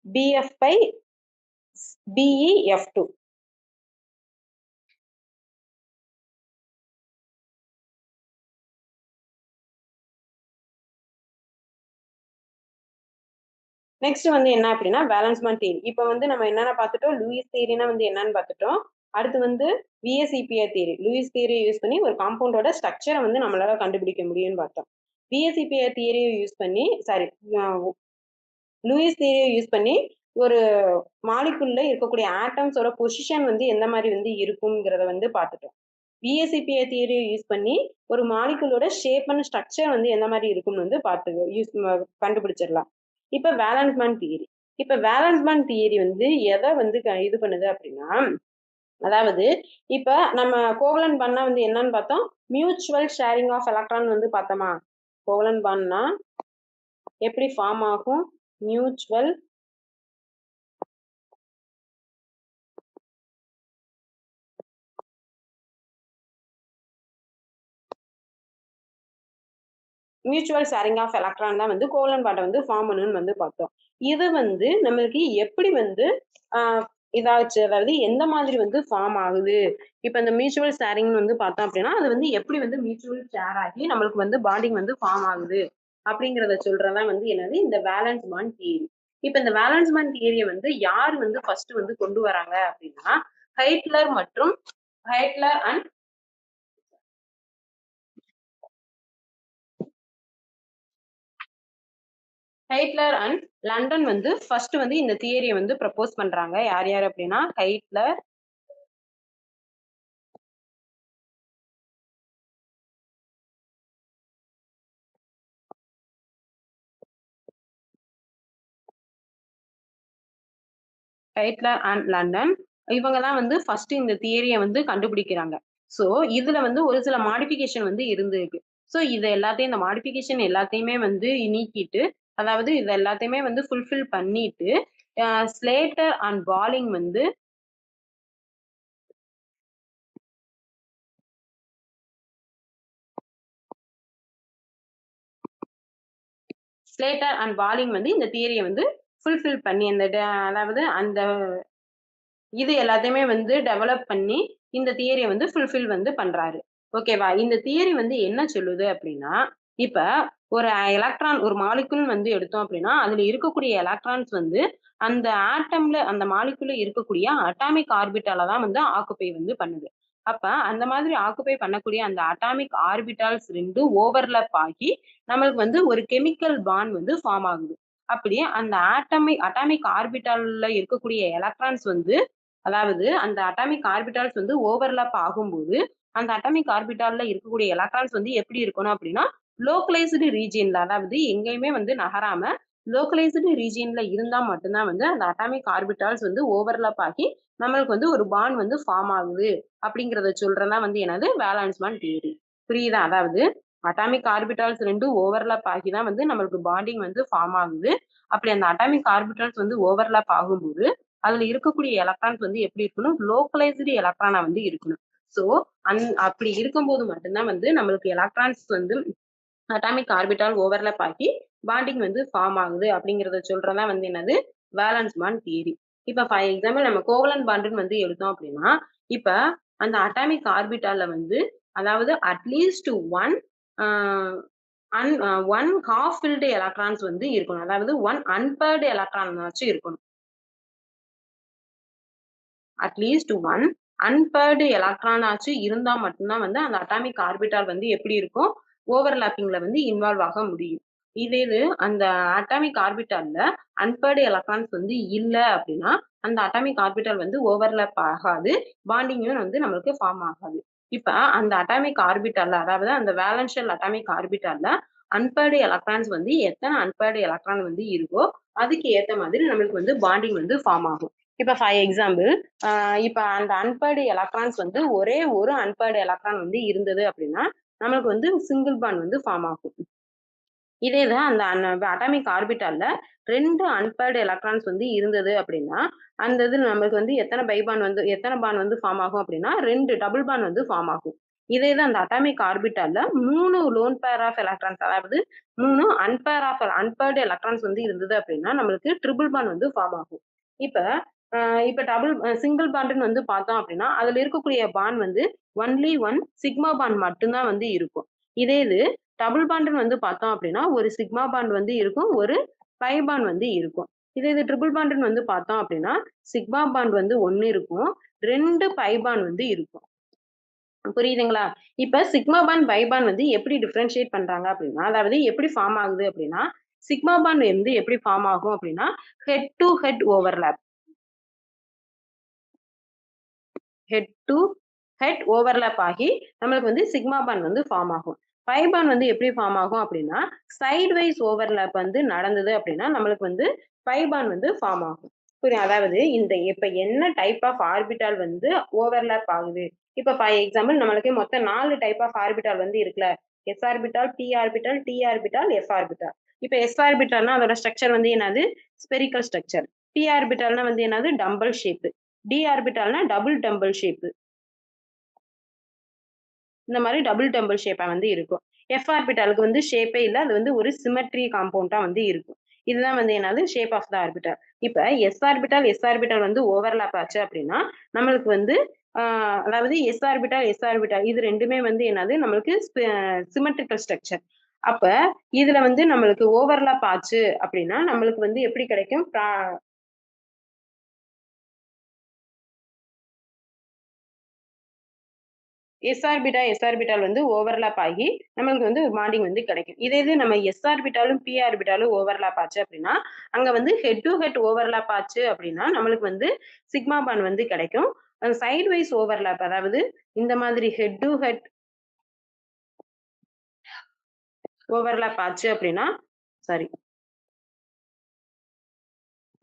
BF5 BeF2. Next வந்து என்ன அப்படின்னா வேலன்ஸ்மென்ட் தியரி. இப்ப வந்து நம்ம என்னென்ன பார்த்துட்டோம், லூயிஸ் தியரினா வந்து என்னன்னு பார்த்துட்டோம். அடுத்து வந்து VSEPR தியரி, லூயிஸ் தியரியை யூஸ் பண்ணி ஒரு காம்பவுண்டோட ஸ்ட்ரக்சரை வந்து நம்மளால கண்டுபிடிக்க முடியும்னு பார்த்தோம். VSEPR தியரியை யூஸ் பண்ணி லூயிஸ் தியரியை யூஸ் பண்ணி ஒரு மாலிகுல்ல இருக்கக்கூடிய ஆட்டம்ஸோட பொசிஷன் வந்து எந்த மாதிரி வந்து இருக்குங்கிறத வந்து பார்த்துட்டோம். VSEPR தியரியை யூஸ் பண்ணி ஒரு மாலிகுலோட ஷேப் அண்ட் ஸ்ட்ரக்சர் வந்து எந்த மாதிரி இருக்கும்னு வந்து கண்டுபிடிச்சிடலாம். இப்ப வேலன்ஸ்மென்ட் தியரி. இப்ப வேலன்ஸ்மென்ட் தியரி வந்து எதை வந்து இது பண்ணுது அப்படின்னா, அதாவது இப்ப நம்ம கோவலன்ட் பாண்ட்னா வந்து என்னன்னு பார்த்தோம், மியூச்சுவல் ஷேரிங் ஆஃப் எலக்ட்ரான் வந்து பார்த்தோமா. கோவலன்ட் பாண்ட்னா எப்படி ஃபார்ம் ஆகும், மியூச்சுவல் ஷேரிங் ஆஃப் எலக்ட்ரான் தான் வந்து கோவலன்ட் பாண்டை வந்து ஃபார்ம் பண்ணணும்னு வந்து பார்த்தோம். இது வந்து நம்மளுக்கு எப்படி வந்து இதாச்சு, அதாவது எந்த மாதிரி வந்து ஃபார்ம் ஆகுது. இப்ப இந்த மியூச்சுவல் ஷேரிங் வந்து பார்த்தோம் அப்படின்னா அது வந்து எப்படி வந்து மியூச்சுவல் ஷேர் ஆகி நம்மளுக்கு வந்து பாண்டிங் வந்து ஃபார்ம் ஆகுது அப்படிங்கிறத சொல்றதான் வந்து என்னது இந்த வேலன்ஸ் பாண்ட் தியரி. இப்ப இந்த வேலன்ஸ் பாண்ட் தியரியை வந்து யார் வந்து ஃபர்ஸ்ட் வந்து கொண்டு வராங்க அப்படின்னா ஹைட்லர் அண்ட் லண்டன் வந்து ஃபர்ஸ்ட் வந்து இந்த தியரியை வந்து ப்ரப்போஸ் பண்றாங்க. யார் யார் அப்படின்னா ஹைட்லர், அண்ட் லண்டன். இவங்க தான் வந்து ஃபர்ஸ்ட் இந்த தியரியை வந்து கண்டுபிடிக்கிறாங்க. ஸோ இதுல வந்து ஒரு சில மாடிஃபிகேஷன் வந்து இருந்திருக்கு. ஸோ இது எல்லாத்தையும் இந்த மாடிஃபிகேஷன் எல்லாத்தையுமே வந்து நீக்கிட்டு, அதாவது இது எல்லாத்தையுமே வந்து ஃபுல்ஃபில் பண்ணிட்டு ஸ்லேட்டர் அண்ட் பாலிங் வந்து ஸ்லேட்டர் அண்ட் பாலிங் வந்து இந்த தியரியை வந்து ஃபுல்ஃபில் பண்ணி அதாவது அந்த இது எல்லாத்தையுமே வந்து டெவலப் பண்ணி இந்த தியரியை வந்து ஃபுல்ஃபில் வந்து பண்றாரு. ஓகேவா? இந்த தியரி வந்து என்ன சொல்லுது அப்படின்னா, இப்ப ஒரு எலக்ட்ரான் ஒரு மாலிகுல் வந்து எடுத்தோம் அப்படின்னா அதுல இருக்கக்கூடிய எலக்ட்ரான்ஸ் வந்து அந்த ஆட்டம்ல அந்த மாலிகுல்ல இருக்கக்கூடிய அட்டாமிக் ஆர்பிட்டால தான் வந்து ஆக்குபை வந்து பண்ணுது. அப்ப அந்த மாதிரி ஆக்குபை பண்ணக்கூடிய அந்த அட்டாமிக் ஆர்பிட்டால்ஸ் 2 ஓவர்லாப் ஆகி நம்மளுக்கு வந்து ஒரு கெமிக்கல் பாண்ட் வந்து ஃபார்ம் ஆகுது. அப்படி அந்த அட்டாமிக் ஆர்பிட்டால்ல இருக்கக்கூடிய எலக்ட்ரான்ஸ் வந்து அதாவது அந்த அட்டாமிக் ஆர்பிட்டால்ஸ் வந்து ஓவர்லாப் ஆகும்போது அந்த அட்டாமிக் ஆர்பிட்டால்ல இருக்கக்கூடிய எலக்ட்ரான்ஸ் வந்து எப்படி இருக்கணும் அப்படின்னா லோக்கலைஸ்டு ரீஜியன்ல அதாவது எங்கேயுமே வந்து நகராம லோக்கலைஸ்டு ரீஜியன்ல இருந்தா மட்டும்தான் வந்து அந்த அட்டாமிக் ஆர்பிட்டால்ஸ் வந்து ஓவர்லாப் ஆகி நம்மளுக்கு வந்து ஒரு பாண்ட் வந்து ஃபார்ம் ஆகுது அப்படிங்கறத சொல்றதா வந்து என்னது வேலன்ஸ் பாண்ட் தியரி. புரியுதா? அதாவது அட்டாமிக் ஆர்பிட்டால்ஸ் 2 ஓவர்லாப் ஆகி தான் வந்து நம்மளுக்கு பாண்டிங் வந்து ஃபார்ம் ஆகுது. அப்படி அந்த அட்டாமிக் ஆர்பிட்டால்ஸ் வந்து ஓவர்லாப் ஆகும்போது அதுல இருக்கக்கூடிய எலக்ட்ரான்ஸ் வந்து எப்படி இருக்கணும்? லோக்கலைஸ்டு எலக்ட்ரானா வந்து இருக்கணும். சோ அப்படி இருக்கும்போது மட்டும்தான் வந்து நம்மளுக்கு எலக்ட்ரான்ஸ் வந்து அட்டாமிக் ஆர்பிட்டால் ஓவர்லாப் ஆகி பாண்டிங் வந்து ஃபார்ம் ஆகுது அப்படிங்கறத சொல்றதா வந்து என்னது வேலன்ஸ் பாண்ட் தியரி. இப்ப ஃபார் எக்ஸாம்பிள் நம்ம கோவலன்ட் பாண்டுன்னு வந்து எடுத்தோம் அப்படின்னா இப்ப அந்த அட்டாமிக் ஆர்பிட்டால்ல வந்து அதாவது at least one half field electrons வந்து இருக்கணும். அதாவது ஒன் அன்பேர்டு எலக்ட்ரான் வச்சு இருக்கணும். அட்லீஸ்ட் ஒன் அன்பேர்டு எலக்ட்ரான் ஆச்சு இருந்தா மட்டும்தான் வந்து அந்த அட்டாமிக் ஆர்பிட்டால் வந்து எப்படி இருக்கும்? ஓவர்லாப்பிங்ல வந்து இன்வால்வ் ஆக முடியும். இதே இது அந்த அட்டாமிக் ஆர்பிட்டால்ல அன்பேர்டு எலக்ட்ரான்ஸ் வந்து இல்ல அப்படின்னா அந்த அட்டாமிக் ஆர்பிட்டால் வந்து ஓவர்லாப் ஆகாது, பாண்டிங்கும் வந்து நம்மளுக்கு ஃபார்ம் ஆகாது. இப்ப அந்த அட்டாமிக் ஆர்பிட்டால்ல அதாவது அந்த வேலன்ஷியல் அட்டாமிக் ஆர்பிட்டால்ல அன்பேர்டு எலக்ட்ரான்ஸ் வந்து எத்தனை அன்பேர்டு எலக்ட்ரான் வந்து இருக்கோ அதுக்கு ஏத்த மாதிரி நம்மளுக்கு வந்து பாண்டிங் வந்து ஃபார்ம் ஆகும். இப்ப ஃபார் எக்ஸாம்பிள் இப்ப அந்த அன்பேர்டு எலக்ட்ரான்ஸ் வந்து ஒரே ஒரு அன்பேர்டு எலக்ட்ரான் வந்து இருந்தது அப்படின்னா நம்மளுக்கு வந்து சிங்கிள் பாண்ட் வந்து ஃபார்ம் ஆகும். இதேதான் அந்த அட்டாமிக் ஆர்பிட்டால்ல 2 அன்பேர்டு எலக்ட்ரான்ஸ் வந்து இருந்தது அப்படின்னா அந்த இது நமக்கு வந்து எத்தனை பாண்ட் வந்து ஃபார்ம் ஆகும் அப்படின்னா 2 டபுள் பாண்ட் வந்து ஃபார்ம் ஆகும். இதேதான் அந்த அட்டாமிக் ஆர்பிட்டால்ல 3 லோன் பேர் ஆஃப் எலக்ட்ரான்ஸ் அதாவது 3 அன்பேர்டு எலக்ட்ரான்ஸ் வந்து இருந்தது அப்படின்னா நம்மளுக்கு ட்ரிபிள் பாண்ட் வந்து ஃபார்ம் ஆகும். இப்ப சிங்கிள் பாண்டுன்னு வந்து பார்த்தோம் அப்படின்னா அதுல இருக்கக்கூடிய பாண்ட் வந்து ஒன்லி ஒன் சிக்மா பாண்ட் மட்டும்தான் வந்து இருக்கும். இதே இது டபுள் பாண்டுன்னு வந்து பார்த்தோம் அப்படின்னா ஒரு சிக்மா பாண்ட் வந்து இருக்கும், ஒரு பை பாண்ட் வந்து இருக்கும். இதே இது ட்ரிபிள் பாண்டுன்னு வந்து பார்த்தோம் அப்படின்னா சிக்மா பாண்ட் வந்து 1 இருக்கும், 2 பை பாண்ட் வந்து இருக்கும். புரியுதுங்களா? இப்ப சிக்மா பாண்ட் பை பாண்ட் வந்து எப்படி டிஃபரன்ஷியேட் பண்றாங்க அப்படின்னா அதாவது எப்படி ஃபார்ம் ஆகுது அப்படின்னா சிக்மா பாண்ட் வந்து எப்படி ஃபார்ம் ஆகும் அப்படின்னா ஹெட் டு ஹெட் ஓவர்லாப் ஆகி நம்மளுக்கு வந்து சிக்மா பாண்ட் வந்து ஃபார்ம் ஆகும். பை பாண்ட் வந்து எப்படி ஃபார்ம் ஆகும் அப்படின்னா சைட் வைஸ் ஓவர்லாப் வந்து நடந்தது அப்படின்னா நம்மளுக்கு வந்து பை பாண்ட் வந்து ஃபார்ம் ஆகும். புரியும்? அதாவது இப்ப என்ன டைப் ஆஃப் ஆர்பிட்டால் வந்து ஓவர்லாப் ஆகுது? இப்ப ஃபார் எக்ஸாம்பிள் நம்மளுக்கு மொத்தம் 4 டைப் ஆஃப் ஆர்பிட்டால் வந்து இருக்குல்ல. S orbital, p orbital, d orbital, s orbital. இப்ப எஸ் ஆர்பிட்டால்னா அதோட ஸ்ட்ரக்சர் வந்து என்னது? Spherical structure. பி ஆர்பிட்டால்னா வந்து என்னது? Dumbbell shape. டி ஆர்பிட்டால்னா டபுள் டம்பிள் ஷேப். இந்த மாதிரி டபுள் டம்பிள் ஷேப்பா வந்து இருக்கும். எஃப் ஆர்பிட்டாலுக்கு வந்து ஷேப்பே இல்ல, அது வந்து ஒரு சிமெட்ரி காம்பவுண்டா வந்து இருக்கும். இதுதான் வந்து என்னது? Shape of the orbital. இப்ப எஸ் ஆர்பிட்டால் வந்து ஓவர்லாப் ஆச்சு அப்படின்னா நம்மளுக்கு வந்து அதாவது எஸ் ஆர்பிட்டால் இது ரெண்டுமே வந்து என்னது? நம்மளுக்கு சிமெட்ரிக்கல் ஸ்ட்ரக்சர். அப்ப இதுல வந்து நம்மளுக்கு ஓவர்லாப் ஆச்சு அப்படின்னா நம்மளுக்கு வந்து எப்படி கிடைக்கும்? எஸ் ஆர்பிட்டால் வந்து ஓவர்லாப் ஆகி நம்மளுக்கு வந்து பாண்டிங் வந்து கிடைக்கும். இதே இது நம்ம எஸ் ஆர்பிட்டாலும் பி ஆர்பிட்டாலும் ஓவர்லாப் ஆச்சு அப்படின்னா அங்க வந்து ஹெட் டு ஹெட் ஓவர்லாப் ஆச்சு அப்படின்னா நம்மளுக்கு வந்து சிக்மா பாண்ட் வந்து கிடைக்கும். சைட் வைஸ் ஓவர்லாப் அதாவது இந்த மாதிரி ஹெட் டு ஹெட் ஓவர்லாப் ஆச்சு அப்படின்னா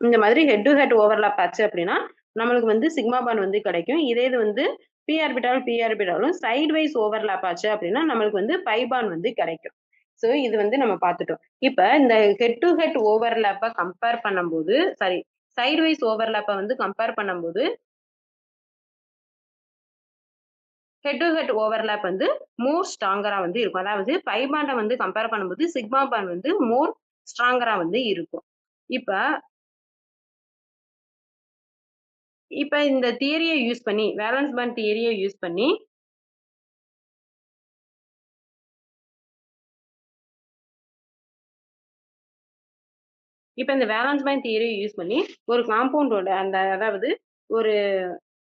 இந்த மாதிரி ஹெட் டு ஹெட் ஓவர்லாப் ஆச்சு அப்படின்னா நம்மளுக்கு வந்து சிக்மா பாண்ட் வந்து கிடைக்கும். இதே இது வந்து பி ஆர்பிட்டாலும் சைட் வைஸ் ஓவர்லாப் ஆச்சு அப்படின்னா நம்மளுக்கு வந்து பை பாண்ட் வந்து கிடைக்கும். சோ இது வந்து நம்ம பார்த்துட்டோம். இப்ப இந்த ஹெட் டு ஹெட் ஓவர்லாப்ப கம்பேர் பண்ணும்போது சைட் வைஸ் ஓவர்லாப்ப வந்து கம்பேர் பண்ணும்போது ஹெட் டு ஹெட் ஓவர்லாப் வந்து மோர் ஸ்ட்ராங்கரா வந்து இருக்கும். அதாவது பை பாண்டை வந்து கம்பேர் பண்ணும்போது சிக்மா பாண்ட் வந்து மோர் ஸ்ட்ராங்கரா வந்து இருக்கும். இப்ப இப்ப இந்த தியரிய யூஸ் பண்ணி வேலன்ஸ் பாண்ட் தியரிய யூஸ் பண்ணி இப்ப இந்த வேலன்ஸ் பாண்ட் தியரிய யூஸ் பண்ணி ஒரு காம்பவுண்டோட அதாவது ஒரு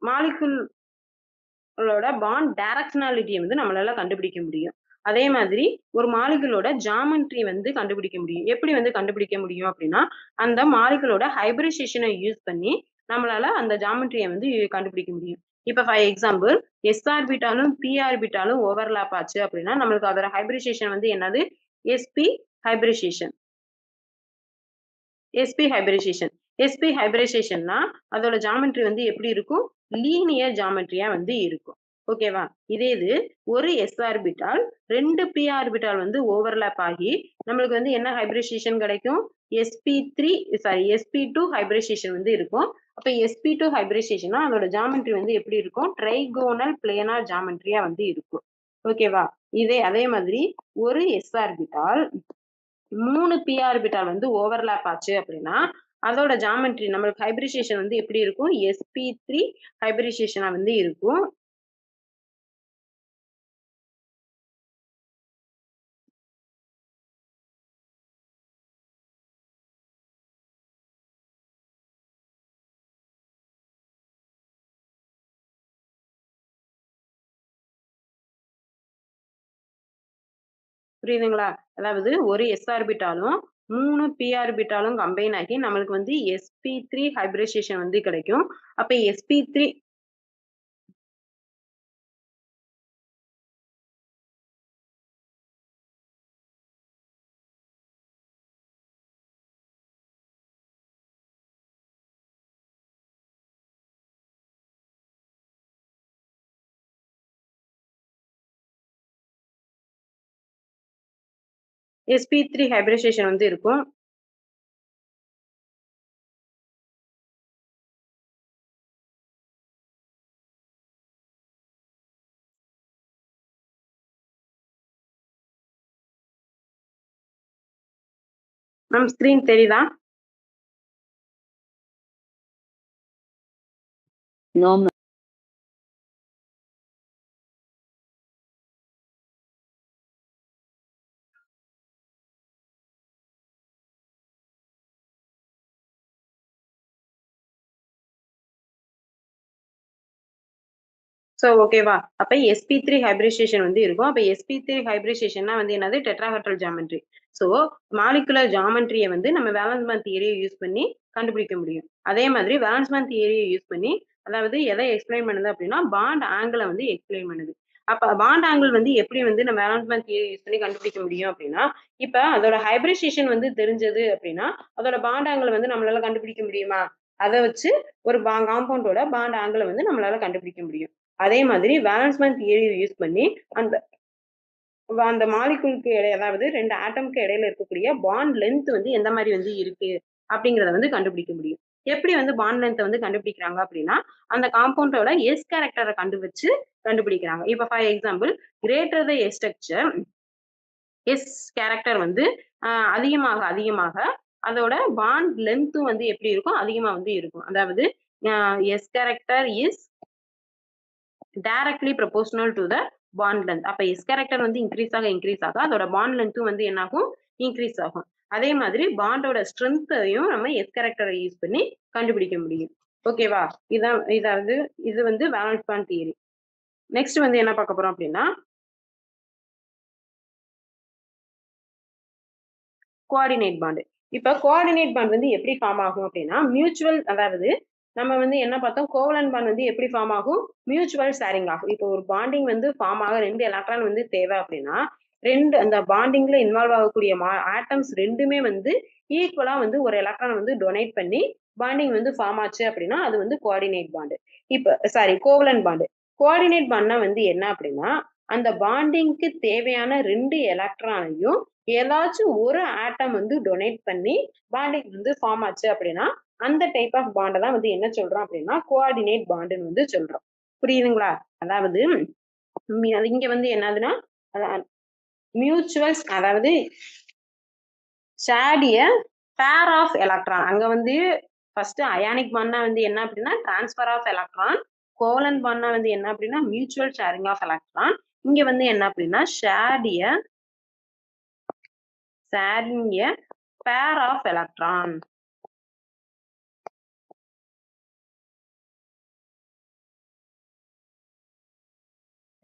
மாலிகுலோட பாண்ட் டைரக்ஷனாலிட்டியை வந்து நம்மளால கண்டுபிடிக்க முடியும். அதே மாதிரி ஒரு மாலிகுலோட ஜாமெட்ரி வந்து கண்டுபிடிக்க முடியும். எப்படி வந்து கண்டுபிடிக்க முடியும் அப்படின்னா, அந்த மாலிகுலோட ஹைபிரிடைசேஷனை யூஸ் பண்ணி நம்மளால அந்த ஜாமெட்ரியை வந்து கண்டுபிடிக்க முடியும். இப்ப ஃபார் எக்ஸாம்பிள் s ஆர்பிட்டாலும் p ஆர்பிட்டாலும் ஓவர்லாப் ஆச்சு அப்படின்னா நம்மளுக்கு அதோட ஹைபிரிடைசேஷன் வந்து என்னது? sp hybridisation. sp hybridisation. sp ஹைபிரிடைசேஷன்னா அதோட ஜாமெட்ரி வந்து எப்படி இருக்கும்? லீனியர் ஜாமெட்ரியா வந்து இருக்கும். ஓகேவா? இதே இது ஒரு s ஆர்பிட்டால் 2 p ஆர்பிட்டால் வந்து ஓவர்லாப் ஆகி நம்மளுக்கு வந்து என்ன ஹைபிரிடைசேஷன் கிடைக்கும்? sp2 ஹைபிரிடைசேஷன் வந்து இருக்கும். அப்ப sp2 ஹைபிரிடைசேஷன்னா அதோட ஜாமெட்ரி வந்து எப்படி இருக்கும்? ட்ரைகோனல் பிளேனார் ஜாமெட்ரியா வந்து இருக்கும். ஓகேவா? அதே மாதிரி ஒரு s ஆர்பிட்டால் 3 p ஆர்பிட்டால் வந்து ஓவர்லாப் ஆச்சு அப்படின்னா அதோட ஜாமெட்ரி நம்மளுக்கு ஹைபிரிடைசேஷன் வந்து எப்படி இருக்கும்? sp3 ஹைபிரிடைசேஷனா வந்து இருக்கும். புரியுதுங்களா? அதாவது ஒரு s ஆர்பிட்டாலும் 3 p ஆர்பிட்டாலும் கம்பைன் ஆகி நம்மளுக்கு வந்து sp3 ஹைபிரிடைசேஷன் வந்து கிடைக்கும். அப்ப sp3 sp3 ஹைபிரிடைசேஷன் வந்து இருக்கும். மேம் ஸ்கிரீன் தெரியுதா? No, ma'am. சோ ஓகேவா? அப்ப sp3 ஹைபிரிடைசேஷன் வந்து இருக்கும். அப்ப sp3 ஹைபிரிடைசேஷன்னா வந்து என்னது? Tetrahedral geometry. சோ மாலிகுலர் ஜாமெட்ரியை வந்து நம்ம வேலன்ஸ் பாண்ட் தியரியை யூஸ் பண்ணி கண்டுபிடிக்க முடியும். அதே மாதிரி வேலன்ஸ் பாண்ட் தியரியை யூஸ் பண்ணி அதாவது எதை எக்ஸ்பிளைன் பண்ணுது அப்படின்னா பாண்ட் ஆங்கிளை வந்து எக்ஸ்பிளைன் பண்ணுது. அப்ப பாண்ட் ஆங்கிள் வந்து எப்படி வந்து நம்ம வேலன்ஸ் பாண்ட் தியரி யூஸ் பண்ணி கண்டுபிடிக்க முடியும் அப்படின்னா இப்ப அதோட ஹைபிரிடைசேஷன் வந்து தெரிஞ்சது அப்படின்னா அதோட பாண்ட் ஆங்கிள் வந்து நம்மளால கண்டுபிடிக்க முடியுமா? அதை வச்சு ஒரு காம்பவுண்டோட பாண்ட் ஆங்கிளை வந்து நம்மளால கண்டுபிடிக்க முடியும். அதே மாதிரி வேலன்ஸ் பாண்ட் தியரியை யூஸ் பண்ணி அந்த மாலிகுலுக்கு அதாவது 2 ஆட்டம்க்கு இடையில இருக்கக்கூடிய பாண்ட் லென்த் வந்து எந்த மாதிரி வந்து இருக்கு அப்படிங்கறத வந்து கண்டுபிடிக்க முடியும். எப்படி வந்து பாண்ட் லென்த்தை வந்து கண்டுபிடிக்கிறாங்க அப்படின்னா அந்த காம்பவுண்டோட s கேரக்டரை கண்டுபிடிக்கிறாங்க. இப்ப for example greater the s structure s character வந்து அதிகமாக அதோட பாண்ட் லென்த்தும் வந்து எப்படி இருக்கும்? அதிகமா வந்து இருக்கும். அதாவது s character is directly proportional to the bond length. அப்ப s கேரக்டர் வந்து இன்க்ரீஸ் ஆக அதோட பாண்ட் லென்த்தும் வந்து என்னாகும்? இன்க்ரீஸ் ஆகும். அதே மாதிரி பாண்டோட ஸ்ட்ரென்த்தையும் நம்ம s கேரக்டரை யூஸ் பண்ணி கண்டுபிடிக்க முடியும். ஓகேவா? இது வந்து வேலன்ஸ் பாண்ட் தியரி. நெக்ஸ்ட் வந்து என்ன பார்க்க போறோம் அப்படின்னா கோஆர்டினேட் பாண்ட். இப்ப கோஆர்டினேட் பாண்ட் வந்து எப்படி ஃபார்ம் ஆகும் அப்படின்னா மியூச்சுவல் அதாவது நம்ம வந்து என்ன பார்த்தோம்? கோவலன்ட் பாண்ட் வந்து எப்படி ஃபார்ம் ஆகும்? மியூச்சுவல் ஷேரிங் ஆகும். இப்போ ஒரு பாண்டிங் வந்து ஃபார்ம் ஆக 2 எலக்ட்ரான் வந்து தேவை அப்படின்னா அந்த பாண்டிங்ல இன்வால்வ் ஆகக்கூடிய ஆட்டம்ஸ் ரெண்டுமே வந்து ஈக்குவலா வந்து ஒரு எலக்ட்ரான் வந்து டொனேட் பண்ணி பாண்டிங் வந்து ஃபார்ம் ஆச்சு அப்படின்னா அது வந்து coordinate bond. Covalent bond. Coordinate பாண்ட்னா வந்து என்ன அப்படின்னா அந்த பாண்டிங்க்கு தேவையான 2 எலக்ட்ரானையும் ஏதாச்சும் ஒரு ஆட்டம் வந்து டொனேட் பண்ணி பாண்டிங் வந்து ஃபார்ம் ஆச்சு அப்படின்னா அந்த டைப் ஆஃப் பாண்டை தான் வந்து என்ன சொல்றோம் அப்படின்னா கோஆர்டினேட் பாண்டுன்னு வந்து சொல்றோம். புரியுதுங்களா? அதாவது இங்க வந்து என்னதுன்னா மியூச்சுவல் அதாவது shared a pair of electron. அங்க வந்து ஃபர்ஸ்ட் அயானிக் பாண்ட்னா வந்து என்ன அப்படின்னா டிரான்ஸ்ஃபர் ஆஃப் எலக்ட்ரான், கோவலன்ட் பாண்ட்னா வந்து என்ன அப்படின்னா மியூச்சுவல் ஷேரிங் ஆஃப் எலக்ட்ரான். இங்க வந்து என்ன அப்படின்னா shared a sharing a pair of electron.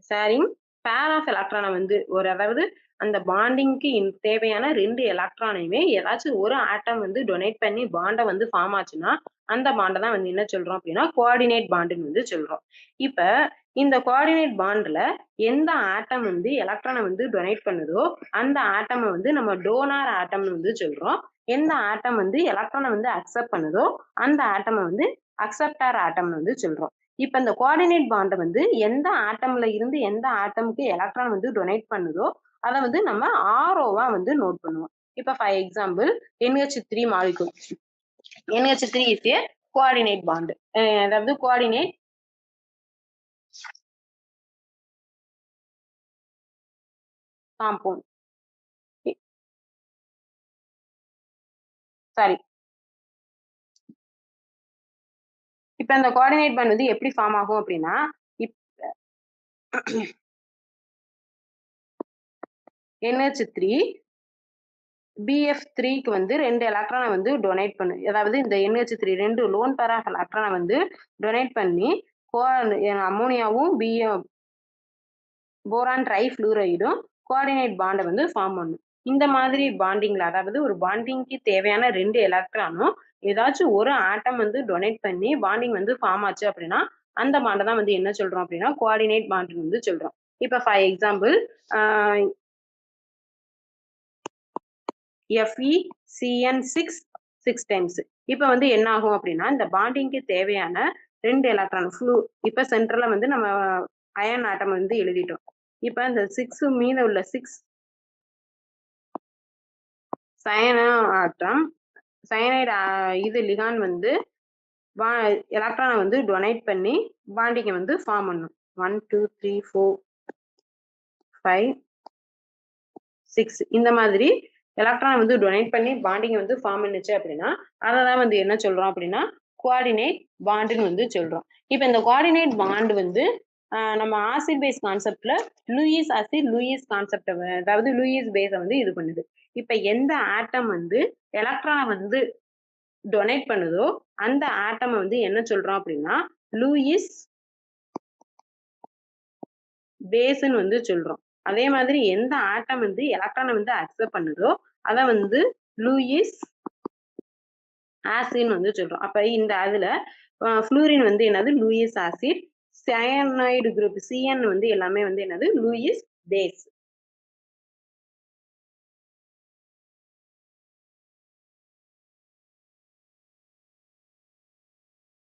sharing pair of electron வந்து ஒரு அதாவது அந்த பாண்டிங்க்கு தேவையான 2 எலக்ட்ரானையுமே ஏதாச்சும் ஒரு ஆட்டம் வந்து டொனேட் பண்ணி பாண்டை வந்து ஃபார்ம் ஆச்சுன்னா அந்த பாண்டை தான் வந்து என்ன சொல்றோம் அப்படின்னா கோஆர்டினேட் பாண்டுன்னு வந்து சொல்றோம். இப்ப இந்த கோஆர்டினேட் பாண்ட்ல எந்த ஆட்டம் வந்து எலக்ட்ரானை வந்து டொனேட் பண்ணுதோ அந்த ஆட்டமை வந்து நம்ம டோனார் ஆட்டம்னு வந்து சொல்றோம். எந்த ஆட்டம் வந்து எலக்ட்ரானை வந்து அக்செப்ட் பண்ணுதோ அந்த ஆட்டமை வந்து அக்செப்டார் ஆட்டம்னு வந்து சொல்றோம். இப்ப இந்த கோஆர்டினேட் பாண்டை வந்து எந்த ஆட்டம்ல இருந்து எந்த ஆட்டமுக்கு எலக்ட்ரான் வந்து டொனேட் பண்ணுதோ அதை வந்து நம்ம ஆரோவா வந்து நோட் பண்ணுவோம். இப்ப for example NH3 molecule. NH3 is a coordinate bond, அதாவது கோஆர்டினேட் காம்பவுண்ட். சாரி, இப்ப இந்த கோஆர்டினேட் பாண்ட் வந்து எப்படி ஃபார்ம் ஆகும் அப்படின்னா NH3 BF3க்கு வந்து 2 எலக்ட்ரானை வந்து டொனேட் பண்ணு, அதாவது இந்த NH3 2 லோன் பேர் ஆஃப் எலக்ட்ரானை வந்து டொனேட் பண்ணி அமோனியாவும் போரான் ட்ரைஃப்ளூரைடும் கோஆர்டினேட் பாண்டை வந்து ஃபார்ம் பண்ணும். இந்த மாதிரி பாண்டிங்ல அதாவது ஒரு பாண்டிங்க்கு தேவையான 2 எலக்ட்ரானும் ஏதாச்சும் ஒரு ஆட்டம் வந்து டொனேட் பண்ணி பாண்டிங் வந்து ஃபார்ம் ஆச்சு அப்படின்னா அந்த பாண்டை தான் வந்து என்ன சொல்றோம் அப்படின்னா கோஆர்டினேட் பாண்ட் வந்து சொல்றோம். இப்ப ஃபார் எக்ஸாம்பிள் FeCN6 6 டைம்ஸ். இப்ப வந்து என்ன ஆகும் அப்படின்னா இந்த பாண்டிங்க்கு தேவையான 2 எலக்ட்ரான் இப்ப சென்டர்ல வந்து நம்ம அயன் ஆட்டம் வந்து எழுதிட்டோம். இப்ப இந்த 6 மீத உள்ள 6 சயன ஆட்டம் சயனைடு இது லிகான் வந்து எலக்ட்ரானை வந்து டொனேட் பண்ணி பாண்டிங்கை வந்து ஃபார்ம் பண்ணும். 1 2 3 4 5 6 இந்த மாதிரி எலக்ட்ரானை வந்து டொனேட் பண்ணி பாண்டிங்கை வந்து ஃபார்ம் பண்ணுச்சு அப்படின்னா அதை தான் வந்து என்ன சொல்றோம் அப்படின்னா கோஆர்டினேட் பாண்டுன்னு வந்து சொல்றோம். இப்ப இந்த கோஆர்டினேட் பாண்ட் வந்து நம்ம ஆசிட் பேஸ் கான்செப்ட்ல லூயிஸ் ஆசிட் லூயிஸ் கான்செப்ட், அதாவது லூயிஸ் பேஸை வந்து இது பண்ணுது. இப்ப எந்த ஆட்டம் வந்து எலக்ட்ரானை வந்து டொனேட் பண்ணுதோ அந்த ஆட்டமை வந்து என்ன சொல்றோம் அப்படின்னா லூயிஸ் பேஸ்ன்னு வந்து சொல்றோம். அதே மாதிரி எந்த ஆட்டம் வந்து எலக்ட்ரானை வந்து அக்செப்ட் பண்ணுதோ அதை வந்து லூயிஸ் ஆசிட்னு வந்து சொல்றோம். அப்ப இந்த அதுல ஃப்ளூரின் வந்து என்னது Lewis acid, cyanide group CN வந்து எல்லாமே வந்து என்னது லூயிஸ் பேஸ்.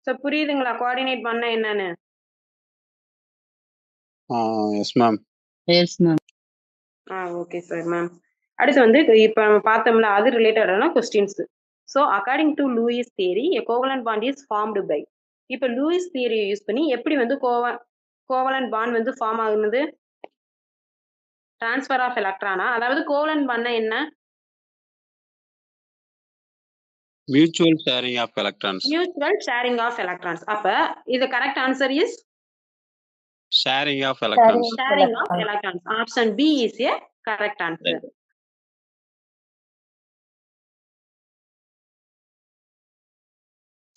சோ புரியுதுங்களா கோஆர்டினேட் பண்ண என்னன்னு? Yes ma'am. Yes ma'am. Okay sir ma'am. அடுத்து வந்து இப்ப நம்ம பார்த்தோம்ல அது ரிலேட்டடான questions. So according to Lewis theory a covalent bond is formed by. இப்போ லூயிஸ் தியரியை யூஸ் பண்ணி எப்படி வந்து கோவலன்ட் பாண்ட் வந்து ஃபார்ம் ஆகுது? டிரான்ஸ்ஃபர் ஆஃப் எலக்ட்ரானா, அதாவது கோவலன்ட் பாண்ட்னா என்ன? Mutual sharing of electrons. Mutual sharing of electrons. அப்ப இது correct answer is sharing of electrons. Sharing of electrons. Option b is a correct answer.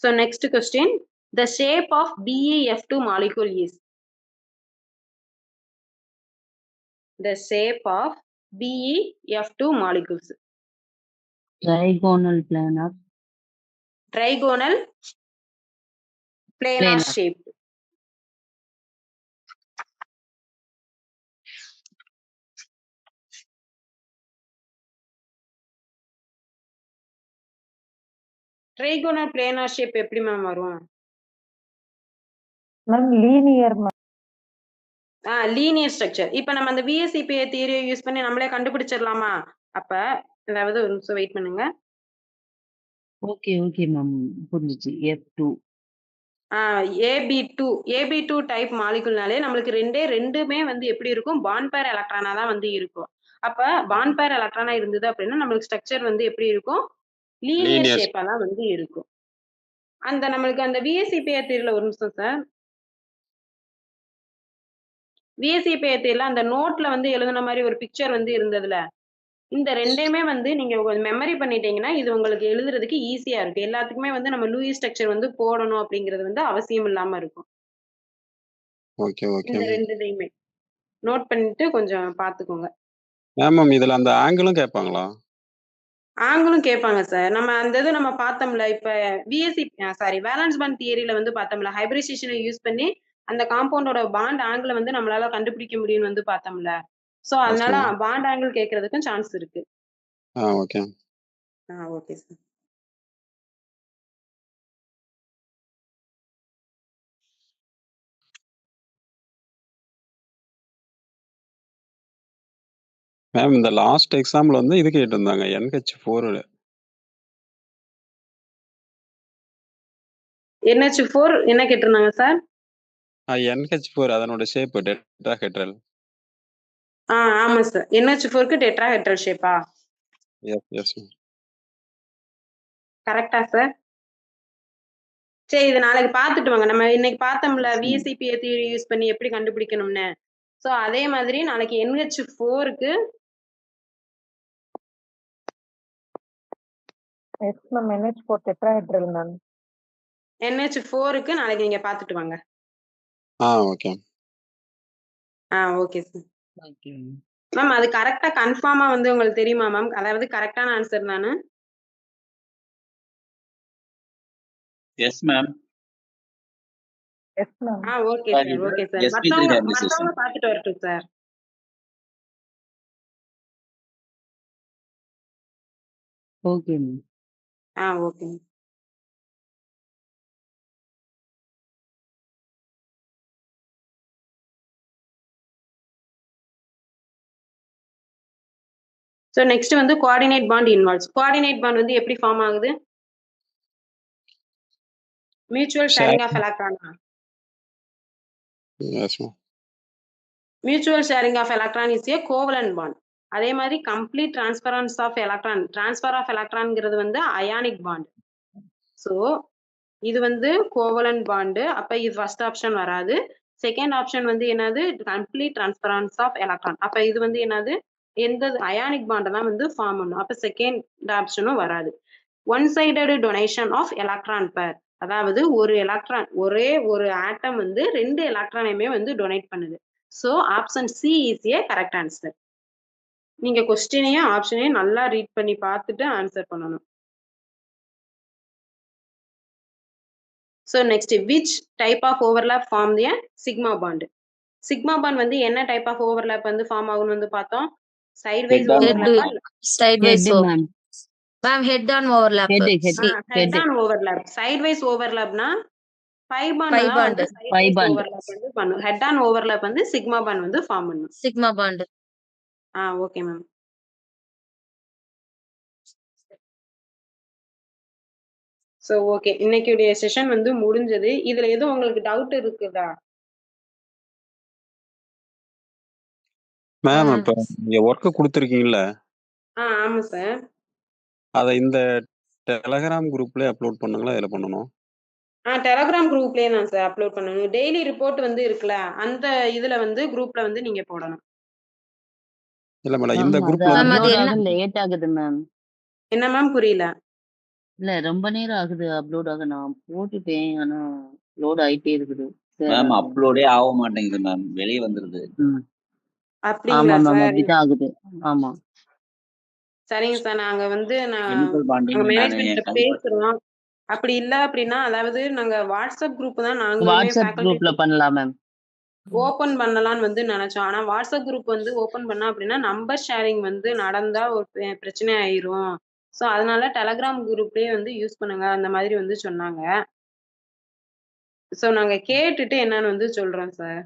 So next question, the shape of BeF2 molecule is? The shape of BeF2 molecules. Trigonal planar. Trigonal planar shape. Trigonal planar shape எப்படி மேம் வரும்? Ma'am linear linear structure. இப்ப நம்ம அந்த VSEPA தியரியை யூஸ் பண்ணி நம்மளே கண்டுபிடிச்சிடலாமா? அப்ப அதாவது ஒரு நிமிஷம் வெயிட் பண்ணுங்க. ஓகே ஓகே மேம், புரிஞ்சுச்சு. F2 AB2 டைப் மாலிகுல்னாலே நம்மளுக்கு ரெண்டுமே வந்து எப்படி இருக்கும்? பாண்ட் பேர் எலக்ட்ரானா தான் வந்து இருக்கும். அப்ப பாண்ட் பேர் எலக்ட்ரானா இருந்தது அப்படின்னா நம்மளுக்கு ஸ்ட்ரக்சர் வந்து எப்படி இருக்கும்? லீனியர் லீனியர் ஷேப்பா தான் வந்து இருக்கும். அந்த நம்மளுக்கு அந்த VSEPR தியரில ஒரு நிமிஷம் சார். VSEPR தியரில அந்த நோட்ல வந்து எழுதுன மாதிரி ஒரு பிக்சர் வந்து இருந்ததுல, இந்த 2யுமே வந்து நீங்க மெமரி பண்ணிட்டீங்கன்னா, இது உங்களுக்கு எழுதுறதுக்கு ஈஸியா இருக்கு. எல்லாத்துக்குமே வந்து நம்ம லூயிஸ் ஸ்ட்ரக்சர் வந்து போடணும் அப்படிங்கிறது வந்து அவசியம் இல்லாம இருக்கும். ஓகே ஓகே இந்த மேம். 2தையுமே நோட் பண்ணிட்டு கொஞ்சம் பாத்துக்கோங்க. மேம் இதுல அந்த ஆங்கிளும் கேட்பாங்களா? ஆங்கிளும் கேட்பாங்க சார். நம்ம அந்த இது நம்ம பார்த்தோம்ல, இப்ப வேலன்ஸ் பாண்ட் தியரில வந்து பார்த்தோம்ல, ஹைபிரிடைசேஷனை யூஸ் பண்ணி அந்த காம்பவுண்டோட பாண்ட் ஆங்கிள வந்து நம்மளால கண்டுபிடிக்க முடியும்னு வந்து பார்த்தோம்ல. சோ எஸ் அதனால மேம். பாண்ட் ஆங்கிள் கேட்கறதுக்கும் சான்ஸ் இருக்கு. ஓகே. Okay sir. மேம் இந்த லாஸ்ட் எக்ஸாம்பிள் வந்து இது கேட்டிருந்தாங்க NH4. NH4 என்ன கேட்டிருந்தாங்க சார்? NH4 அதனோட ஷேப் டெட்ராஹெட்ரல். ஆமா சார். NH4க்கு டெட்ராஹெட்ரல் ஷேப்பா? Yes ma'am. கரெக்ட்டா சார்? சரி இது நாளைக்கு பார்த்துட்டு வாங்க. நம்ம இன்னைக்கு பார்த்தோம்ல VSEPR தியரி யூஸ் பண்ணி எப்படி கண்டுபிடிக்கணும்னு. சோ அதே மாதிரி நாளைக்கு NH4க்கு yes ma'am. NH4 tetrahedral ma'am. NH4க்கு நாளைக்கு நீங்க பார்த்துட்டு வாங்க. ஓகே. Okay sir. மேம் அது கரெக்ட்டா கன்ஃபார்மா வந்து உங்களுக்கு தெரியுமா மேம்? அதாவது கரெக்ட்டான ஆன்சர் தானே? Yes ma'am. Yes ma'am. Okay sir. Okay sir. SP3 மத்தவங்க பார்த்துட்டு வரட்டும் sir. Okay ma'am. Okay. So next வந்து coordinate bond involves. Coordinate bond வந்து எப்படி ஃபார்ம் ஆகுது? மியூச்சுவல் ஷேரிங் ஆஃப் எலக்ட்ரானா? Yes ma'am. Mutual sharing of electron is a covalent bond. அதே மாதிரி complete transference of electron, transfer of எலக்ட்ரான்ங்கிறது வந்து அயானிக் பாண்ட். சோ இது வந்து கோவலன்ட் பாண்ட். அப்ப இது ஃபர்ஸ்ட் ஆப்ஷன் வராது. செகண்ட் ஆப்ஷன் வந்து என்னது? Complete transference of electron. அப்ப இது வந்து என்னது? எந்த அயானிக் பாண்ட் தான் வந்து ஃபார்ம் பண்ணும். அப்ப செகண்ட் ஆப்ஷனும் வராது. One sided donation of electron pair. அதாவது ஒரு எலக்ட்ரான் ஒரே ஒரு ஆட்டம் வந்து 2 எலக்ட்ரானையுமே வந்து டொனேட் பண்ணுது. So option C is a correct answer. நீங்க கொஸ்டினையும் ஆப்ஷனையும் நல்லா ரீட் பண்ணி பார்த்துட்டு ஆன்சர் பண்ணணும். So next, which type of overlap form the sigma bond? Sigma bond வந்து என்ன type of overlap வந்து ஃபார்ம் ஆகும்னு வந்து பார்த்தோம். Sideways overlap. Sideways Head ma'am. Ma'am, head on overlap. Head on overlap. Sideways overlapனா pi bond Pi தான் bond. வந்து Pi sideways bond. overlap வந்து பண்ணும். Head on overlap வந்து sigma bond வந்து ஃபார்ம் பண்ணும். Sigma bond. Okay ma'am. So okay, இன்னைக்குடைய செஷன் வந்து முடிஞ்சது. இதுல எதுவும் உங்களுக்கு டவுட் இருக்குதா? மேம் இப்ப நீங்க ஒர்க் கொடுத்துருக்கீங்கல்ல, ஆமா சார். அதை இந்த டெலகிராம் குரூப்லயே அப்லோட் பண்ணுங்களா? இதுல பண்ணணும்? டெலகிராம் குரூப்லயே தான் சார் அப்லோட் பண்ணணும். டெய்லி ரிப்போர்ட் வந்து இருக்குல்ல, அந்த இதுல வந்து குரூப்ல வந்து நீங்க போடணும். இல்ல மேடம், இந்த மேம் அது குரூப்ல வந்து அப்லோட் ஆக லேட் ஆகுது மேம். என்ன மேம் புரியல? இல்ல ரொம்ப நேரம் ஆகுது அப்லோட் ஆக. நான் போட்டுட்டேன் ஆனா லோட் ஆயிட்டே இருக்குது. மேம் அப்லோடே ஆக மாட்டேங்குது மேம், வெளியே வந்துருது. ஆமா அப்படிங்களா மேம், சார்? அப்படிதான் ஆகுது. ஆமா சரிங்க சார், நாங்க வந்து கெமிக்கல் பாண்டிங் மேனேஜ்மெண்ட்ல பேசுறோம். அப்படி இல்ல அப்படின்னா, அதாவது நாங்க வாட்ஸ்அப் குரூப் தான் நாங்களுமே வாட்ஸ்அப் குரூப்ல ஃபேக்கல்டி பண்ணலாம் மேம். ஓபன் பண்ணலாம்னு வந்து நினைச்சோம். ஆனா வாட்ஸ்அப் குரூப் வந்து ஓபன் பண்ணா அப்படின்னா நம்பர் ஷேரிங் வந்து நடந்தா ஒரு பிரச்சனை ஆயிரும். சோ அதனால டெலகிராம் குரூப்லயே வந்து யூஸ் பண்ணுங்க அந்த மாதிரி வந்து சொன்னாங்க. சோ நாங்க கேட்டுட்டு என்னன்னு வந்து சொல்றோம் sir.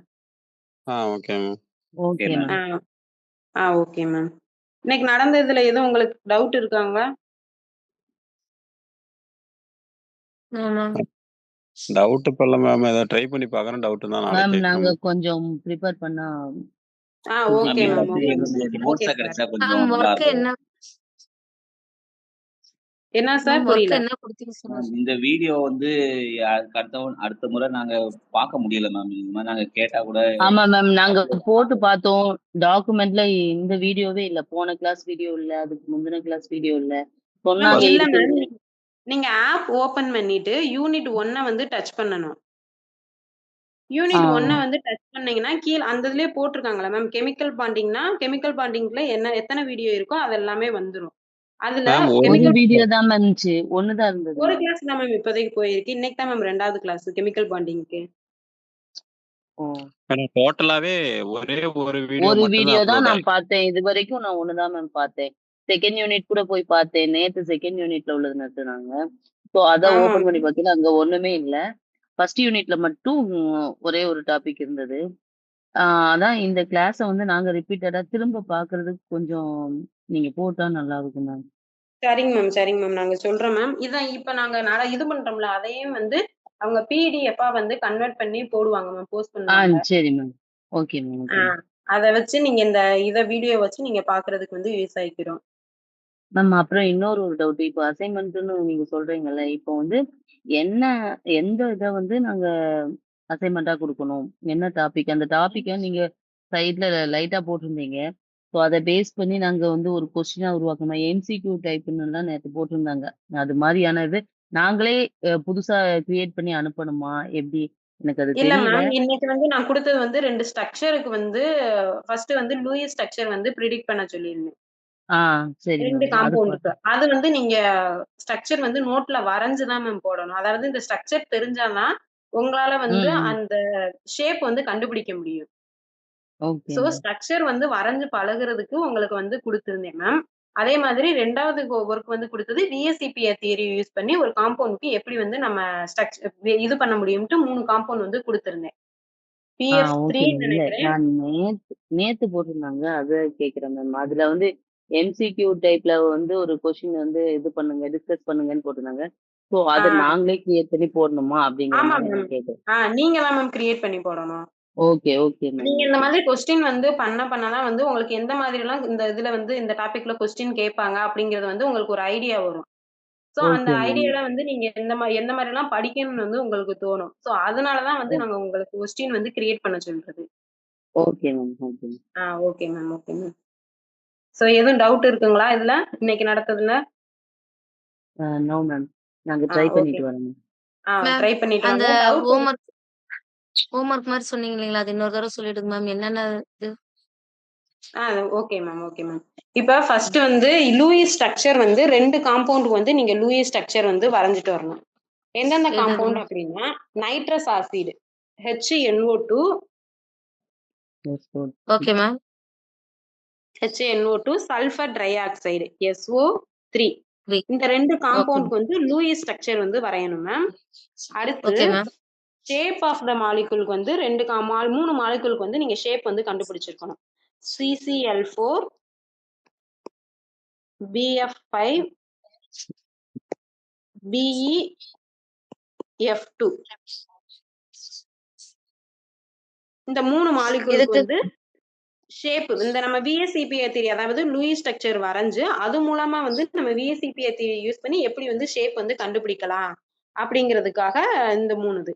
Okay ma'am. Okay ma'am. Okay ma'am. இன்னைக்கு நடந்ததுல எதுவும் உங்களுக்கு டவுட் இருக்காங்களா? டவுட் இப்ப இல்ல மேம். ஏதாவது ட்ரை பண்ணி பார்க்கறேன். டவுட் தான் மேம் நாளைக்கு நாங்க கேட்கணும். கொஞ்சம் ப்ரிப்பேர் பண்ணா ஓகே மேம் மேம் இது ஓகே எங்களுக்கு ஓகே நோட்ஸா சார். கிடைச்சா மேம் கொஞ்சம் நல்லா ஒர்க் இருக்கும். என்ன என்ன சார் மேம் ஒர்க் புரியல? என்ன கொடுத்தீங்க மேம் சார்? இந்த வீடியோ வந்து அடுத்த முறை நாங்க பார்க்க முடியல மேம். இந்த மாதிரி நாங்க கேட்டா கூட ஆமா மேம், நாங்க upload போட்டு பார்த்தோம். டாக்குமெண்ட்ல இந்த வீடியோவே இல்ல. போன கிளாஸ் வீடியோ இல்ல, அதுக்கு முந்தின கிளாஸ் வீடியோ இல்ல. மேம் சொன்னாங்க இல்ல மேம், இருக்குது. நீங்க ஆப் ஓபன் பண்ணிட்டு யூனிட் 1 வந்து டச் பண்ணணும். ஆ யூனிட் 1 வந்து டச் பண்ணீங்கன்னா கீழ அந்த இதுலயே போட்டிருக்காங்கல்ல மேம், கெமிக்கல் பாண்டிங்னா கெமிக்கல் பாண்டிங்ல எத்தனை வீடியோ இருக்கோ அது எல்லாமே வந்துரும். அதுல மேம் ஒரு கெமிக்கல் வீடியோ தான் மேம் இருந்துச்சு. ஒண்ணுதான் இருந்தது ஒரு மேம். கிளாஸ் தான் மேம் இப்போதைக்கு போயிருக்கு. இன்னைக்கு தான் மேம் 2வது கிளாஸ் கெமிக்கல் பாண்டிங்க்கு. ஓ, டோட்டலாவே ஒரே ஒரு வீடியோ ஒரு மட்டும் தான் வீடியோ தான் அப்லோட் நான் ஆயிருக்கு. பார்த்தேன். இது வரைக்கும் நான் ஒண்ணுதான் மேம் பார்த்தேன். செகண்ட் யூனிட் கூட போய் பார்த்தேன். நேத்து செகண்ட் யூனிட்ல உள்ளது நட்டுனாங்க. ஸோ அதை ஆமா ஓபன் பண்ணி மேம். பார்த்தீங்கன்னா அங்க ஒண்ணுமே இல்ல. ஃபர்ஸ்ட் யூனிட்ல மட்டும் ஒரே ஒரு டாபிக் இருந்தது. அதான் இந்த கிளாஸ வந்து நாங்க ரிப்பீட்டடா திரும்ப பார்க்கிறதுக்கு கொஞ்சம் நீங்க போட்டா நல்லா இருக்கும் மேம். சரிங்க மேம், சரிங்க மேம். நாங்க சொல்றோம் மேம். இதான் இப்ப நாங்க இது பண்றோம்ல, அதையும் வந்து அவங்க பிடிஎஃப்பா வந்து கன்வெர்ட் பண்ணி போடுவாங்க மேம், போஸ்ட் பண்ணுவாங்க. சரி ma'am. Okay ma'am. Okay ma'am. அத வச்சு நீங்க இத வீடியோ வச்சு நீங்க பாக்குறதுக்கு வந்து யூஸ் ஆயிக்கிறோம். மேம் அப்புறம் இன்னொரு ஒரு டவுட். இப்போ அசைன்மெண்ட்னு நீங்க சொல்றீங்கல்ல, இப்போ வந்து என்ன எந்த இத வந்து நாங்க அசைன்மெண்ட்டா குடுக்கணும்? என்ன டாபிக்? அந்த டாபிக்க நீங்க சைட்ல லைட்டா போட்டிருந்தீங்க. ஸோ அத பேஸ் பண்ணி நாங்க வந்து ஒரு கொஸ்டினா உருவாக்கணும். எம்சிக்யூ டைப்ன்னுலாம் நேத்து போட்டிருந்தாங்க. அது மாரியான இது நாங்களே புதுசா கிரியேட் பண்ணி அனுப்பணுமா? எப்படி? எனக்கு அது இல்ல தெரியல. மேம், இன்னைக்கு வந்து நான் குடுத்தது வந்து 2 ஸ்ட்ரக்சருக்கு வந்து ஃபர்ஸ்ட் வந்து லூயிஸ் ஸ்ட்ரக்சர் வந்து பிரெடிக்ட் பண்ண சொல்லியிருந்தேன். ஆ சரி 2 மேம். அது காம்பவுண்டுக்கு. அது வந்து நீங்க ஸ்ட்ரக்சர் வந்து நோட்ல வரைஞ்சு தான் மேம் போடணும். அதாவது இந்த ஸ்ட்ரக்சர் தெரிஞ்சா தான் உங்களால வந்து ம். அந்த ஷேப் வந்து கண்டுபிடிக்க முடியும். Okay so ma'am. ஸ்ட்ரக்சர் வந்து வரைஞ்சு பழகுறதுக்கு உங்களுக்கு வந்து குடுத்திருந்தேன் மேம். அதே மாதிரி 2வது ஒர்க் வந்து குடுத்தது விஎஸ்சிபிஆர் தியரி யூஸ் பண்ணி ஒரு காம்பவுண்ட்க்கு எப்படி வந்து நம்ம இது பண்ண முடியும்ட்டு 3 காம்பவுண்ட் வந்து குடுத்திருந்தேன். Okay PF3 ma'am. இல்ல நெனைக்கிறேன். நான் நேத்து நேத்து போட்டிருந்தாங்க. அத கேட்கிறேன் மேம். அதுல வந்து எம்சிக்யூ டைப்ல வந்து ஒரு கொஸ்டின் வந்து இது பண்ணுங்க, டிஸ்கஸ் பண்ணுங்கன்னு போட்டிருந்தாங்க. ஸோ ஆ அத நாங்களே கிரியேட் பண்ணி போடணுமா? அப்படிங்கிற ஆமா மாரி மேம். நான் கேட்கிறேன். நீங்க தான் மேம் கிரியேட் பண்ணி போடணும். Okay, okay ma'am. நீங்க இந்த ஓகே. மாதிரி கொஸ்டின் வந்து பண்ண தான் வந்து உங்களுக்கு எந்த மாதிரிலாம் இந்த இதுல வந்து இந்த டாபிக்ல கொஸ்டின் கேட்பாங்க அப்படிங்கிறது வந்து உங்களுக்கு ஒரு ஐடியா வரும். சோ அந்த ஓகே மேம். ஐடியால வந்து நீங்க எந்த மாரிலாம் படிக்கணும்னு வந்து உங்களுக்கு தோணும். சோ அதனால தான் வந்து நாங்க உங்களுக்கு கொஸ்டின் வந்து கிரியேட் பண்ண சொல்றது. Okay ma'am. Okay ma'am. Okay ma'am, okay ma'am. So எதுவும் டவுட் இருக்குங்களா இதுல? இன்னைக்கு நடத்ததுல? No ma'am. நாங்க ட்ரை ஓகே. பண்ணிட்டு வரோம் மேம். மேம் ட்ரை பண்ணிட்டு அந்த வாங்க. டவுட் ஹோம்ஒர்க் மாதிரி சொன்னீங்க இல்லைங்களா? அது இன்னொரு தடவை சொல்லிடுங்க மேம். என்னென்ன இது? Okay ma'am, okay ma'am. இப்ப ஃபர்ஸ்ட் வந்து லூயிஸ் ஸ்ட்ரக்சர் வந்து 2 காம்பவுண்டுக்கு வந்து நீங்க லூயிஸ் ஸ்ட்ரக்சர் வந்து வரைஞ்சிட்டு வரணும். எந்தெந்த எது காம்பவுண்ட் மேம்? அப்படின்னா nitrous acid HNO2, yes good. Okay ma'am. HNO2, sulphur di oxide SO3. இந்த 2 ஓகே காம்பவுண்டுக்கு வந்து லூயிஸ் ஸ்ட்ரக்சர் வந்து வரையணும் மேம். அடுத்து okay ma'am. Shape of the மாலிகுலுக்கு வந்து 3 மாலிகுலுக்கு வந்து நீங்க ஷேப் வந்து கண்டுபிடிச்சிருக்கணும். CCl4, BF5, BeF2. இந்த 3 மாலிகுலுக்கு இதுக்கு வந்து ஷேப் இந்த நம்ம விஎஸ்சிபிஆர் தியரி அதாவது லூயிஸ் ஸ்ட்ரக்சர் வரைஞ்சு அது மூலமா வந்து நம்ம விஎஸ்சிபிஆர் தியரி யூஸ் பண்ணி எப்படி வந்து ஷேப் வந்து கண்டுபிடிக்கலாம் அப்படிங்கிறதுக்காக இந்த 3 இது.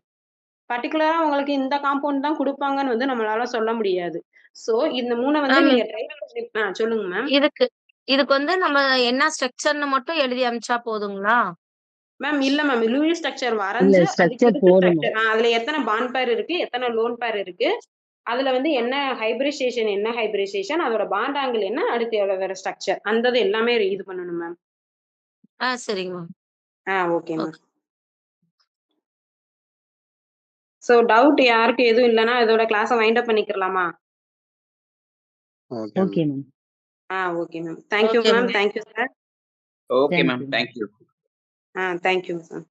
பர்டிகுலரா உங்களுக்கு இந்த காம்பவுண்ட் தான் குடுப்பாங்கன்னு வந்து நம்மளால சொல்ல முடியாது. சோ இந்த 3 வந்து மேம் நீங்க ட்ரை பண்ணி சொல்லுங்க மேம். இதுக்கு வந்து நம்ம என்ன ஸ்ட்ரக்சர்ன்னு மட்டும் எழுதி அனுப்பிச்சா போதுங்களா? மேம் இல்ல மேம். லூயிஸ் ஸ்ட்ரக்சர் இல்ல வரைஞ்சு அதுக்கு ஸ்ட்ரக்சர் அடுத்து போடணும். ஸ்ட்ரக்சர் அதுல எத்தனை பாண்ட் பேர் இருக்கு, எத்தனை லோன் பேர் இருக்கு, அதுல வந்து என்ன ஹைபிரிடைசேஷன் அதோட பாண்ட் ஆங்கிள் என்ன, அடுத்து எவ்வளவு வேற ஸ்ட்ரக்சர் அந்த இது எல்லாமே இது பண்ணணும் மேம். சரிங்க ma'am. Okay ma'am. So doubt யாருக்கு எதுவும் இல்லைன்னா இதோட கிளாஸை வைண்ட் அப் பண்ணிக்கலாமா? Okay okay ma'am. Okay ma'am. Thank you okay ma'am. Ma'am. Thank you sir. Okay thank ma'am. You. Thank you. Thank you sir.